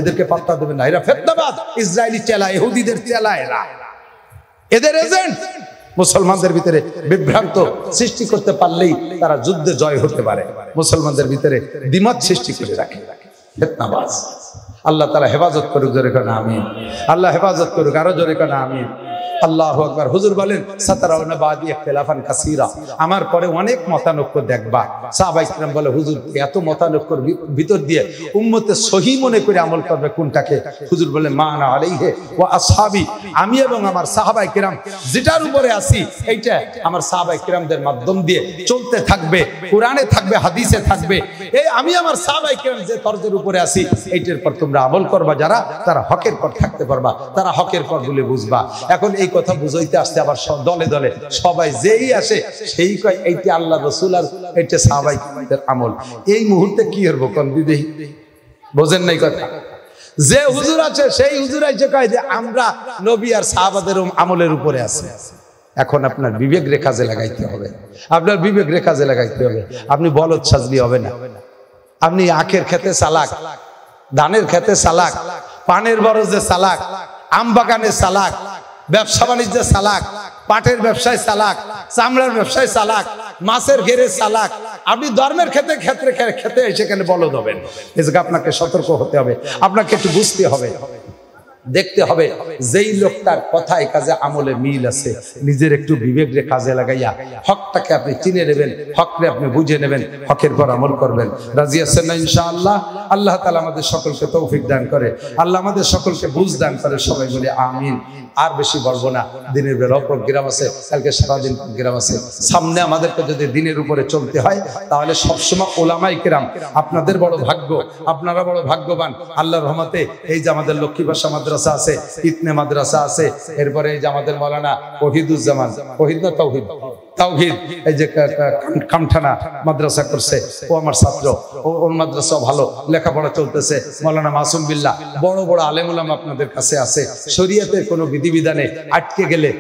এদেরকে পাত্তা দেবেন না। এরা ফিতনাবাজ, ইসরায়েলি চেলা, ইহুদিদের চেলা, এরা এদের এজেন্ট। মুসলমানদের ভিতরে বিভ্রান্ত সৃষ্টি করতে পারলেই তারা যুদ্ধে জয় হতে পারে। মুসলমানদের ভিতরে দ্বিমত সৃষ্টি করে রাখে ফিতনাবাজ। আল্লাহ তাআলা হেফাজত করুক, জোরে কানা আমিন। আল্লাহ হেফাজত করুক, আরো জোরে কানা আমিন। আল্লাহু আকবার। হুজুর বলেন সাতারাউনা বাদি ইখতিলাফান কাসীরা, আমার পরে অনেক মতানৈক্য দেখবা। সাহাবায়ে কিরাম বলে হুজুর এত মতানৈক্যর ভিতর দিয়ে উম্মতে সহি মনে করে আমল করবে কোনটাকে? হুজুর বলে মা আনা আলাইহি ওয়া আসহাবি, আমি এবং আমার সাহাবায়ে কিরাম যেটার উপরে আছি এইটা আমার সাহাবায়ে কিরামদের মাধ্যম দিয়ে চলতে থাকবে, কোরআনে থাকবে, হাদিসে থাকবে। এই আমি আমার সাহাবায়ে কিরাম যে তরজের উপরে আছি এইটার পর তোমরা আমল করবা। যারা তারা হকের পর থাকতে পারবা, তারা হকের পর বলে বুঝবা। এখন এই কথা বুঝাইতে আসতে আবার দলে দলে সবাই যেই আসে সেই কয় এইটা আল্লাহ রাসূল আর এইটা সাহাবায়ে কিরামদের আমল। এই মুহূর্তে কি করব কোন দিদি বোঝেন নাই কথা? যে হুজুর আছে সেই হুজুর আইছে কয় যে আমরা নবী আর সাহাবাদের আমলের উপরে আছি। এখন আপনার বিবেক রে কাজে লাগাইতে হবে, আপনার বিবেক রে কাজে লাগাইতে হবে। আপনি বলদ সাজলি হবে না। আপনি আখের খেতে চালাক, ধানের খেতে চালাক, পানের বরজে চালাক, আম বাগানে চালাক, ব্যবসা বাণিজ্যে চালাক, পাটের ব্যবসায় চালাক, চামড়ার ব্যবসায় চালাক, মাছের ঘেরে চালাক। আপনি ধর্মের ক্ষেত্রে সেখানে বলদ হবেন। এজন্য আপনাকে সতর্ক হতে হবে, আপনাকে একটু বুঝতে হবে। দেখতে হবে যেই লোকটার কথায় কাজে আমলে মিল আছে, নিজের একটু বিবেক রে কাজে লাগাইয়া হকটাকে আপনি চিনে নেবেন, হকরে আপনি বুঝে নেবেন, হকের পর আমল করবেন। রাজি আছেন না ইনশাআল্লাহ? আল্লাহ তাআলা আমাদের সকলকে তৌফিক দান করে, আল্লাহ আমাদের সকলকে বুঝ দান করে, সবাই বলে আমিন। আর বেশি বলবো না, দিনের বেলা প্রোগ্রাম আছে, কালকে সারাদিন প্রোগ্রাম আছে সামনে। আমাদেরকে যদি দিনের উপরে চলতে হয় তাহলে সবসময় ওলামায়ে কেরাম, আপনাদের বড় ভাগ্য, আপনারা বড় ভাগ্যবান আল্লাহর রহমতে। এই যে আমাদের লক্ষ্মী ভাষা মাদ্রাসা আছে, ইতনে মাদ্রাসা আছে, এরপরে এই যে আমাদের মাওলানা ওহিদুজ্জামান, ওহিদ না তাওহিদ, তাওহিদ, এই যে কামঠানা মাদ্রাসা করছে, ও আমার ছাত্র, ওর মাদ্রাসা ভালো লেখাপড়া চলতেছে। মাওলানা মাসুম বিল্লাহ, বড় বড় আলেম ওলামা আপনাদের কাছে আছে। শরীয়তের কোনো বিধিবিধানে আটকে গেলে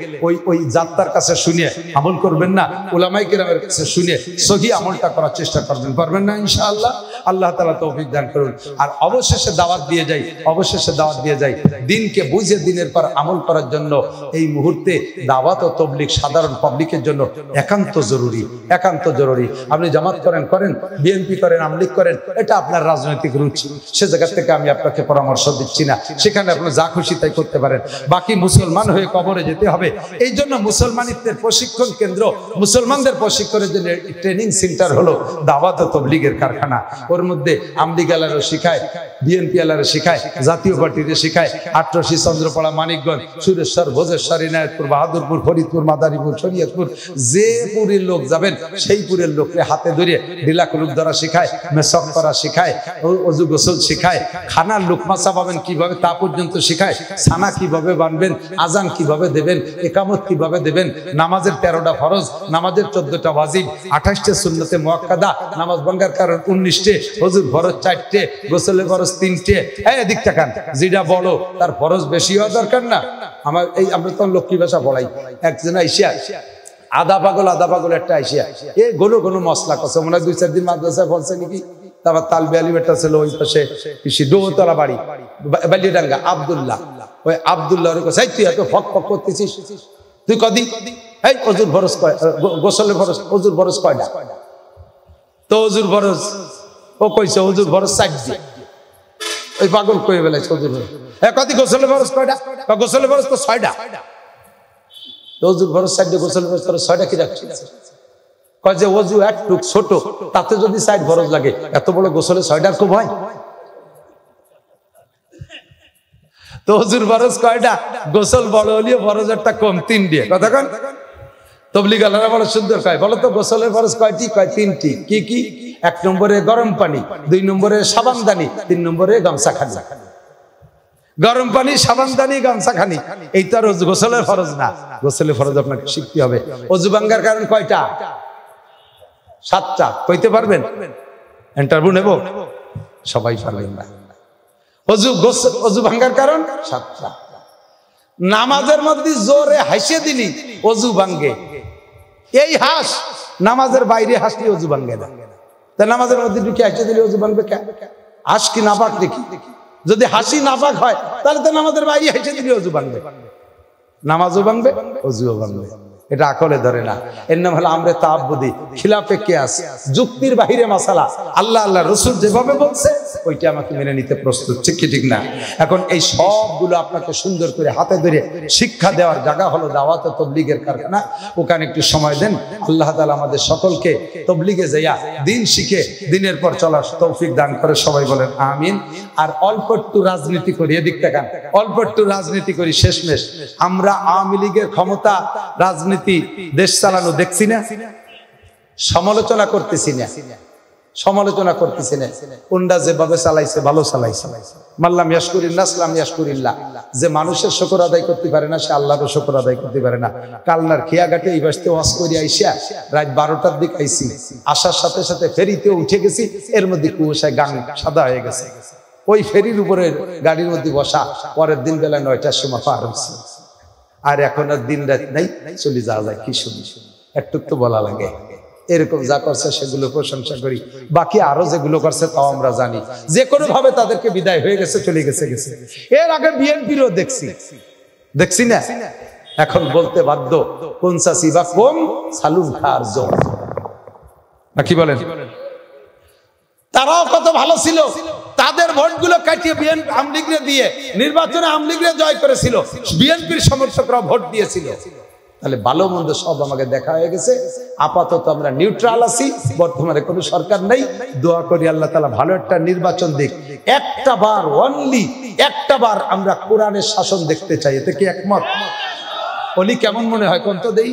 ওই যাত্রার কাছে শুনে আমল করবেন না, উলামায়ে কেরামের কাছে শুনে সহি আমলটা করার চেষ্টা করবেন, পারবেন না ইনশাআল্লাহ? আল্লাহ তাআলা তৌফিক দান করুন। আর অবশেষে দাওয়াত দিয়ে যাই, অবশেষে দাওয়াত দিয়ে যাই, দিনকে বুঝে দিনের পর আমল করার জন্য এই মুহূর্তে দাওয়াত ও তাবলীগ সাধারণ পাবলিকের জন্য একান্ত জরুরি, একান্ত জরুরি। আপনি জামাত করেন, বিএনপি করেন, আমলিগ করেন, এটা আপনার রাজনৈতিক রুচি, সে জায়গা থেকে আমি আপনাকে পরামর্শ দিচ্ছি না, সেখানে আপনি যা খুশি তাই করতে পারেন। বাকি মুসলমান হয়ে কবরে যেতে হবে। এই জন্য মুসলমানিত্বের প্রশিক্ষণ কেন্দ্র, মুসলমানদের প্রশিক্ষণের জন্য ট্রেনিং সেন্টার হলো দাওয়াত ও তাবলীগের কারখানা। ওর মধ্যে আমলিগ আলারও শিখায়, বিএনপি আলারও শিখায়, জাতীয় পার্টিতে শিখায়, আটরশি, চন্দ্রপাড়া, মানিকগঞ্জ, সুরেশ্বর, ভোজেশ্বর, ইনায়তপুর, বাহাদুরপুর, ফরিদপুর, মাদারীপুর, শরীয়তপুর, যে পুরীর লোক যাবেন সেই পুরের লোককে হাতে ধরে ঢিলা কুলুপ ধরা শিখায়, মেসক করা শিখায়, অজু গোসল শিখায়, খানার লুকমা চাবাবেন কিভাবে তা পর্যন্ত শিখায়, ছানা কিভাবে বানবেন, আজান কিভাবে দেবেন, একামত কিভাবে দেবেন, নামাজের 13টা ফরজ, নামাজের 14টা ওয়াজিব, 28টে সুন্নতে মুআক্কাদা, নামাজ ভাঙার কারণ 19টে, হুজুর ফরজ 4টে, গোসলের ফরজ 3টে। এদিক তাকান, যেটা বড় তার ফরজ বেশি হওয়া দরকার না? আমরা তো লক্ষ্মী ভাষা পড়াই, একজন আইসিয়া আধা পাগল একটা আইসিয়া এ গোনো গোনো মশলা কষে, মনে হয় 2-4 দিন মাদ্রাসায় পড়ছে নাকি। তারপর তালবি আলী একটা ছিল ওই পাশে ডোহতলা বাড়ি, বালিয়াডাঙ্গা, আব্দুল্লাহ, ওই আব্দুল্লাহ তুই এত ফক করতেছিস, তুই কদি এই অজুর ফরজ গোসলের ফরজ, অজুর ফরজ কয়টা? তো অজুর ফরজ ও কইছে অজুর ফরজ 4টি। ওই পাগল কয়ে বেলাইছে অজুর ফরজ, কদি গোসলের ফরজ কয়টা? গোসলের ফরজ তো 6টা। অজুর ফরজ 4টে, গোসলের ফরজ 6টা কি রাখছিস? কয় যে অজু একটুক ছোট, তাতে যদি 4 ফরজ লাগে, এত বড় গোসলে 6টার খুব হয়? তো অজুর ফরজ কয়টা? গোসল বড় হলেও ফরজ একটা কম, 3টে। কথা কন, তাবলীগ আলারা বড় সুন্দর কয়, বলো তো গোসলের ফরজ কয়টি? কয় 3টি। কি কি? 1 নম্বরে গরম পানি, 2 নম্বরে সাবানদানি, 3 নম্বরে গামছা খানি। গরম পানি, সাবানদানি, গামছা খানি, এই তো আর গোসলের ফরজ না। গোসলের ফরজ আপনাকে শিখতে হবে। অজু ভাঙ্গার কারণ কয়টা? 7টা। কইতে পারবেন? ইন্টারভিউ নেব? সবাই পারবেন না। অজু ভাঙ্গার কারণ 7টা। নামাজের মধ্যে জোরে হাসিয়ে দিলি অজু ভাঙ্গে, এই হাস নামাজের বাইরে হাসলি অজু ভাঙ্গে না। তা নামাজের মধ্যে ঢুকে হাসিয়ে দিলি অজু ভাঙ্গবে কেন? হাস কি নাপাক দেখি? যদি হাসি নাপাক হয় তাহলে তো নামাজের বাইরে হাসিয়ে দিলি অজু ভাঙ্গবে, নামাজও ভাঙবে, অজুও ভাঙবে। এটা আকলে ধরে না। এর নাম হলো আমরে তাআব্বুদি, খিলাফে কিয়াস, যুক্তির বাহিরে মাসালা। আল্লাহ রাসূল যেভাবে বলছে ওইটা আমাকে মেনে নিতে প্রস্তুত, ঠিক কি ঠিক না? এখন এই সবগুলো আপনাকে সুন্দর করে হাতে ধরে শিক্ষা দেওয়ার জায়গা হলো দাওয়াত ও তাবলীগের কারখানা। ওখানে একটু সময় দেন। আল্লাহ তাআলা আমাদের সকলকে তাবলীগে যাইয়া দিন শিখে দিনের পর চলার তৌফিক দান করে, সবাই বলেন আমিন। আর অল্প একটু রাজনীতি করি, এদিক তাকান, অল্প একটু রাজনীতি করি। শেষমেশ আমরা আওয়ামী লীগের ক্ষমতা, রাজনীতি, দেশ চালানো দেখছি না, সমালোচনা করতেছি না, সমালোচনা করতেছি না। কোনটা যেভাবে চালাইছে ভালো চালাইছে। মাল্লাম ইয়াশকুরিল্লাহ সালাম ইয়াশকুরিল্লাহ, যে মানুষের শুকর আদায় করতে পারে না সে আল্লাহরও শুকর আদায় করতে পারে না। কালনার খেয়াঘাটে এই বাসতে ওয়াজ করে আইসা রাত 12টার দিকে আইসি, আসার সাথে সাথে ফেরিতে উঠে গেছি, এর মধ্যে কুয়াশায় গাং সাদা হয়ে গেছে। ওই ফেরির উপরে গাড়ির মধ্যে বসা, পরের দিন বেলা 9টার সময় পার হয়েছে। আর এখন আর দিন রাত নাই, চলে যাওয়া যায়। কি শুনি, একটু তো বলা লাগে। এরকম যা করছে সেগুলো প্রশংসা করি, বাকি আরো যেগুলো করছে তাও আমরা জানি। যে কোনো ভাবে তাদেরকে বিদায় হয়ে গেছে, চলে গেছে। এর আগে বিএনপিরও দেখছি না। এখন বলতে বাধ্য, কোন চাষি বা কোন সালুন খার জোর, না কি বলেন? তারাও কত ভালো ছিল, তাদের ভোটগুলো কাটিয়ে বিএনপি আওয়ামী লীগরে দিয়ে নির্বাচনে আওয়ামী লীগরে জয় করেছিল, বিএনপির সমর্থকরা ভোট দিয়েছিল। তাহলে ভালো মন্দ সব আমাকে দেখা হয়ে গেছে। আপাতত আমরা নিউট্রাল আছি, বর্তমানে কোনো সরকার নেই। দোয়া করি আল্লাহ তাআলা ভালো একটা নির্বাচন দিক। একটা বার, অনলি একটা বার আমরা কোরআনের শাসন দেখতে চাই। এতে কি একমত? অলি কেমন মনে হয় কোন তো দেই?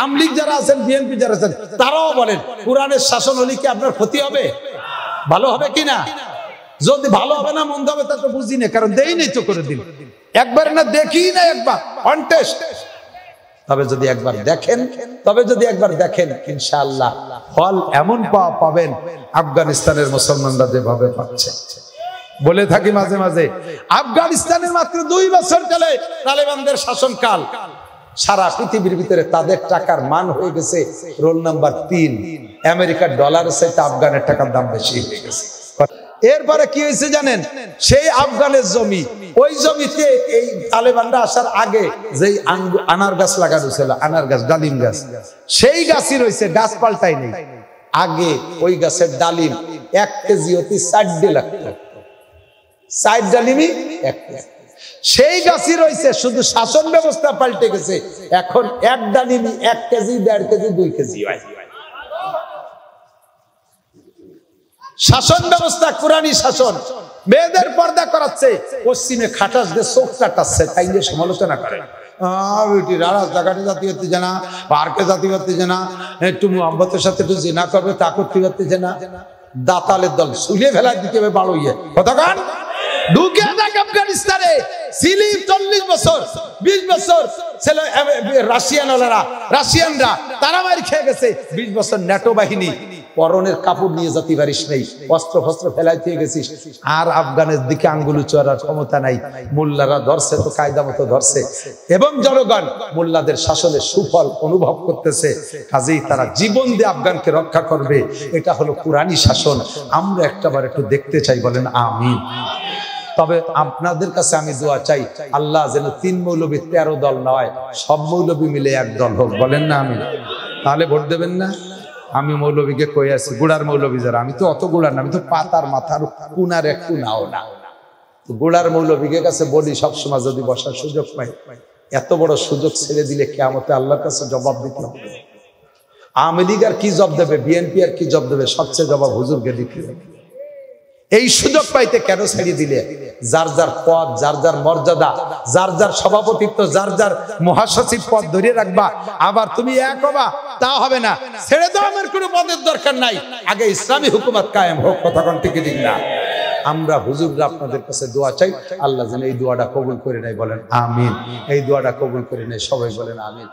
আওয়ামী লীগ যারা আছেন, বিএনপি যারা আছেন, তারাও বলেন কোরআনের শাসন হলে কি আপনার ক্ষতি হবে? ভালো হবে কিনা? যদি ভালো হবে না মন্দ হবে তা তো বুঝি না, কারণ দেই নেই তো করে দিন। একবার না দেখি না, একবার অন টেস্ট। তবে যদি একবার দেখেন ইনশাআল্লাহ ফল এমন পাবেন আফগানিস্তানের মুসলমানরা যেভাবে পাচ্ছে। বলে থাকি মাঝে মাঝে, আফগানিস্তানের মাত্র 2 বছর চলে তালেবানদের শাসনকাল। সারা পৃথিবীর ভিতরে তাদের টাকার মান হয়ে গেছে রোল নাম্বার 3। আমেরিকার ডলারের চাইতে আফগানের টাকার দাম বেশি হয়ে গেছে। এরপরে কি হয়েছে জানেন? সেই আফগানের জমি, ওই জমিতে এই তালেবানরা আসার আগে যেই আনার গাছ লাগানো ছিল, আনার গাছ, ডালিম গাছ, সেই গাছই রয়েছে, গাছ পাল্টাই নেই। আগে ওই গাছের ডালিম 1 কেজি অতি 4 লাগতো, 4 ডালিমই 1 কেজি। সেই গাছই রয়েছে, শুধু শাসন ব্যবস্থা পাল্টে গেছে। এখন 1 ডালিমই 1 কেজি, 1.5 কেজি, 2 কেজি হয়। শাসন ব্যবস্থা কোরআনী শাসন। মেয়েদের পর্দা করাচ্ছে, পশ্চিমে খাটাস দিয়ে চোখ কাটাচ্ছে, তাই নিয়ে সমালোচনা করে। রাস্তাঘাটে জাতি হচ্ছে না, পার্কে জাতি হচ্ছে না, একটু মোহাম্মতের সাথে একটু জিনা করবে, তা করতে হচ্ছে না। দাতালের দল শুলিয়ে ফেলা দিতে হবে বাড়িয়ে কতক্ষণ ঢুকে দেখ আফগানিস্তানে। সিলি 40 বছর 20 বছর ছেলে রাশিয়ানরা তারা মার খেয়ে গেছে। 20 বছর ন্যাটো বাহিনী, পরনের কাপড় নিয়ে যেতে পারিস নাই, অস্ত্র ফস্ত্র ফেলাই দিয়ে গেছিস। আর আফগানের দিকে আঙ্গুল চড়ার ক্ষমতা নাই। মোল্লারা ধরছে তো কায়দা মতো ধরছে, এবং জনগণ মোল্লাদের শাসনের সুফল অনুভব করতেছে। কাজেই তারা জীবন দিয়ে আফগানকে রক্ষা করবে। এটা হলো কোরআনী শাসন। আমরা একটাবার একটু দেখতে চাই, বলেন আমিন। তবে আপনাদের কাছে আমি দোয়া চাই, আল্লাহ যেন 3 মৌলবী 13 দল নয়, সব মৌলবী মিলে এক দল হোক, বলেন না আমিন। তাহলে ভোট দেবেন না? আমি মৌলবীকে কই আছি, গুড়ার মৌলবী যারা, আমি তো অত গুড়ার না, আমি তো পাতার মাথার কুনার এক কুনাও না। গুড়ার মৌলবীকে কাছে বলি সবসময়, যদি বসার সুযোগ পাই, এত বড় সুযোগ ছেড়ে দিলে কিয়ামতে আল্লাহর কাছে জবাব দিতে হবে। আওয়ামী লীগ আর কি জবাব দেবে, বিএনপি আর কি জবাব দেবে? সবচেয়ে জবাব হুজুরকে দিতে হবে। এই সুযোগ পাইতে কেন ছেড়ে দিলে? যার যার পদ, যার যার মর্যাদা, যার যার সভাপতিত্ব, যার যার মহাসচিব পদ ধরে রাখবা, আবার তুমি এক হবা, তা হবে না। ছেড়ে দাও, আমার কোনো পদের দরকার নাই, আগে ইসলামী হুকুমত কায়েম হোক। কতক্ষণ টিকে দিন না। আমরা হুজুররা আপনাদের কাছে দোয়া চাই, আল্লাহ যেন এই দোয়াটা কবুল করে নেয়, বলেন আমিন। এই দোয়াটা কবুল করে নেয়, সবাই বলেন আমিন।